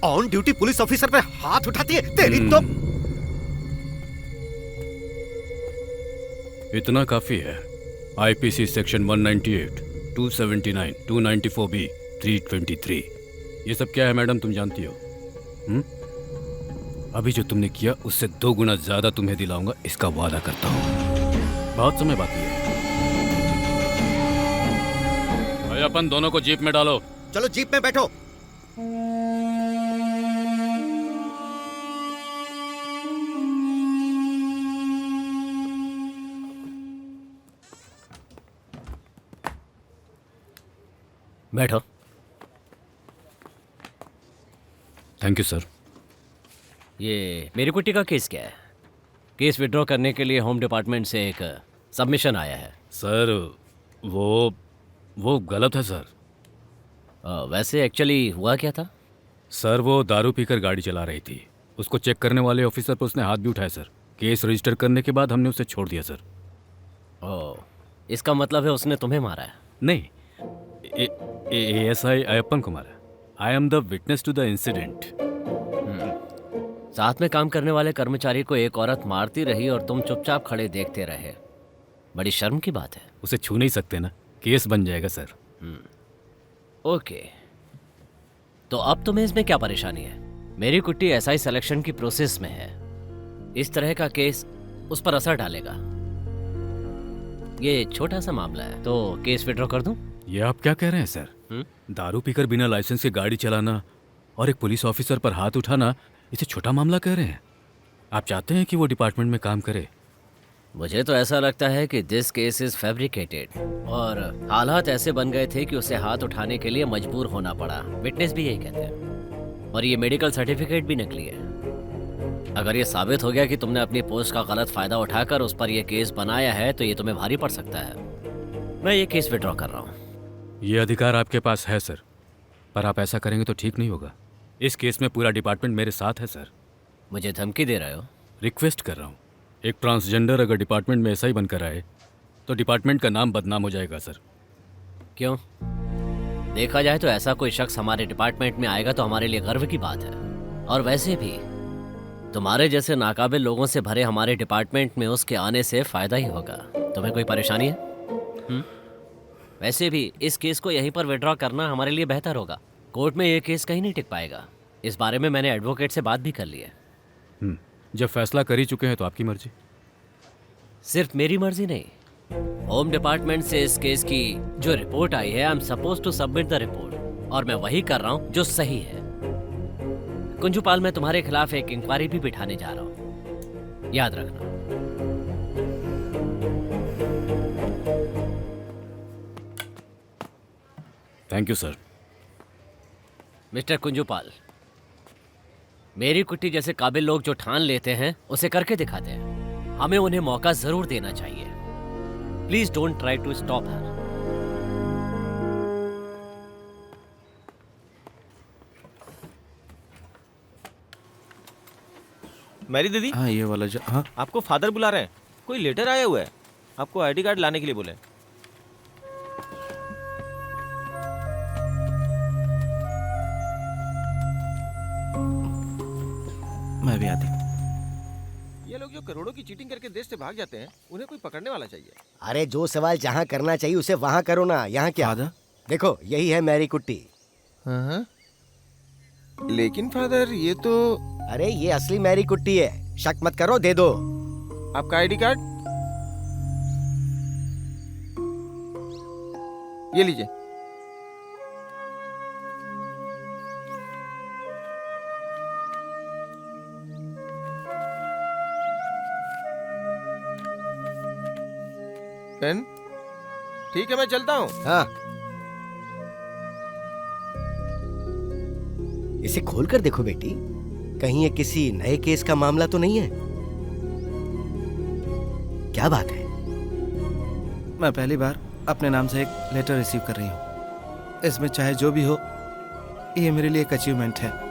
ऑन ड्यूटी पुलिस ऑफिसर पे हाथ उठाती है तेरी तो। इतना काफी है। IPC section 198, 279, 294B, 323। ये सब क्या है मैडम, तुम जानती हो? अभी जो तुमने किया उससे 2 गुना ज्यादा तुम्हें दिलाऊंगा, इसका वादा करता हूं। बहुत समय बाकी है। भाई अपन दोनों को जीप में डालो। चलो जीप में बैठो। बैठो। Thank you sir. ये मेरी कुट्टी का केस क्या है? केस विड्रॉ करने के लिए होम डिपार्टमेंट से एक सबमिशन आया है। सर वो गलत है सर। वैसे एक्चुअली हुआ क्या था? सर वो दारू पीकर गाड़ी चला रही थी। उसको चेक करने वाले ऑफिसर पर उसने हाथ भी उठाया सर। केस रजिस्टर करने के बाद हमने उसे छोड़ दिया सर। इसका मतलब है उसने तुम्हें मारा है? नहीं, ASI Ayyappan Kumar. I am the witness to the incident. साथ में काम करने वाले कर्मचारी को एक औरत मारती रही और तुम चुपचाप खड़े देखते रहे। बड़ी शर्म की बात है। उसे छू नहीं सकते ना, केस बन जाएगा सर। ओके, तो अब तुम्हें इसमें क्या परेशानी है? मेरी कुट्टी SI सिलेक्शन की प्रोसेस में है। इस तरह का केस उस पर असर डालेगा। ये छोटा सा मामला है, तो केस विड्रॉ कर दूं? ये आप क्या कह रहे हैं सर? दारू पीकर बिना लाइसेंस के गाड़ी चलाना और एक पुलिस ऑफिसर पर हाथ उठाना, इसे छोटा मामला कह रहे हैं? आप चाहते हैं कि वो डिपार्टमेंट में काम करे? मुझे तो ऐसा लगता है कि दिस केस इज फैब्रिकेटेड और हालात ऐसे बन गए थे कि उसे हाथ उठाने के लिए मजबूर होना पड़ा। विटनेस भी यही कहते हैं। और ये मेडिकल सर्टिफिकेट भी नकली है। अगर ये साबित हो गया कि तुमने अपनी पोस्ट का गलत फायदा उठाकर उस पर यह केस बनाया है तो ये तुम्हें भारी पड़ सकता है। मैं ये केस विड्रॉ कर रहा हूँ। ये अधिकार आपके पास है सर, पर आप ऐसा करेंगे तो ठीक नहीं होगा। इस केस में पूरा डिपार्टमेंट मेरे साथ है सर। मुझे धमकी दे रहे हो? रिक्वेस्ट कर रहा हूँ। एक ट्रांसजेंडर अगर डिपार्टमेंट में ऐसा ही बनकर आए तो डिपार्टमेंट का नाम बदनाम हो जाएगा सर। क्यों? देखा जाए तो ऐसा कोई शख्स हमारे डिपार्टमेंट में आएगा तो हमारे लिए गर्व की बात है। और वैसे भी तुम्हारे जैसे नाकाबिल लोगों से भरे हमारे डिपार्टमेंट में उसके आने से फायदा ही होगा। तुम्हें कोई परेशानी है? वैसे भी इस केस को यहीं पर विड्रॉ करना हमारे लिए बेहतर होगा। कोर्ट में ये केस कहीं नहीं टिक पाएगा। इस बारे में मैंने एडवोकेट से बात भी कर ली है। जब फैसला कर ही चुके हैं तो आपकी मर्जी। सिर्फ मेरी मर्जी नहीं, होम डिपार्टमेंट से इस केस की जो रिपोर्ट आई है, I am suppose to submit the report, और मैं वही कर रहा हूँ जो सही है। कुंजू पाल, मैं तुम्हारे खिलाफ एक इंक्वायरी भी बिठाने जा रहा हूँ, याद रखना। Thank you sir. Mister Kunju Pal, मेरी कुट्टी जैसे काबिल लोग जो ठान लेते हैं उसे करके दिखाते हैं। हमें उन्हें मौका जरूर देना चाहिए। Please don't try to stop her. मेरी दीदी, हाँ ये वाला जो, हाँ आपको फादर बुला रहे हैं। कोई लेटर आया हुआ है, आपको आईडी कार्ड लाने के लिए बोले। मैं भी आती। ये लोग जो करोड़ों की चीटिंग करके देश से भाग जाते हैं, उन्हें कोई पकड़ने वाला चाहिए। अरे जो सवाल जहाँ करना चाहिए उसे वहाँ करो ना, यहाँ क्या? देखो यही है मैरी कुट्टी। हाँ? लेकिन फादर ये तो, अरे ये असली मैरी कुट्टी है, शक मत करो, दे दो। आपका आईडी कार्ड ये लीजिए। पेन, ठीक है मैं चलता हूँ। हाँ, इसे खोल कर देखो बेटी, कहीं ये किसी नए केस का मामला तो नहीं है? क्या बात है? मैं पहली बार अपने नाम से एक लेटर रिसीव कर रही हूँ। इसमें चाहे जो भी हो, ये मेरे लिए एक अचीवमेंट है।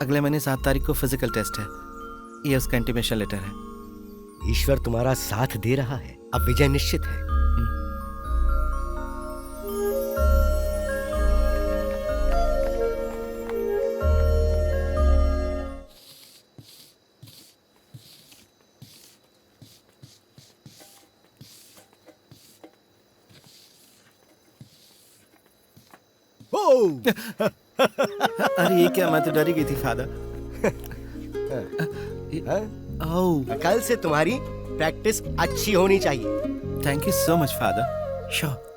अगले महीने 7 तारीख को फिजिकल टेस्ट है। ये उसका इंटीमेशन लेटर है। ईश्वर तुम्हारा साथ दे रहा है, अब विजय निश्चित है। अरे ये क्या, मैं तो डरी गई थी फादर। कल से तुम्हारी प्रैक्टिस अच्छी होनी चाहिए। Thank you so much father. Sure.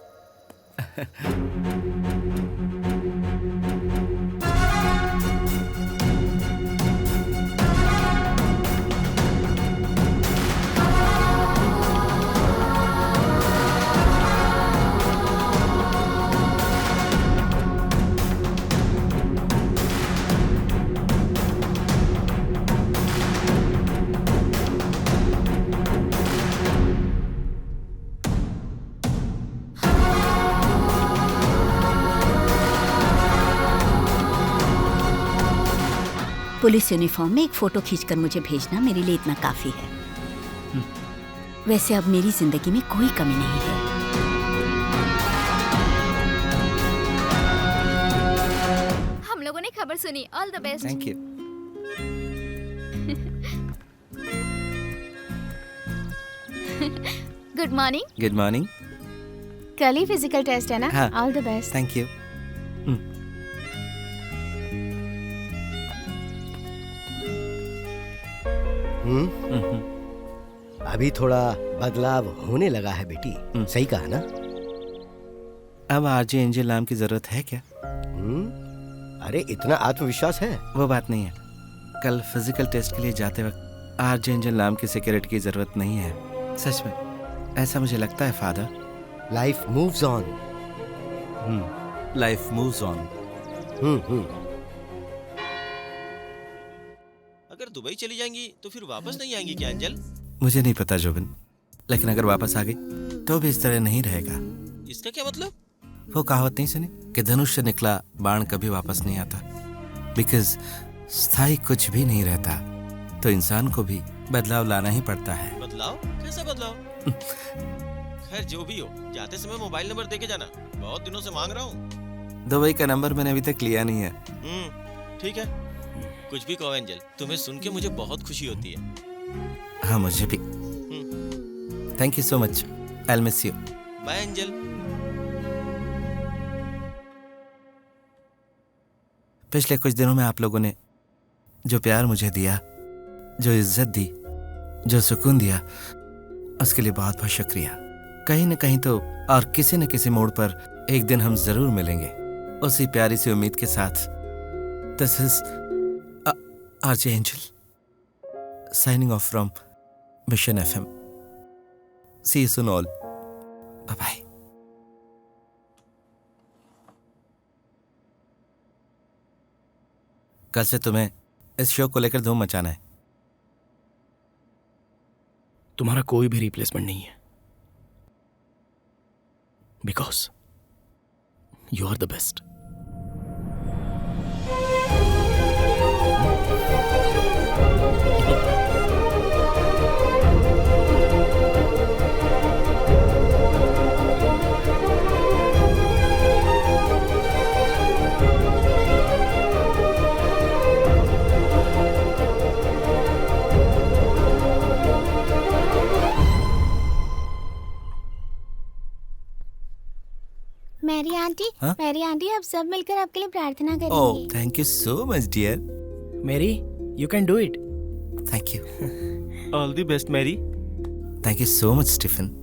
Police uniform में एक फोटो खींचकर मुझे भेजना मेरे लिए इतना काफी है। वैसे अब मेरी जिंदगी में कोई कमी नहीं है। हम लोगों ने खबर सुनी। All the best. Thank you. Good morning. Good morning. कल ही फिजिकल टेस्ट है ना? हाँ। All the best. Thank you. अभी थोड़ा बदलाव होने लगा है बेटी, सही कहा ना? अब आरजे एंजल नाम की जरूरत है क्या? अरे इतना आत्मविश्वास है? वो बात नहीं है। कल फिजिकल टेस्ट के लिए जाते वक्त आरजे एंजल नाम की सिक्योरिटी की जरूरत नहीं है। सच में ऐसा मुझे लगता है father. Life moves on. Life moves on. अगर दुबई चली जाएंगी तो फिर वापस नहीं आएंगी क्या एंजल? मुझे नहीं पता जोबिन, लेकिन अगर वापस आ गई तो भी इस तरह नहीं रहेगा। इसका क्या मतलब? वो कहावत नहीं सुनी कि धनुष से निकला बाण कभी वापस नहीं आता। बिकॉज स्थायी कुछ भी नहीं रहता, तो इंसान को भी बदलाव लाना ही पड़ता है। बदलाव? कैसा बदलाव? खैर जो भी हो, जाते समय मोबाइल नंबर देके जाना, बहुत दिनों से मांग रहा हूँ। दुबई का नंबर मैंने अभी तक लिया नहीं है। ठीक है, कुछ भी कहो एंजल, तुम्हें सुन के मुझे बहुत खुशी होती है। हाँ मुझे भी। Thank you so much. I will miss you. Bye Angel. पिछले कुछ दिनों में आप लोगों ने जो प्यार मुझे दिया, जो इज्जत दी, जो सुकून दिया, उसके लिए बहुत बहुत शुक्रिया। कहीं न कहीं तो और किसी न किसी मोड़ पर एक दिन हम जरूर मिलेंगे, उसी प्यारी सी उम्मीद के साथ। This is RJ Angel signing off from Mission FM. See you soon all. Bye bye. कल से तुम्हें इस शो को लेकर धूम मचाना है। तुम्हारा कोई भी रिप्लेसमेंट नहीं है, because you are the best. Mary aunty अब सब मिलकर आपके लिए प्रार्थना करेंगे। Oh thank you so much dear. Mary you can do it. Thank you. All the best Mary. Thank you so much Stephen.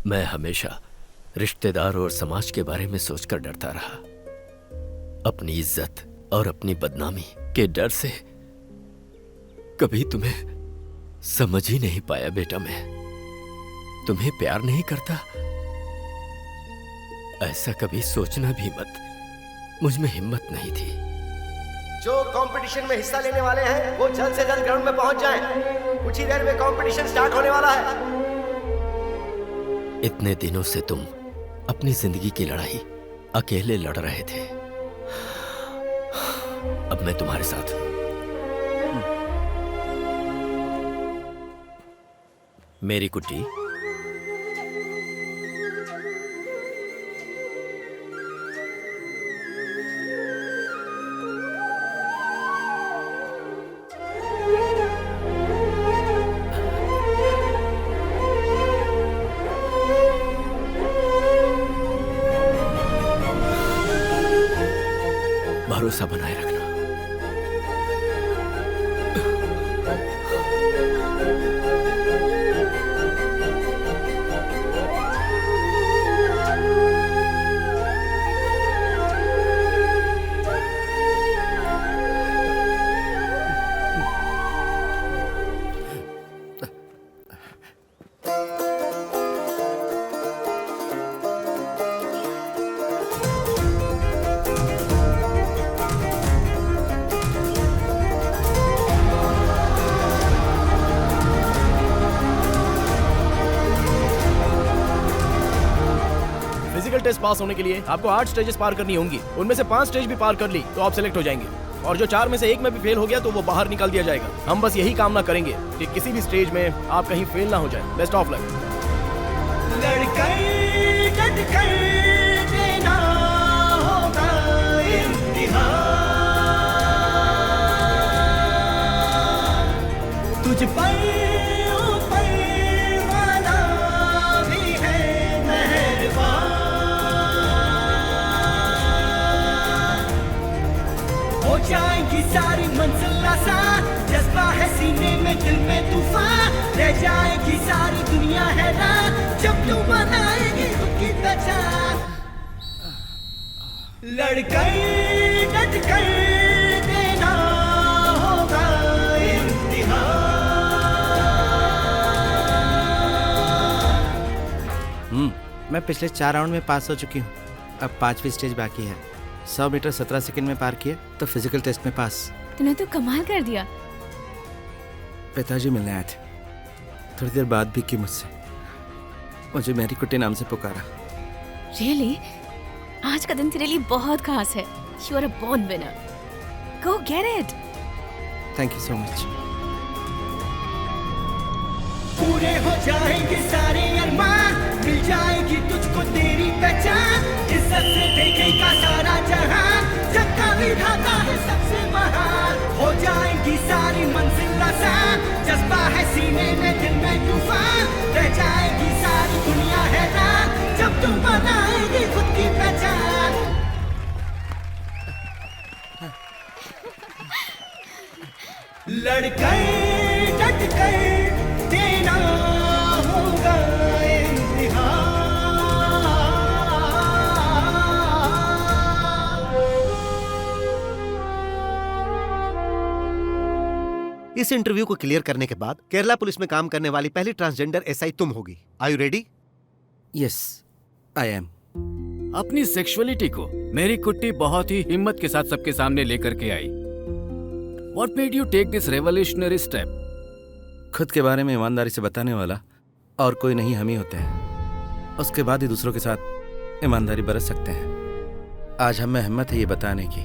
मैं हमेशा रिश्तेदार और समाज के बारे में सोचकर डरता रहा। अपनी इज्जत और अपनी बदनामी के डर से कभी तुम्हें समझ ही नहीं पाया बेटा। मैं तुम्हें प्यार नहीं करता, ऐसा कभी सोचना भी मत। मुझ में हिम्मत नहीं थी। जो कंपटीशन में हिस्सा लेने वाले हैं वो जल्द से जल्द ग्राउंड में पहुंच जाएं। कुछ ही देर में कंपटीशन स्टार्ट होने वाला है। इतने दिनों से तुम अपनी जिंदगी की लड़ाई अकेले लड़ रहे थे, अब मैं तुम्हारे साथ हूं। मेरी कुट्टी, भरोसा बनाए रखना। पास होने के लिए आपको 8 स्टेजेस पार करनी होंगी। उनमें से 5 स्टेज भी पार कर ली तो आप सिलेक्ट हो जाएंगे, और जो 4 में से 1 में भी फेल हो गया तो वो बाहर निकाल दिया जाएगा। हम बस यही कामना करेंगे कि किसी भी स्टेज में आप कहीं फेल ना हो जाए। Best of luck. तुझ पर वाला भी है मेहरबान, हो जाएंगी सारी मंजिल आसान, जज्बा है सीने में दिल में तूफान, रह जाएगी सारी दुनिया हैरान जब तू बनाएगी खुद की पहचान। लड़कर डट कर देना होगा मैं पिछले 4 राउंड में पास हो चुकी हूँ। अब 5वीं स्टेज बाकी है। 100 मीटर 17 सेकंड में पार किए तो फिजिकल टेस्ट में पास। तूने तो कमाल कर दिया। पिताजी मिलने आए थे, थोड़ी देर बाद भी की मुझसे। मुझे मैरी कुट्टी नाम से पुकारा। रियली? आज का दिन तेरे लिए बहुत खास है। You are a born winner. Go get it. Thank you so much. पूरे हो जाएंगे सारे अरमान, मिल जाएगी तुझको तेरी पहचान, इज्जत से देखेगा सारा जहान, जग का विधाता है सबसे महान, हो जाएंगी सारी मंजिल आसान, जज्बा है सीने में दिल में तूफान, रह जाएगी सारी दुनिया हैरान जब तुम बनाएगी खुद की पहचान। लड़कर डट कर देना होगा इस इंटरव्यू को क्लियर करने के बाद केरला पुलिस में काम करने वाली पहली ट्रांसजेंडर एसआई तुम होगी। Are you ready? Yes I am. अपनी सेक्सुअलिटी को मेरी कुट्टी बहुत ही हिम्मत के साथ सबके सामने लेकर के आई। What made you take this revolutionary step? खुद के बारे में ईमानदारी से बताने वाला और कोई नहीं हम ही होते हैं। उसके बाद ही दूसरों के साथ ईमानदारी बरत सकते हैं। आज हम में हिम्मत है ये बताने की।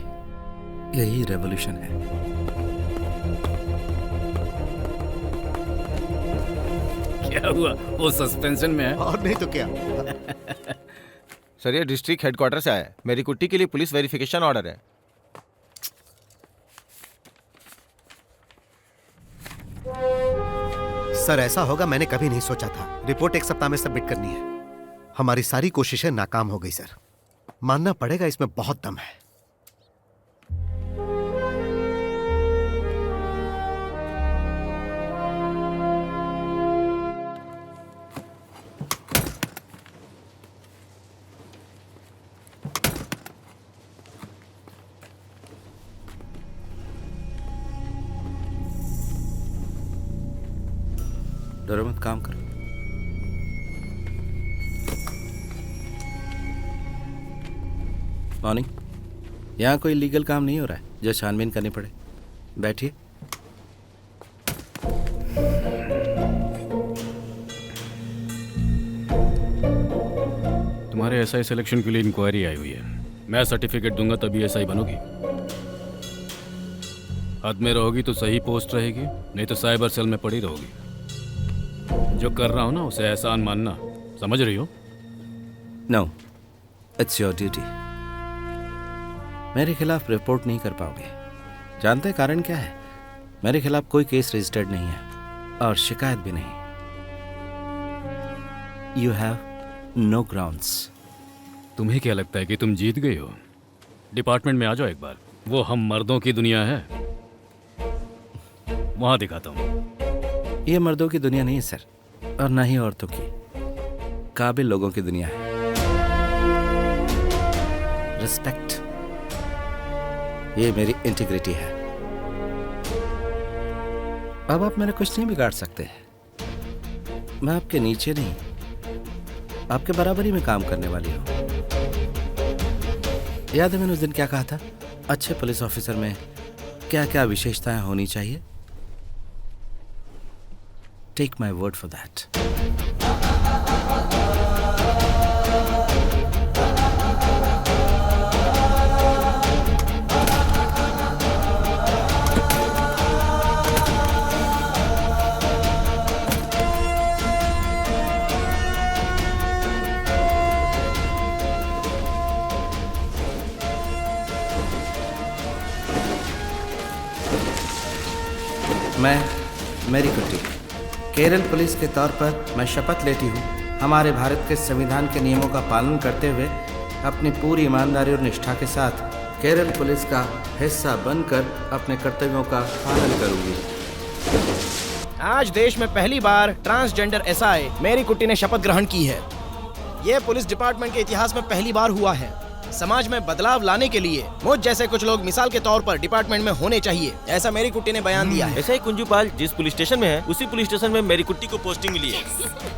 यही रेवोल्यूशन है। क्या हुआ? वो सस्पेंशन में है। और नहीं तो क्या। सर ये डिस्ट्रिक्ट हेडक्वार्टर से आया है। मेरी कुट्टी के लिए पुलिस वेरिफिकेशन ऑर्डर है। सर ऐसा होगा मैंने कभी नहीं सोचा था। रिपोर्ट 1 सप्ताह में सबमिट करनी है। हमारी सारी कोशिशें नाकाम हो गई सर। मानना पड़ेगा इसमें बहुत दम है। डरो मत, काम करो। मॉर्निंग। यहाँ कोई लीगल काम नहीं हो रहा है जो छानबीन करनी पड़े। बैठिए। तुम्हारे एसआई सिलेक्शन के लिए इंक्वायरी आई हुई है। मैं सर्टिफिकेट दूंगा तभी एसआई बनोगी। हद में रहोगी तो सही पोस्ट रहेगी, नहीं तो साइबर सेल में पड़ी रहोगी। जो कर रहा हूं ना उसे एहसान मानना, समझ रही हो? No, it's your duty. मेरे खिलाफ रिपोर्ट नहीं कर पाओगे। जानते हैं कारण क्या है? मेरे खिलाफ कोई केस रजिस्टर्ड नहीं है और शिकायत भी नहीं। You have no grounds. तुम्हें क्या लगता है कि तुम जीत गई हो? डिपार्टमेंट में आ जाओ एक बार। वो हम मर्दों की दुनिया है, वहां दिखाता हूं। ये मर्दों की दुनिया नहीं है सर, और ना ही औरतों की। काबिल लोगों की दुनिया है। रिस्पेक्ट, ये मेरी इंटीग्रिटी है। अब आप मेरा कुछ नहीं बिगाड़ सकते। मैं आपके नीचे नहीं, आपके बराबरी में काम करने वाली हूँ। याद है मैंने उस दिन क्या कहा था? अच्छे पुलिस ऑफिसर में क्या क्या विशेषताएं होनी चाहिए? Take my word for that. मैं मेरी कुट्टी केरल पुलिस के तौर पर मैं शपथ लेती हूँ हमारे भारत के संविधान के नियमों का पालन करते हुए अपनी पूरी ईमानदारी और निष्ठा के साथ केरल पुलिस का हिस्सा बनकर अपने कर्तव्यों का पालन करूँगी। आज देश में पहली बार ट्रांसजेंडर एसआई मेरी कुट्टी ने शपथ ग्रहण की है। यह पुलिस डिपार्टमेंट के इतिहास में पहली बार हुआ है। समाज में बदलाव लाने के लिए मुझ जैसे कुछ लोग मिसाल के तौर पर डिपार्टमेंट में होने चाहिए, ऐसा मेरी कुट्टी ने बयान दिया है। ऐसा ही कुंजू पाल जिस पुलिस स्टेशन में है उसी पुलिस स्टेशन में मेरी कुट्टी को पोस्टिंग मिली है।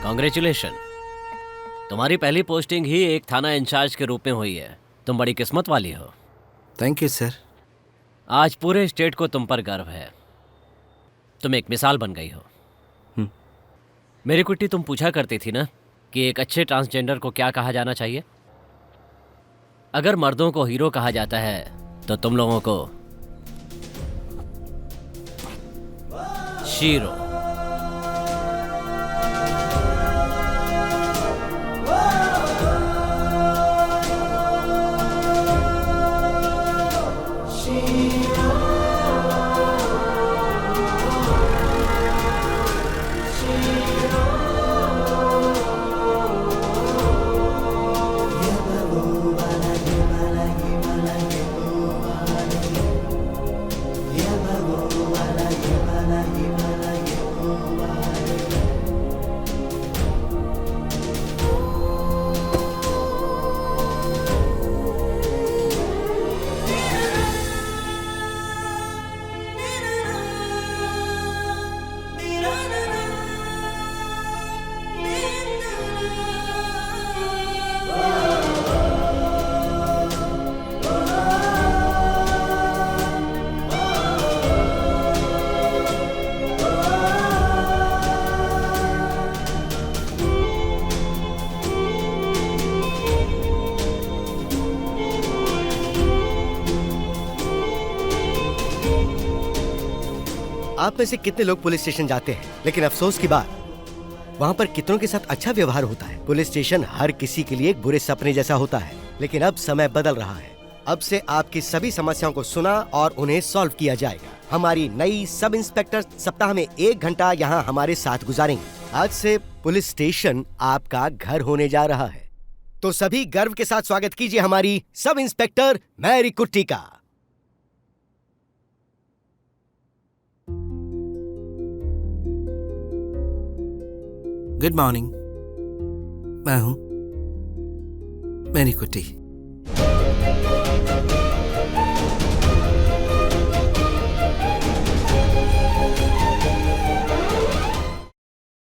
कांग्रेचुलेशन, तुम्हारी पहली पोस्टिंग ही एक थाना इंचार्ज के रूप में हुई है। तुम बड़ी किस्मत वाली हो। Thank you sir. आज पूरे स्टेट को तुम पर गर्व है। तुम एक मिसाल बन गई हो। मेरी कुट्टी, तुम पूछा करती थी ना कि एक अच्छे ट्रांसजेंडर को क्या कहा जाना चाहिए। अगर मर्दों को हीरो कहा जाता है तो तुम लोगों को शीरो। आप में से कितने लोग पुलिस स्टेशन जाते हैं, लेकिन अफसोस की बात वहाँ पर कितनों के साथ अच्छा व्यवहार होता है। पुलिस स्टेशन हर किसी के लिए एक बुरे सपने जैसा होता है, लेकिन अब समय बदल रहा है। अब से आपकी सभी समस्याओं को सुना और उन्हें सॉल्व किया जाएगा। हमारी नई सब इंस्पेक्टर सप्ताह में 1 घंटा यहाँ हमारे साथ गुजारेंगे। आज से पुलिस स्टेशन आपका घर होने जा रहा है, तो सभी गर्व के साथ स्वागत कीजिए हमारी सब इंस्पेक्टर मैरी कुट्टी का। गुड मॉर्निंग, मैं हूं मैरी कुट्टी।